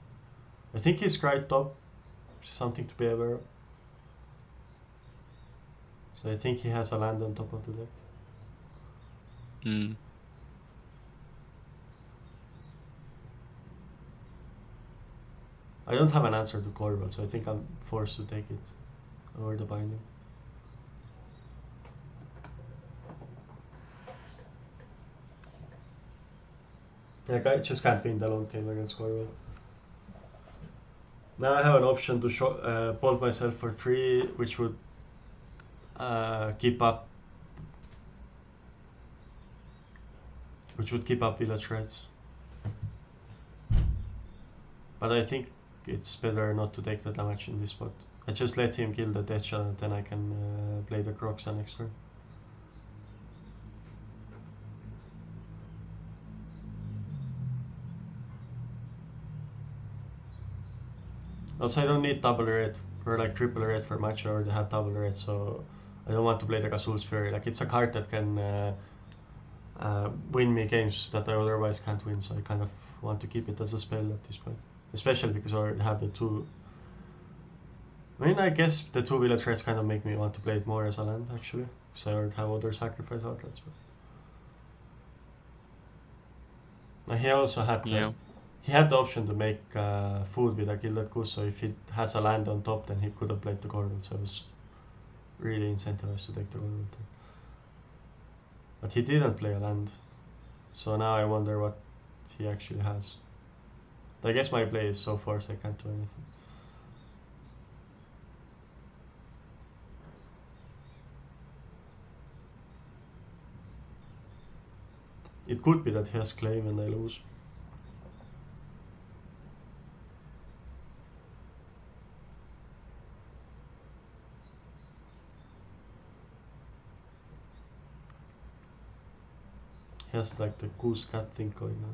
I think he's right top, which is something to be aware of. So I think he has a land on top of the deck. I don't have an answer to Corbel, so I think I'm forced to take it over the binding. Like I just can't win the long game against Corbel. Now I have an option to bolt myself for 3, which would keep up village rights. But I think it's better not to take the damage in this spot. I just let him kill the Death Shadow and then I can play the Croxa next turn. Also, I don't need double red or like triple red for match. I already have double red, so I don't want to play the Gazul's Fury. Like it's a card that can win me games that I otherwise can't win, so I kind of want to keep it as a spell at this point. Especially because I already have the 2. I mean, I guess the 2 village rights kind of make me want to play it more as a land, actually. Because I already have other sacrifice outlets. But he also had he had the option to make food with a Gilded Goose, so if he has a land on top, then he could have played the Corbel, so I was really incentivized to take the Corbel. But he didn't play a land, so now I wonder what he actually has. I guess my play is so forced I can't do anything. It could be that he has claim and I lose. He has like the goose cat thing going on.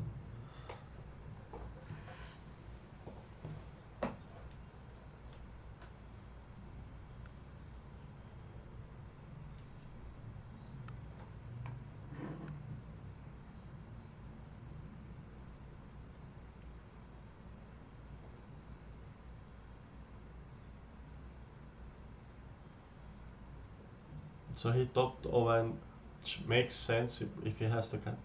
So he topped Owen, which makes sense if he has the cat.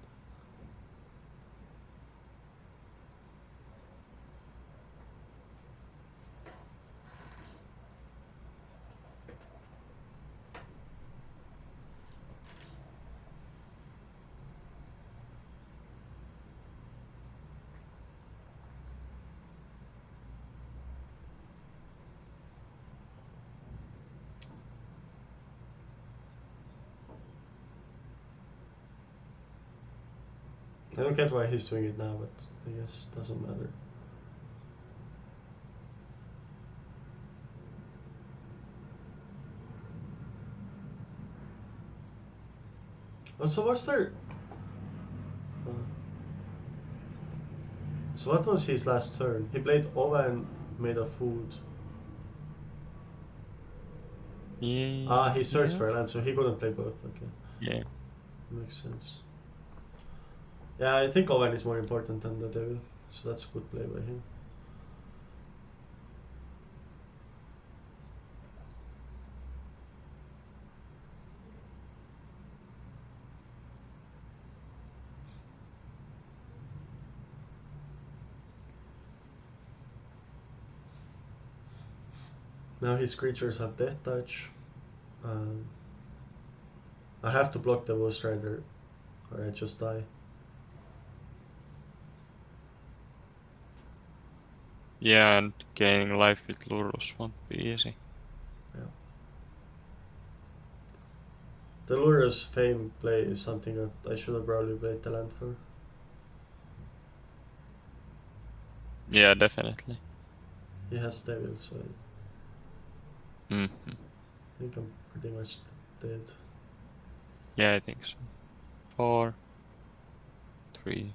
I don't get why he's doing it now, but I guess it doesn't matter. Oh, so what's their... So what was his last turn? He played Ova and made a food. Yeah. He searched for a land, so he couldn't play both. Okay. Yeah. Makes sense. Yeah, I think Owen is more important than the Devil, so that's a good play by him. Now his creatures have Death Touch. I have to block the Ghost Rider, or I just die. Yeah, and gaining life with Lurus won't be easy. Yeah. The Lurus Fame play is something that I should have probably played the land for. Yeah, definitely. He has Devil, so I think I'm pretty much dead. Yeah, I think so. 4, 3.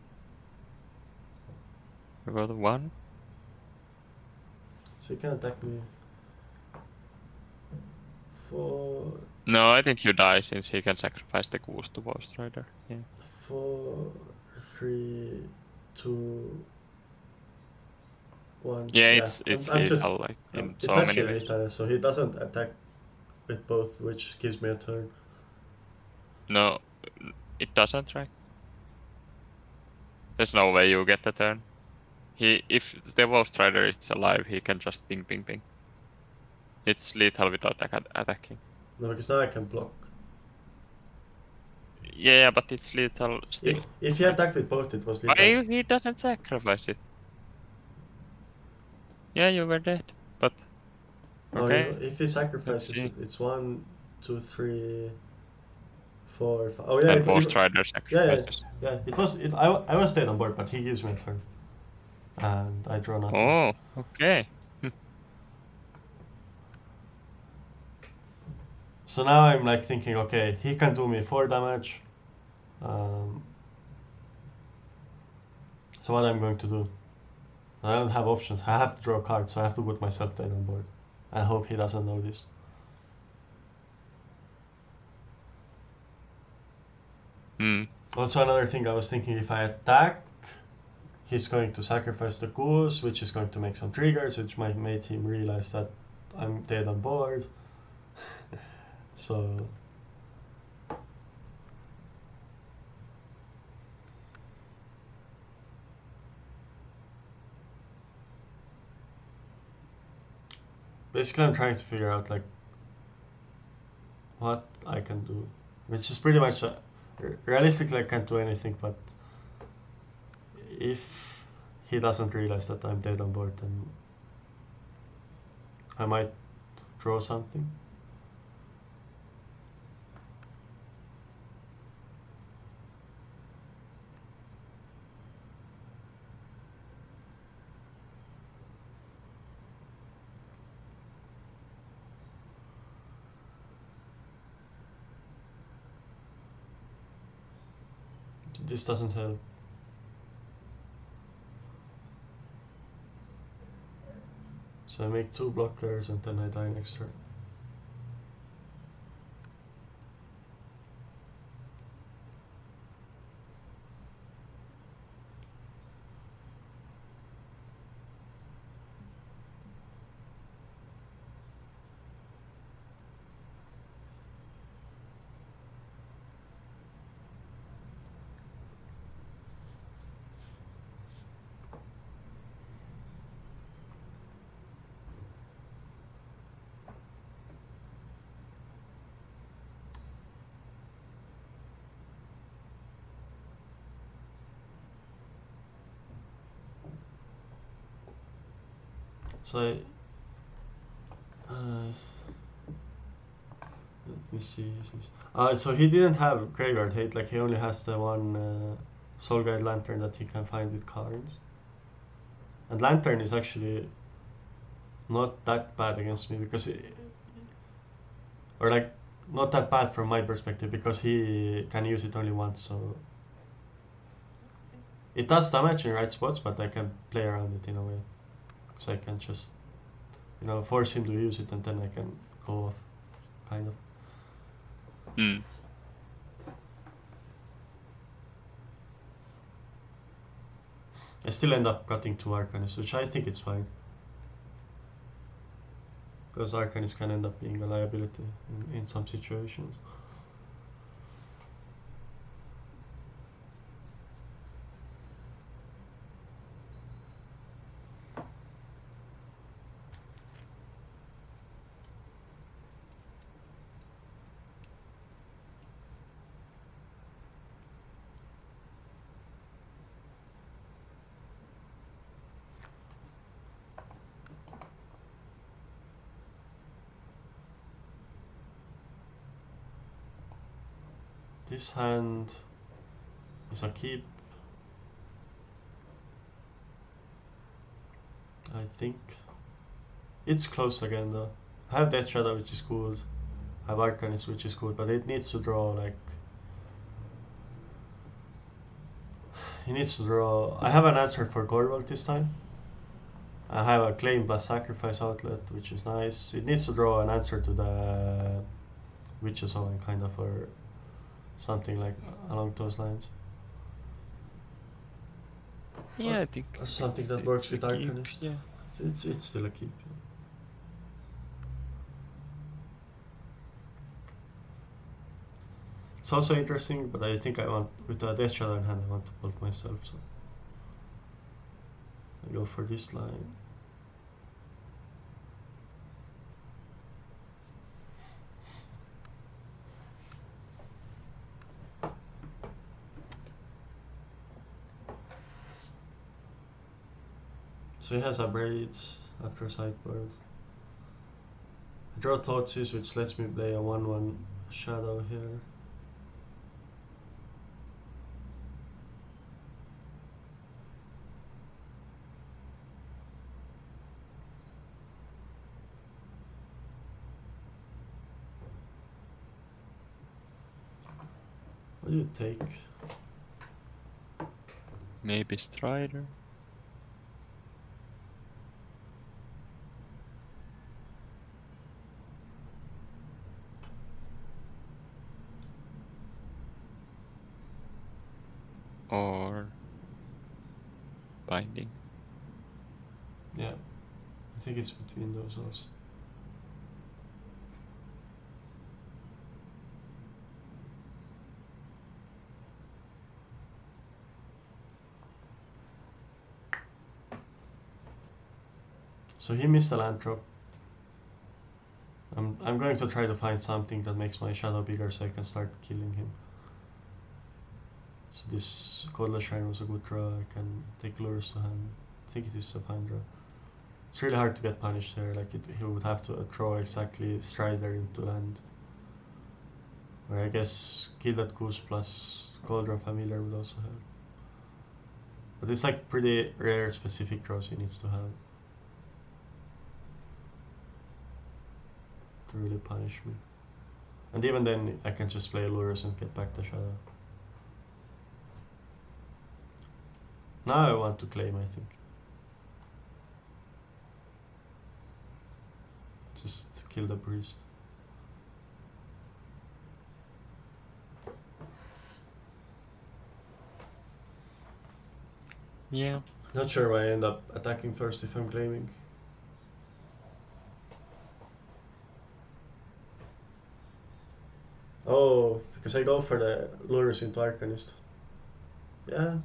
I got 1. So he can attack me. 4, No, I think you die since he can sacrifice the goose to Ghost Rider. Yeah. 4, 3, 2, 1. Yeah, Yeah, it's I'm just. lethal like in It's so many actually ways. lethal, so he doesn't attack with both, which gives me a turn. No, it doesn't, right? There's no way you get the turn. If the Ghost Rider is alive, he can just ping ping ping. It's lethal without attacking. No, because now I can block. Yeah, but it's lethal still. If he attacked with both, it was lethal. Why he doesn't sacrifice it? Yeah, you were dead, but No, okay. if he Let's sacrifices see. it, it's 1, 2, 3, 4, 5. Oh yeah, And Ghost Rider yeah, sacrifices. yeah. It was it. I was dead on board, but he gives me a turn, and I draw nothing. Oh, okay. So now I'm like thinking, okay, he can do me 4 damage. So what I'm going to do? I don't have options. I have to draw a card, so I have to put myself dead on board. I hope he doesn't know this. Also, another thing I was thinking, if I attack, he's going to sacrifice the goose, which is going to make some triggers, which might make him realize that I'm dead on board. So basically I'm trying to figure out like what I can do, which is pretty much realistically I can't do anything, but if he doesn't realize that I'm dead on board, then I might draw something. This doesn't help. So I make 2 blockers and then I die next turn. So let me see. So he didn't have graveyard hate. Like he only has the one Soul Guide Lantern that he can find with cards. And Lantern is actually not that bad against me because or like not that bad from my perspective because he can use it only once, so it does damage in right spots, but I can play around it in a way because I can just force him to use it and then I can go off, kind of. I still end up cutting 2 Arcanists, which I think is fine. Because Arcanist can end up being a liability in some situations. This hand is a keep, I think. It's close again though. I have Death Shadow, which is good. I have Arcanist, which is good, but it needs to draw like... He needs to draw... I have an answer for Gorwald this time. I have a Claim plus Sacrifice outlet, which is nice. It needs to draw an answer to the Witch's Oven, kind of, or something like along those lines. Yeah, I think something that works with keep, Arcanist. yeah. It's still a keep. It's also interesting, but I think I want, with the Death Shadow in hand, I want to bolt myself, so I go for this line. So he has a Braids after sideboard. I draw Thoughtseize, which lets me play a 1/1 Shadow here. What do you take? Maybe Strider. Or Binding. Yeah, I think it's between those also. So he missed a land drop. I'm going to try to find something that makes my shadow bigger so I can start killing him. So this Codless Shrine was a good draw. I can take Lures to hand. I think it is a fine draw. It's really hard to get punished here. Like he would have to draw exactly Strider into land. Or I guess kill that Goose plus Cauldron Familiar would also help. But it's like pretty rare specific draws he needs to have to really punish me. And even then I can just play Lures and get back the shadow. Now I want to claim, I think. Just kill the priest. Yeah. Not sure why I end up attacking first if I'm claiming. Oh, because I go for the Lures into Arcanist. Yeah,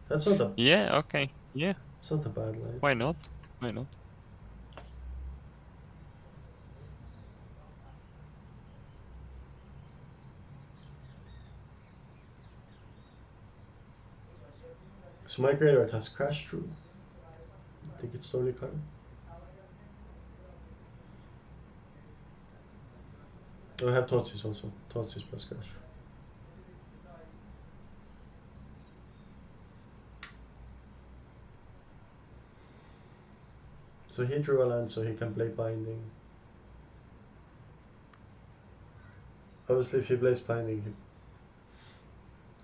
that's not a... Yeah, okay. Yeah. It's not a bad line. Why not? Why not? So my graveyard has Crash Through. I think it's the only card. Oh, I have Thoughtseize also. Thoughtseize plus Crash. So he drew a land so he can play Binding. Obviously if he plays Binding, he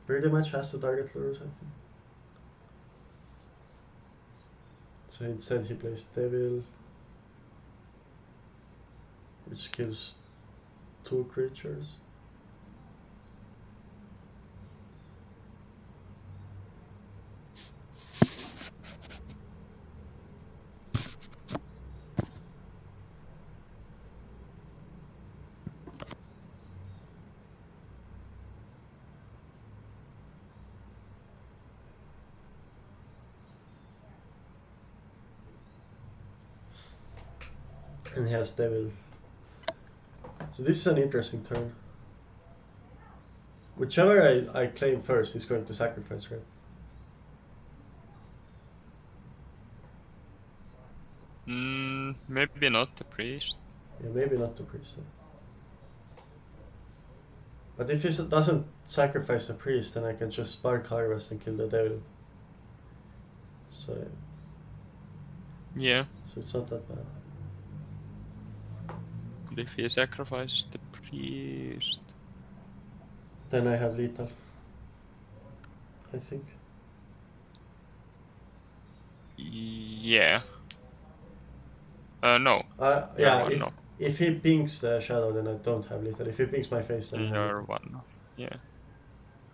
pretty much has to target Lurus, I think. So instead he plays Devil, which kills 2 creatures. And he has Devil. So this is an interesting turn. Whichever I claim first is going to sacrifice, right? Maybe not the priest. Yeah, maybe not the priest. But if he doesn't sacrifice the priest, then I can just spark harvest and kill the devil. So Yeah. So it's not that bad. But if he sacrifices the priest, Then I have lethal, I think. yeah. No. Yeah, One, no. if he pings the shadow, then I don't have lethal. If he pings my face, then I have You're lethal. one, no. Yeah.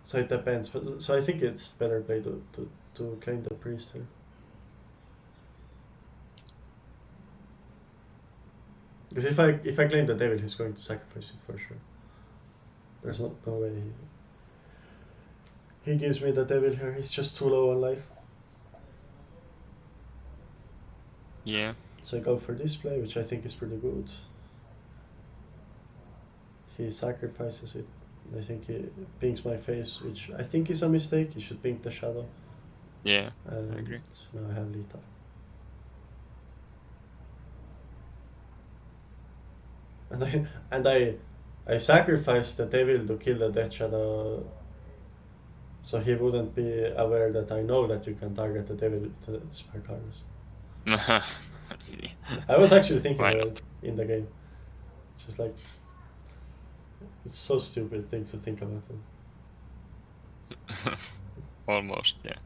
So it depends. But, so I think it's better play to claim the priest here. Because if I claim the devil, he's going to sacrifice it for sure. There's no way he gives me the devil here. He's just too low on life. Yeah. So I go for this play, which I think is pretty good. He sacrifices it. I think he pings my face, which I think is a mistake. He should ping the shadow. Yeah, I agree. So now I have lethal. And I sacrificed the devil to kill the death shadow, so he wouldn't be aware that I know that you can target the devil with the spark harvest. I was actually thinking about it in the game. Just like, it's so stupid thing to think about it. Almost, yeah.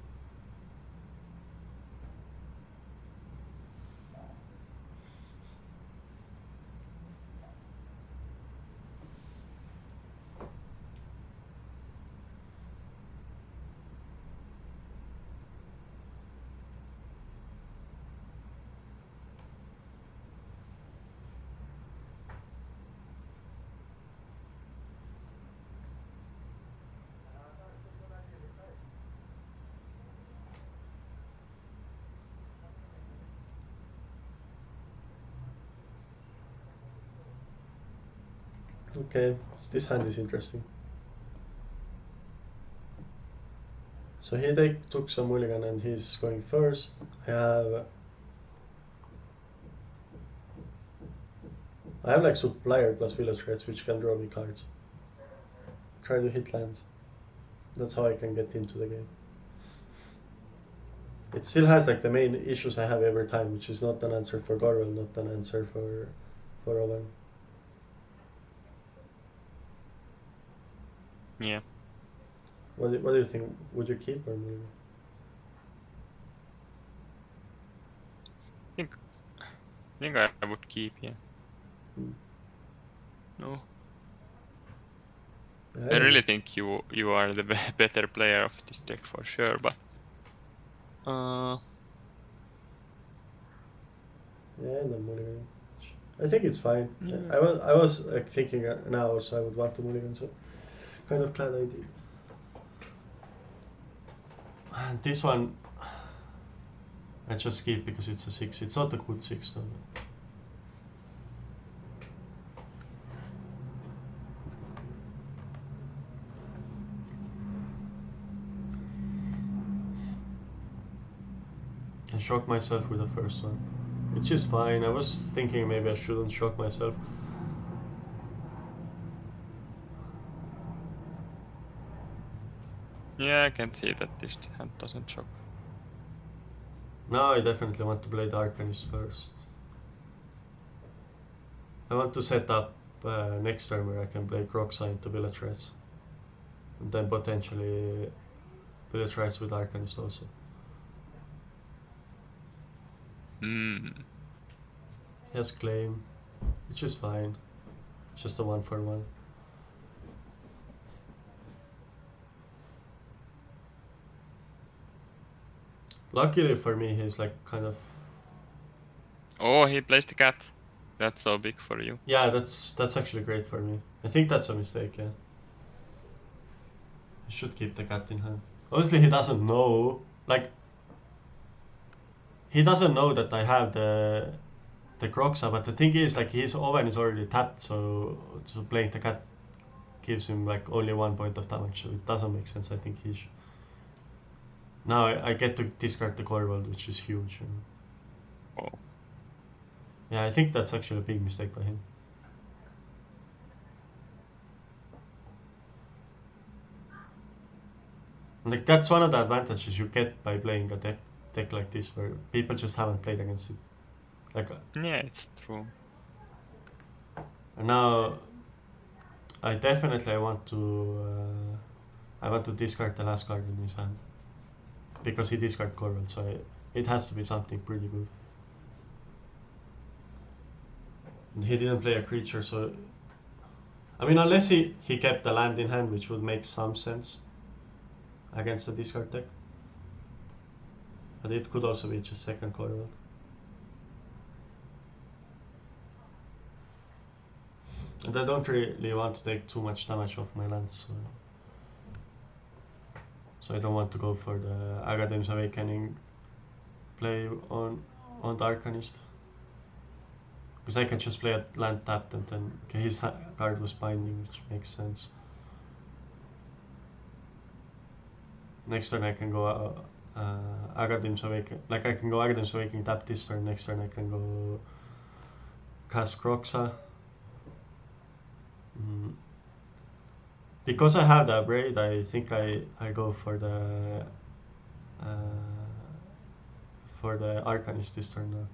Okay, so this hand is interesting. So he took some mulligan and he's going first. I have like supplier plus village threats which can draw me cards. Try to hit lands. That's how I can get into the game. It still has like the main issues I have every time, which is not an answer for Gorwell, not an answer for Owen. Yeah. What do you think? Would you keep or maybe? I think I would keep, yeah. No. I really think you are the better player of this deck for sure, but yeah, no mulligan. I think it's fine. Yeah. I was like, thinking now, so I would want to mulligan, so kind of glad I did. And this one, I just keep because it's a 6. It's not a good 6 though. I shocked myself with the first one, which is fine. I was thinking maybe I shouldn't shock myself. Yeah, I can see that this hand doesn't shock. Now I definitely want to play the Arcanist first. I want to set up next turn where I can play Croxa into Village Rights. And then potentially Village Rights with Arcanist also. He has Claim, which is fine. Just a 1/1. Luckily for me, he's like kind of... Oh, he plays the cat. That's so big for you. Yeah, that's actually great for me. I think that's a mistake, yeah. I should keep the cat in hand. Obviously he doesn't know, like... He doesn't know that I have the Croxa, but the thing is, like, his oven is already tapped, so playing the cat gives him like only 1 point of damage, so it doesn't make sense. I think he should... Now I get to discard the core world, which is huge. You know? Oh. Yeah, I think that's actually a big mistake by him. Like, that's one of the advantages you get by playing a deck like this, where people just haven't played against it. Like, yeah, it's true. And now I definitely want to discard the last card in his hand, because he discarded core world, so it has to be something pretty good. And he didn't play a creature, so I mean, unless he kept the land in hand, which would make some sense against the discard deck. But it could also be just second core world. And I don't really want to take too much damage off my lands, so I don't want to go for the Agadem's Awakening play on the Arcanist. Because I can just play a land tapped and then his card was binding, which makes sense. Next turn I can go Agadem's Awakening. Like, I can go Agadem's Awakening tap this turn. Next turn I can go cast Croxa. Because I have the Braid, I think I go for the Arcanist this turn now.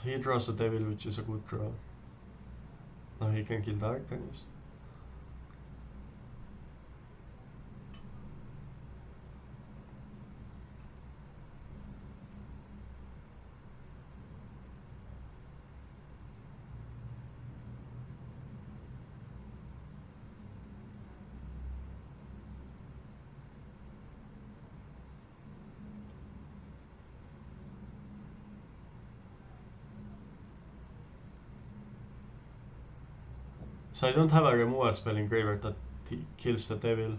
So he draws a Devil, which is a good draw. Now he can kill the Arcanist. So I don't have a removal spell in graveyard that kills the Devil.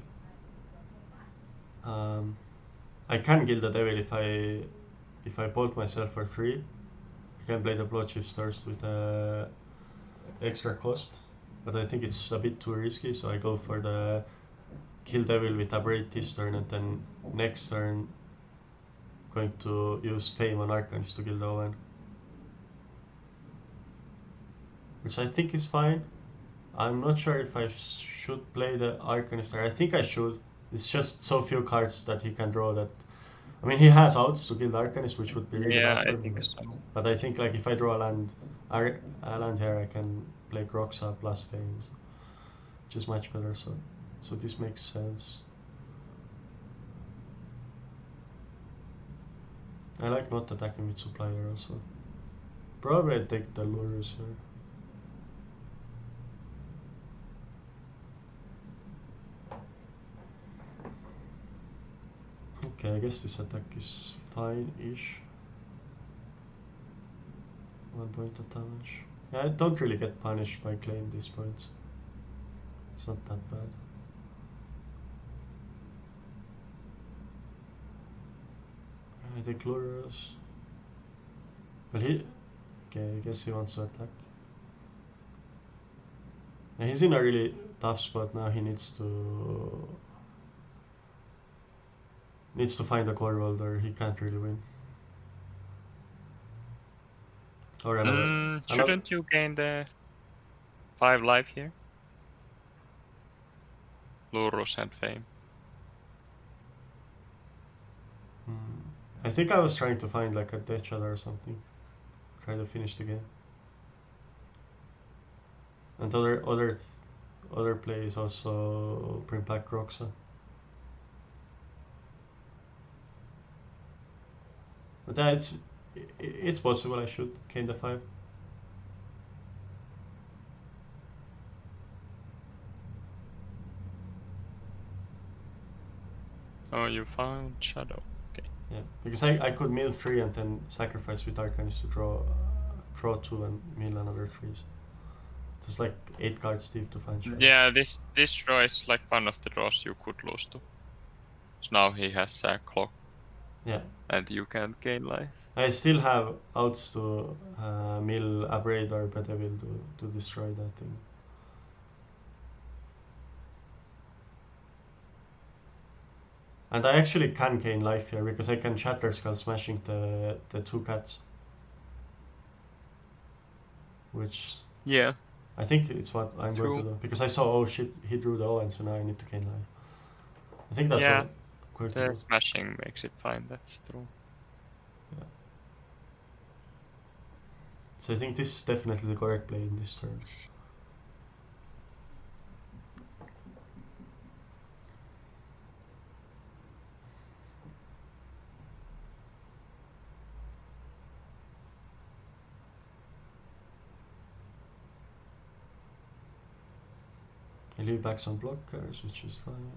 I can kill the Devil if I bolt myself for free. I can play the Blood Chiefs first with extra cost, but I think it's a bit too risky, so I go for the kill Devil with a Braid this turn, and then next turn going to use Fame on Arcanist to kill the Owen, which I think is fine. I'm not sure if I should play the Arcanist. I think I should. It's just so few cards that he can draw that... I mean, he has outs to kill the Arcanist, which would be really bad for me. But I think, like, if I draw a land here, I can play Croxa plus Fame, which is much better. So this makes sense. I like not attacking with Supplier also. Probably I take the Lures here. Okay, I guess this attack is fine-ish. 1 point of damage. Yeah, I don't really get punished by Claim these points. It's not that bad. I think Lurus. But he... Okay, I guess he wants to attack. And he's in a really tough spot now. He needs to... Needs to find a core world or he can't really win. Or another... Shouldn't you gain the 5 life here? Lurus and Fame. I think I was trying to find like a death shot or something. Try to finish the game. And other plays also bring back Roxa. But yeah, it's possible I should gain the 5. Oh, you found Shadow. Okay. Yeah, because I could mill 3 and then sacrifice with Arcanist to draw 2 and mill another 3s. Just like 8 cards deep to find Shadow. Yeah, this draw is like one of the draws you could lose to. So now he has a clock. Yeah. And you can't gain life. I still have outs to mill Abrade or Bedevil to destroy that thing. And I actually can gain life here because I can Shatter Skull smashing the 2 cats. Which... Yeah. I think it's what I'm going to do. Because I saw, oh shit, he drew the Owen, so now I need to gain life. I think that's what I'm going to do. Smashing makes it fine, that's true. Yeah. So I think this is definitely the correct play in this turn. I leave back some blockers, which is fine.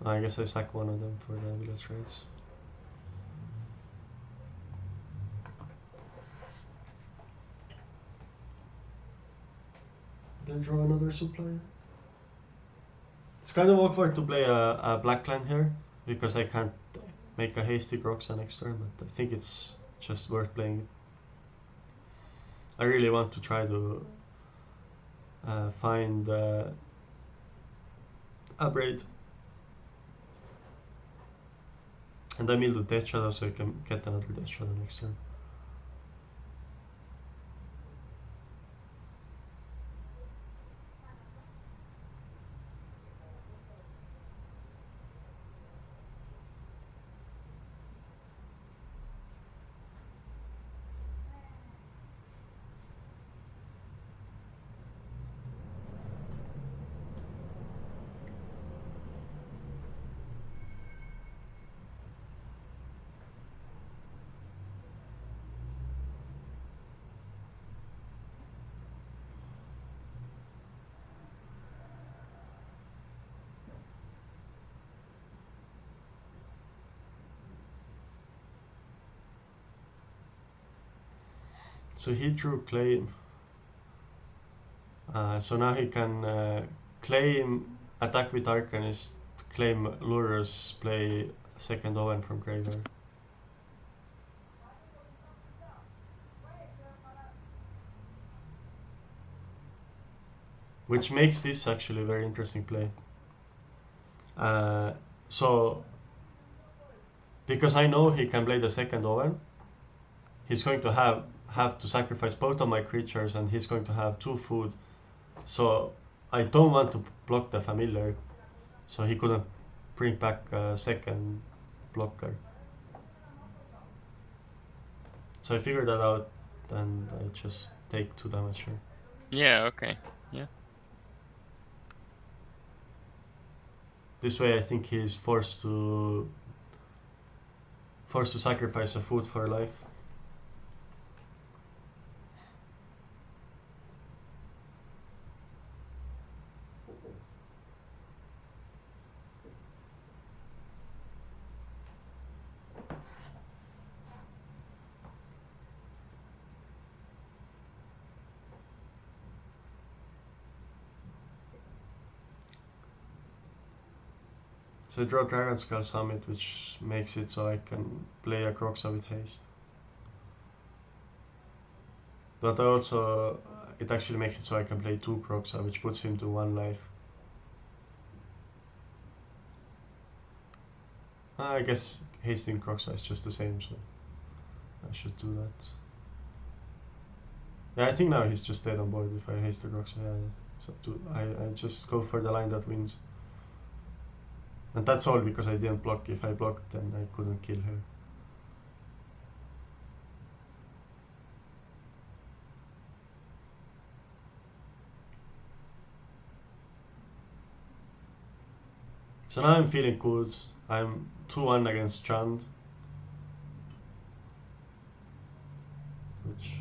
I guess I sack one of them for the village raids. Then draw another supplier. It's kind of awkward to play a black land here, because I can't make a hasty Roxa next turn, but I think it's just worth playing it. I really want to try to find a braid. And I mill the Death Shadow so I can get another Death Shadow next turn. So he drew Claim. So now he can claim, attack with Arcanist, claim Lurus, play second Owen from graveyard. Which makes this actually a very interesting play. So, because I know he can play the second Owen, he's going to have to sacrifice both of my creatures and he's going to have 2 food. So I don't want to block the familiar, so he couldn't bring back a second blocker. So I figured that out and I just take 2 damage here. Yeah, okay. Yeah. This way I think he's forced to sacrifice a food for life. So I draw Dragon Skull Summit, which makes it so I can play a Croxa with haste. But also, it actually makes it so I can play 2 Croxa, which puts him to 1 life. I guess hasting Croxa is just the same, so I should do that. Yeah, I think now he's just dead on board if I haste the Croxa. Yeah, so I just go for the line that wins. And that's all because I didn't block. If I blocked, then I couldn't kill her. So now I'm feeling good. I'm 2-1 against Chand, which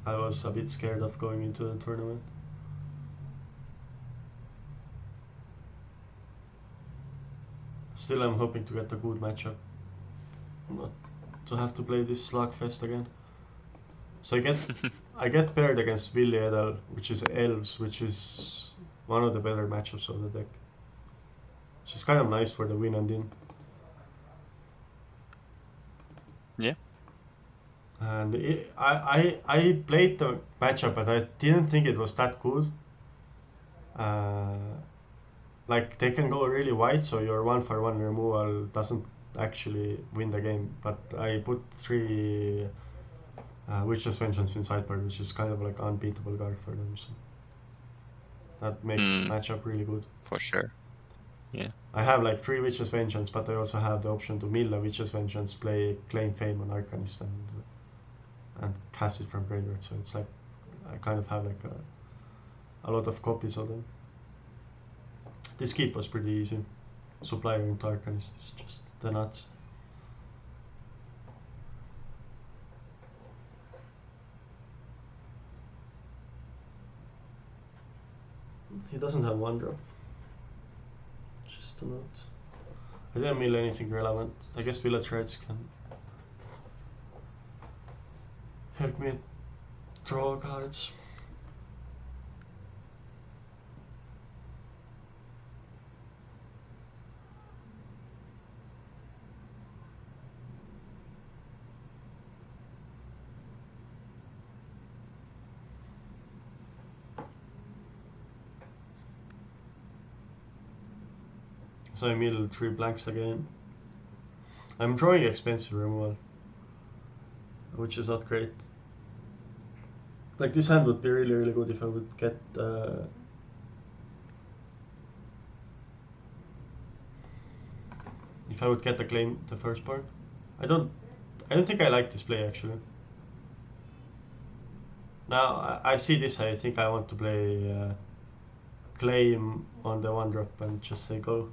I was a bit scared of going into the tournament. Still, I'm hoping to get a good matchup, not to have to play this slugfest again. So I get paired against Willy Edel, which is Elves, which is one of the better matchups of the deck. Which is kind of nice for the win and in. Yeah. And I played the matchup, but I didn't think it was that good. Like they can go really wide, so your 1-for-1 removal doesn't actually win the game. But I put 3 Witch's Vengeance in sideboard, which is kind of like unbeatable guard for them. So that makes matchup really good. For sure. Yeah. I have like 3 Witch's Vengeance, but I also have the option to mill a Witch's Vengeance, play Claim Fame on Arcanist, and cast it from graveyard. So it's like I kind of have like a lot of copies of them. This keep was pretty easy. Supplier into Arcanist is just the nuts. He doesn't have 1-drop. Just a note. I didn't mill anything relevant. I guess Village Rights can help me draw cards. So I mill 3 blanks again. I'm drawing expensive removal, which is not great. Like this hand would be really good if I would get the claim the first part. I don't think I like this play actually. Now I see this, I think I want to play claim on the 1-drop and just say go.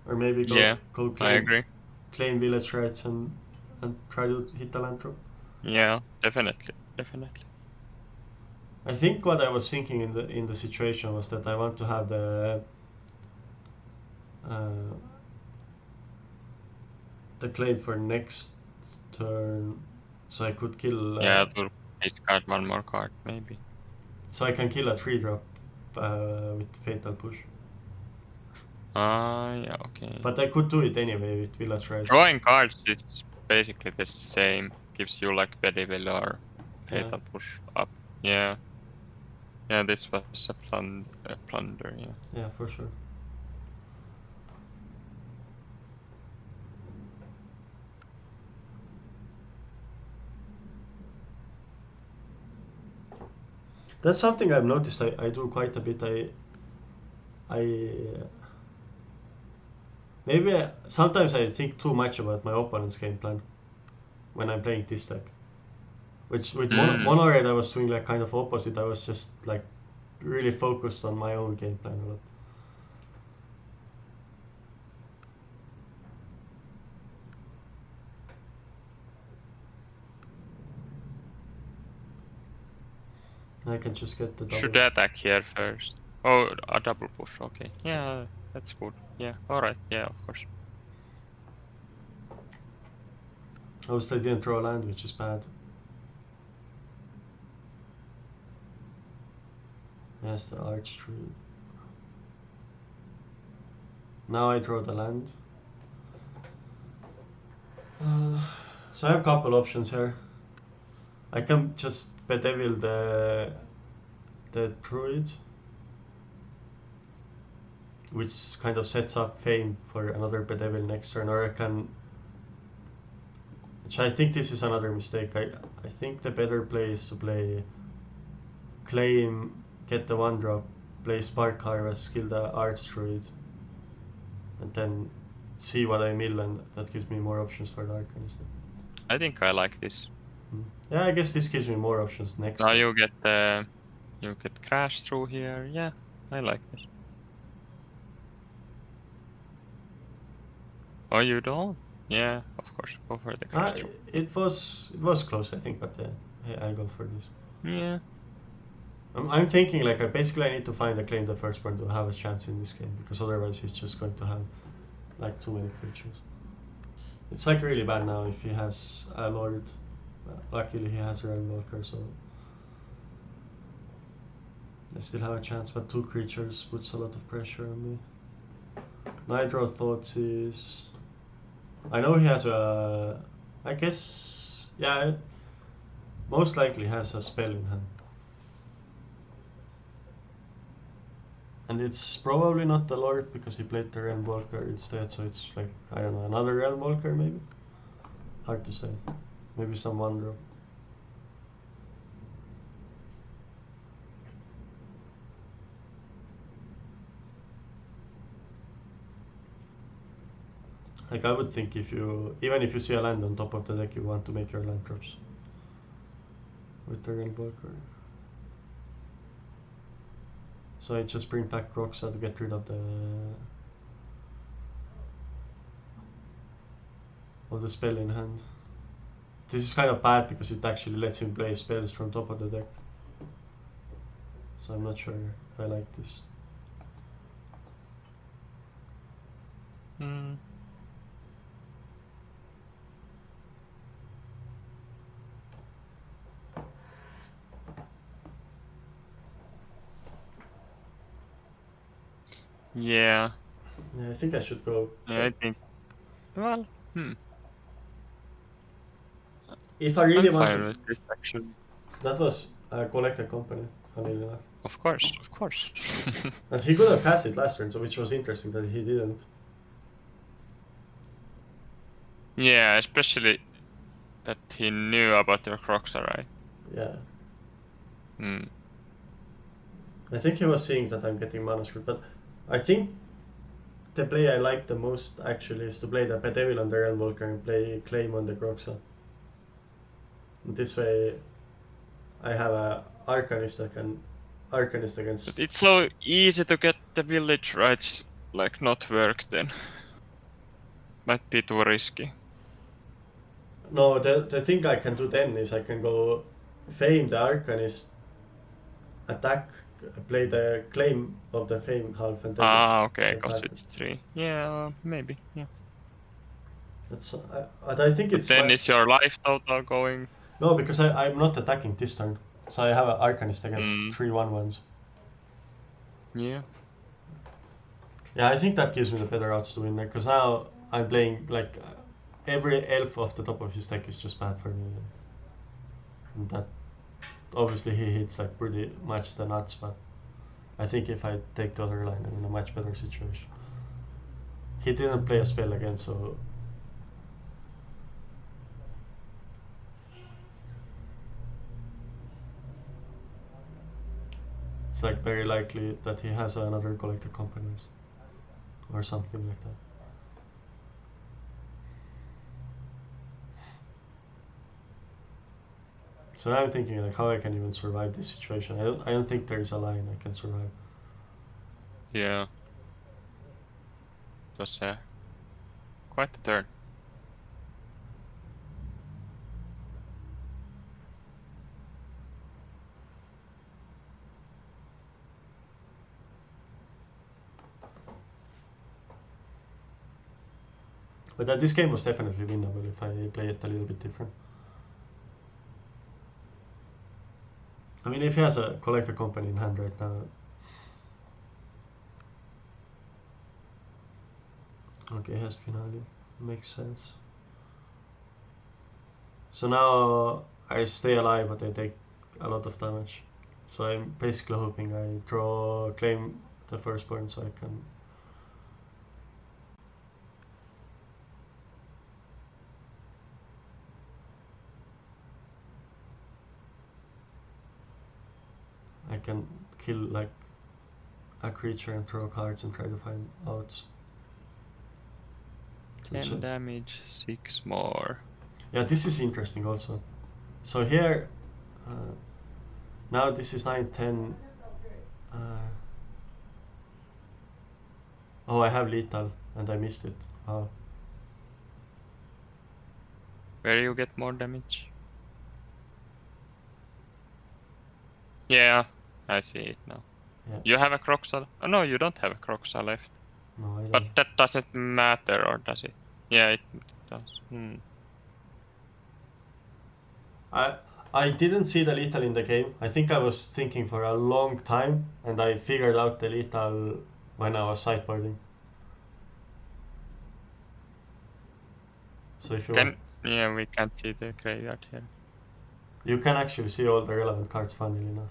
Or maybe go claim. I agree. Claim Village Rights and try to hit the land drop. Yeah, definitely. I think what I was thinking in the situation was that I want to have the claim for next turn, so I could kill. To discard 1 more card maybe. So I can kill a 3-drop with Fatal Push. Yeah, okay. But I could do it anyway with Village Rights. Drawing cards is basically the same. Gives you like Bedevil or Fatal Push up. Yeah. Yeah, this was a plunder, yeah. Yeah, for sure. That's something I've noticed. I do quite a bit. Sometimes I think too much about my opponent's game plan when I'm playing this deck. Which with mono red I was doing like kind of opposite. I was just like really focused on my own game plan a lot. I can just get the double. Should attack here first. Oh, a double push, okay. Yeah, that's good. Yeah, alright, yeah, of course. I didn't draw a land, which is bad. Yes, the Archdruid. Now I draw the land. So I have a couple options here. I can just bedevil the druid, which kind of sets up fame for another bedevil next turn, or I can. Which I think this is another mistake. I think the better play is to play claim, get the 1-drop, play Spark Harvest, skill the Arch Druid, and then see what I mill, and that gives me more options for the Arcanist. I think I like this. Yeah, I guess this gives me more options next Now turn. you get crash through here. Yeah, I like this. Oh, you don't? Yeah, of course. Go for the crash through. It was close, I think, but I go for this. Yeah. I'm thinking like basically I need to find a claim the first one to have a chance in this game, because otherwise he's just going to have like too many creatures. It's like really bad now if he has a Lord. Luckily he has a Realmwalker, so I still have a chance, but 2 creatures puts a lot of pressure on me. Nitro Thoughts is... I know he has a... I guess... Yeah, most likely has a spell in hand. And it's probably not the Lord, because he played the Realmwalker instead, so it's like, I don't know, another Realmwalker maybe? Hard to say. Maybe some 1-drop. Like I would think even if you see a land on top of the deck, you want to make your land drops with the Realmwalker. So I just bring back Roxa to get rid of the spell in hand. This is kind of bad because it actually lets him play spells from top of the deck. So I'm not sure if I like this. Yeah. Yeah, I think I should go. Yeah, I think. Well, If I really I'm want fine to. with this actually. That was a collected company, funnily enough. Of course, of course. And he could have passed it last turn, so which was interesting that he didn't. Yeah, especially that he knew about your Croxa, right? Yeah. Hmm. I think he was seeing that I'm getting manuscript, but I think the play I like the most actually is to play the Bedevil on the Realmwalker and play Claim on the Groxa. This way I have a Arcanist that can Arcanist against. But it's so easy to get the village rights like not work then. Might be too risky. No, the thing I can do then is I can go Fame the Arcanist, attack, play the Claim of the Fame half, and then Okay, get cause back. it's 3. Yeah, maybe, yeah. That's I think But it's then fine. is your life total going? No, because I'm not attacking this turn, so I have an Arcanist against 3/1/1s. Yeah. Yeah, I think that gives me the better odds to win there, because now I'm playing like every elf off the top of his deck is just bad for me. And that obviously he hits like pretty much the nuts, but I think if I take the other line, I'm in a much better situation. He didn't play a spell again, so it's like very likely that he has another collector companies or something like that. So now I'm thinking like how I can even survive this situation. I don't think there's a line I can survive. Yeah. It was quite a turn. But this game was definitely winnable if I play it a little bit different. I mean, if he has a collector company in hand right now. Okay, has finale. Makes sense. So now I stay alive, but I take a lot of damage. So I'm basically hoping I claim the first burn so I can. I can kill like a creature and throw cards and try to find outs. 10 damage, 6 more. Yeah, this is interesting also. So here, now this is 9, 10. Oh, I have lethal and I missed it. Oh. Where you get more damage? Yeah, I see it now. Yeah. You have a Croxa? Oh no, you don't have a Croxa left. No, I don't. But that doesn't matter, or does it? Yeah, it does. I didn't see the lethal in the game. I think I was thinking for a long time, and I figured out the lethal when I was sideboarding. So if you want, Yeah, we can't see the graveyard here. you can actually see all the relevant cards, funnily enough.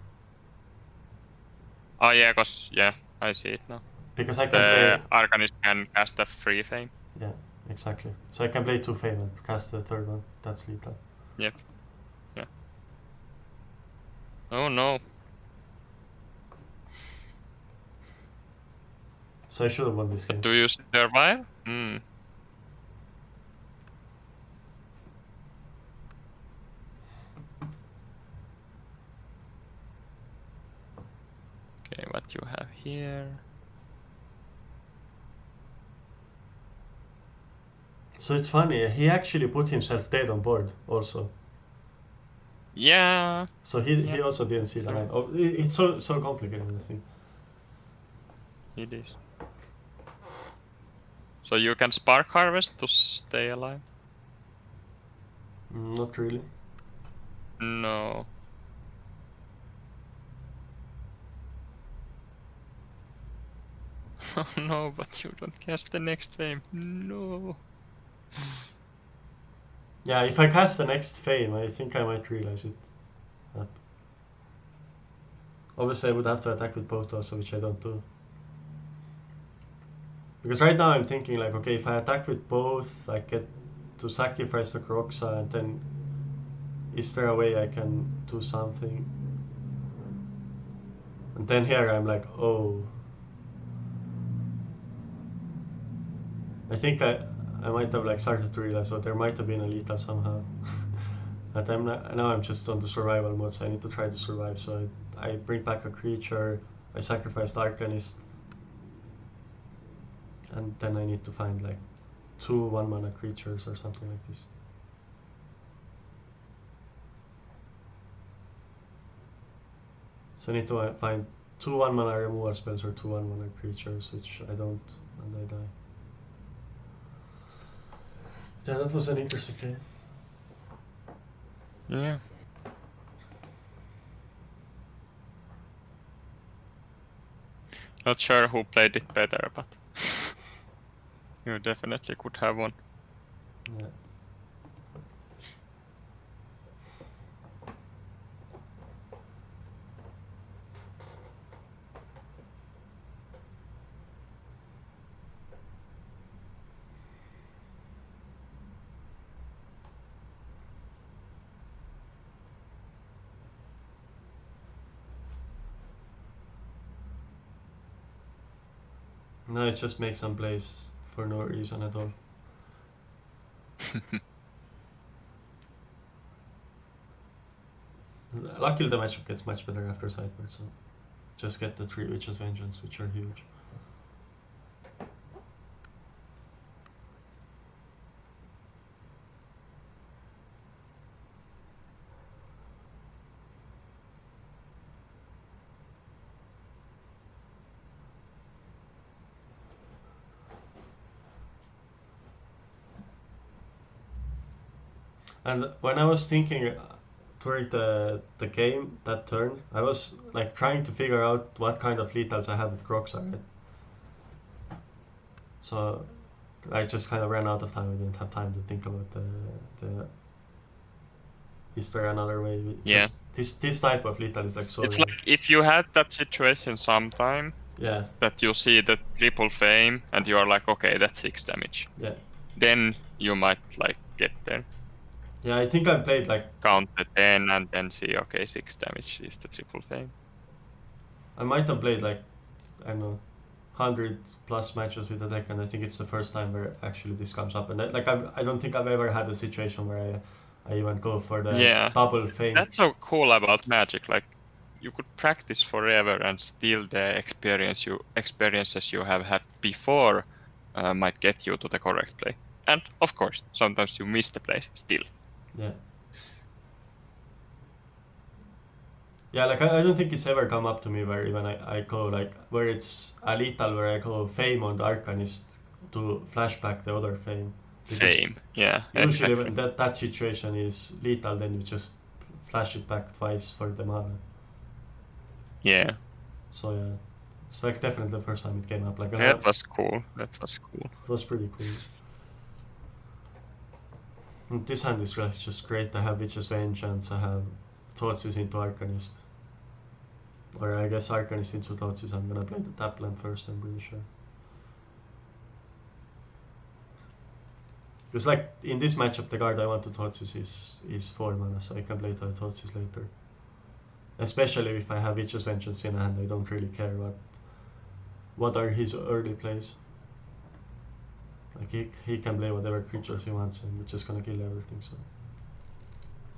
Oh yeah, yeah, I see it now. Because I can play. Arcanist can cast a free Fame. Yeah, exactly. So I can play 2 Fame and cast the third one. That's lethal. Yep. Yeah. Oh no. So I should have won this game. But do you survive? Okay, what you have here? So it's funny, he actually put himself dead on board also. Yeah. So he also didn't see the line. Oh, it's so complicated, I think. It is. So you can Spark Harvest to stay alive? Not really. No. Oh no, but you don't cast the next Fame. No. Yeah, if I cast the next Fame, I think I might realize it. But obviously, I would have to attack with both also, which I don't do. Because right now I'm thinking like, okay, if I attack with both, I get to sacrifice the Kroxa, and then is there a way I can do something? And then here I'm like, oh. I think I might have like started to realize, oh, there might have been a lethal somehow. But now I'm just on the survival mode, so I need to try to survive. So I bring back a creature, I sacrifice the Arcanist, and then I need to find like 2 1-mana creatures or something like this. So I need to find 2 1-mana removal spells or 2 1-mana creatures, which I don't, and I die. Yeah, that was an interesting game. Yeah. Not sure who played it better, but you definitely could have won. Yeah. No, it just makes some plays for no reason at all. Luckily the matchup gets much better after sideboard, so just get the 3 Witches Vengeance, which are huge. And when I was thinking during the game that turn, I was like trying to figure out what kind of lethals I have with Kroxa, right? So I just kind of ran out of time. I didn't have time to think about the Is there another way? Yeah. Because this type of lethal is like so It's rare. like if you had that situation sometime Yeah, that you see the triple fame and you are like, okay, that's 6 damage. yeah. Then you might like get there. Yeah, I think I played like, Count the 10 and then see, okay, 6 damage is the triple fame. I might have played like, I don't know, 100 plus matches with the deck, and I think it's the first time where actually this comes up. And like, I don't think I've ever had a situation where I even go for the Yeah. double fame. That's so cool about Magic. Like you could practice forever and still the experiences you have had before might get you to the correct play. And of course, sometimes you miss the play still. Yeah. Yeah, like I don't think it's ever come up to me where even I go like where it's a lethal where I go fame on the Arcanist to flashback the other fame. Because Fame. Yeah, usually exactly. when that situation is lethal, then you just flash it back twice for the mana. Yeah. So yeah, it's like definitely the first time it came up. Like, and That was cool. That was cool. it was pretty cool. And this hand is just great. I have Witch's Vengeance. I have Thoughtseize into Arcanist. Or I guess Arcanist into Thoughtseize. I'm gonna play the tap land first, I'm pretty sure. Because like in this matchup, the card I want to Thoughtseize is 4 mana, so I can play the Thoughtseize later. Especially if I have Witch's Vengeance in hand, I don't really care what are his early plays. Like he can play whatever creatures he wants, and it's just gonna kill everything. So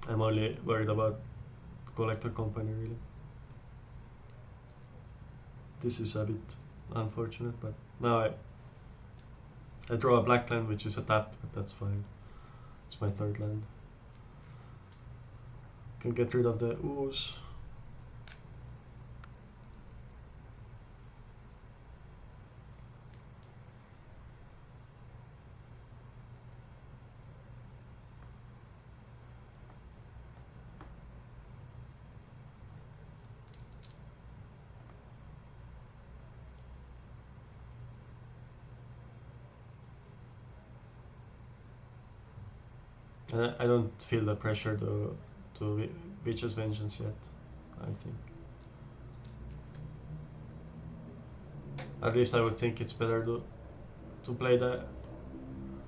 I'm only worried about Collector Company really. This is a bit unfortunate, but now I draw a black land, which is a tap, but that's fine. It's my third land. Can get rid of the ooze. And I don't feel the pressure to Witch's Vengeance yet, I think. At least I would think it's better to play the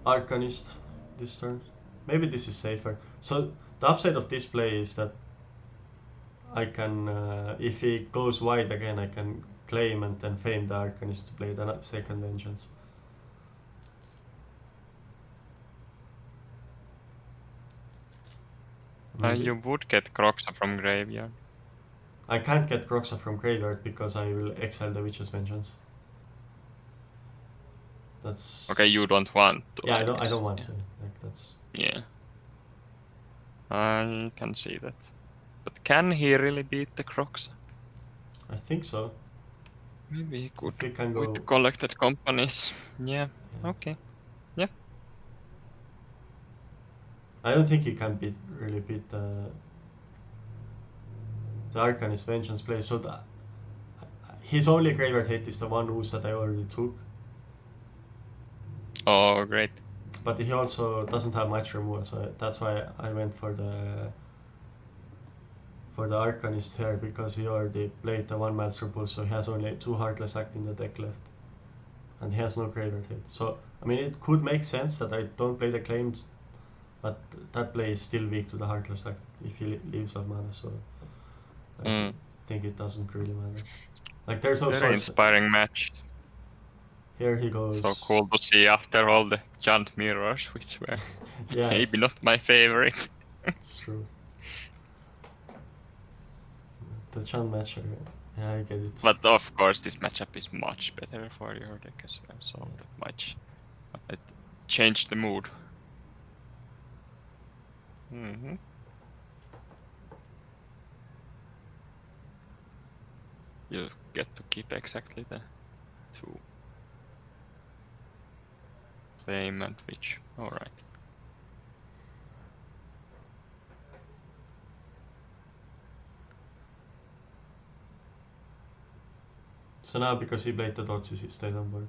Arcanist this turn. Maybe this is safer. So the upside of this play is that I can, if he goes wide again, I can claim and then fame the Arcanist to play the second Vengeance. You would get Croxa from graveyard. I can't get Croxa from graveyard because I will exile the Witch's Vengeance. That's Okay, you don't want to. yeah. I guess. don't want to. Like that's Yeah. I can see that. But can he really beat the Croxa? I think so. Maybe he could If we can go. with collected companies. Yeah. Yeah. Okay. Yeah. I don't think he can really beat the Arcanist Vengeance play. So his only graveyard hit is the one ooze that I already took. Oh, great. But he also doesn't have much removal, so that's why I went for the Arcanist here, because he already played the one Maelstrom Pulse, so he has only 2 Heartless Act in the deck left. And he has no graveyard hit. So, I mean, it could make sense that I don't play the claims, but that play is still weak to the Heartless Act if he leaves off mana, so I think it doesn't really matter. Like, there's no Very source. inspiring match. Here he goes. So cool to see after all the giant mirrors, which were yeah, maybe not my favorite. It's true. The Chan matcher, yeah, I get it. But of course, this matchup is much better for your deck as well, so that might change the mood. You get to keep exactly the 2. Flame and Witch. Alright. So now, because he played the Thoughtseize, he stayed on board.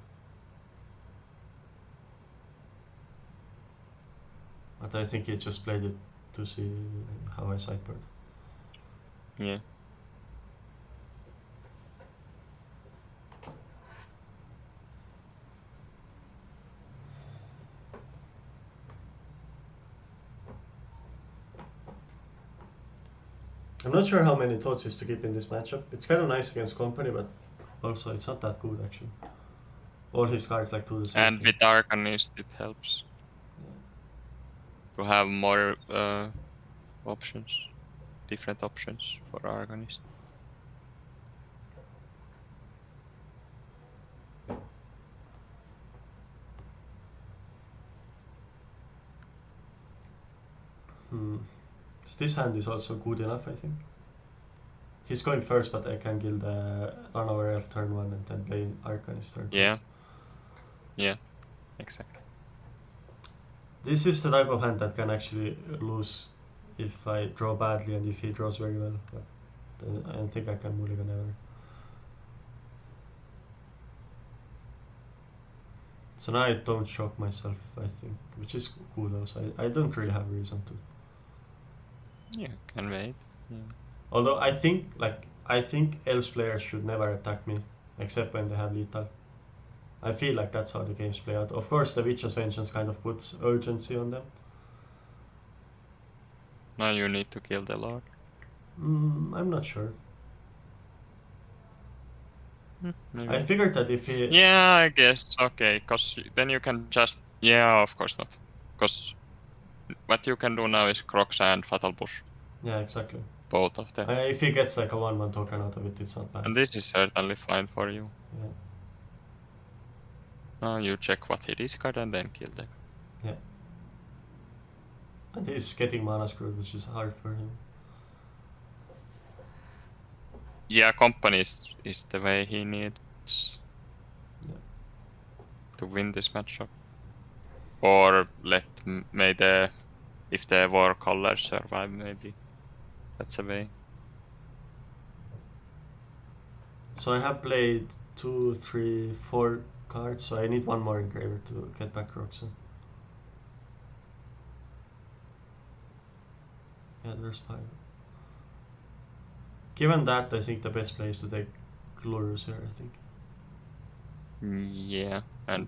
But I think he just played it to see how I sideboard. Yeah. I'm not sure how many thoughts is to keep in this matchup. It's kind of nice against company, but also it's not that good actually. All his cards like do the same And thing. with Arcanist it helps to have more options, different options for Arcanist. So this hand is also good enough, I think. He's going first, but I can kill the Runaway Elf turn 1 and then play Arcanist turn 2. Yeah. Yeah, exactly. This is the type of hand that can actually lose if I draw badly and if he draws very well. But I don't think I can mulligan ever. So now I don't shock myself, I think, which is cool also. I don't really have a reason to. Yeah, can wait. Yeah. Although I think Elves players should never attack me, except when they have lethal. I feel like that's how the games play out. Of course, the Witch's Vengeance kind of puts urgency on them. Now you need to kill the Lord. I'm not sure. Maybe. I figured that if he... Yeah, I guess. Okay, because then you can just... Yeah, of course not. Because what you can do now is Crocs and Fatal Push. Yeah, exactly. Both of them. If he gets like a 1-1 token out of it, it's not bad. And this is certainly fine for you. Yeah. Now you check what he discard and then kill them. Yeah. And he's getting mana screwed, which is hard for him. Yeah, company is the way he needs to win this matchup. Or let if the war colors survive, maybe. That's a way. So I have played 2, 3, 4 cards, so I need one more engraver to get back Roxanne. Yeah, there's 5. Given that, I think the best play is to take Glorious here, I think. Yeah, and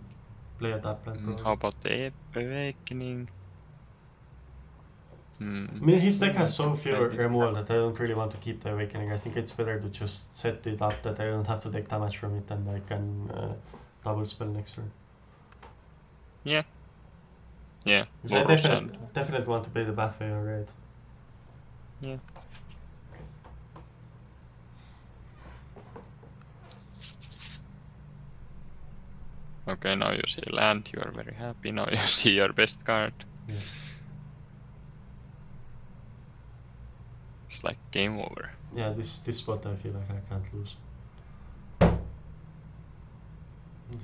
play a tap land probably. How about the Awakening? I mean, his deck has so few removal that I don't really want to keep the Awakening. I think it's better to just set it up that I don't have to take damage from it and I can double spell next turn. Yeah. Yeah. I definitely want to play the Pathway on red. Yeah. Okay, now you see land, you are very happy. Now you see your best card. Yeah. It's like game over. Yeah, this spot I feel like I can't lose.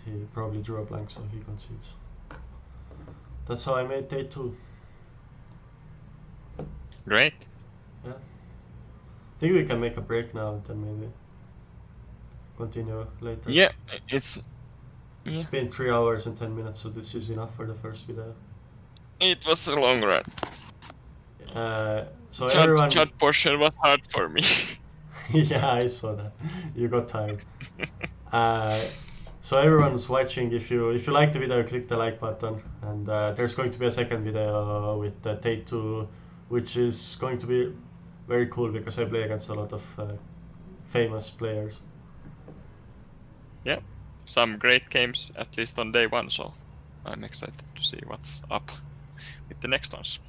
He probably drew a blank, so he concedes. That's how I made day 2. Great. Yeah. I think we can make a break now and then maybe continue later. Yeah, it's been 3 hours and 10 minutes, so this is enough for the first video. It was a long run. So Chat portion was hard for me. Yeah, I saw that. You got tired. So everyone's watching. If you like the video, click the like button. And there's going to be a second video with the day 2, which is going to be very cool because I play against a lot of famous players. Yeah, some great games at least on day 1. So I'm excited to see what's up with the next ones.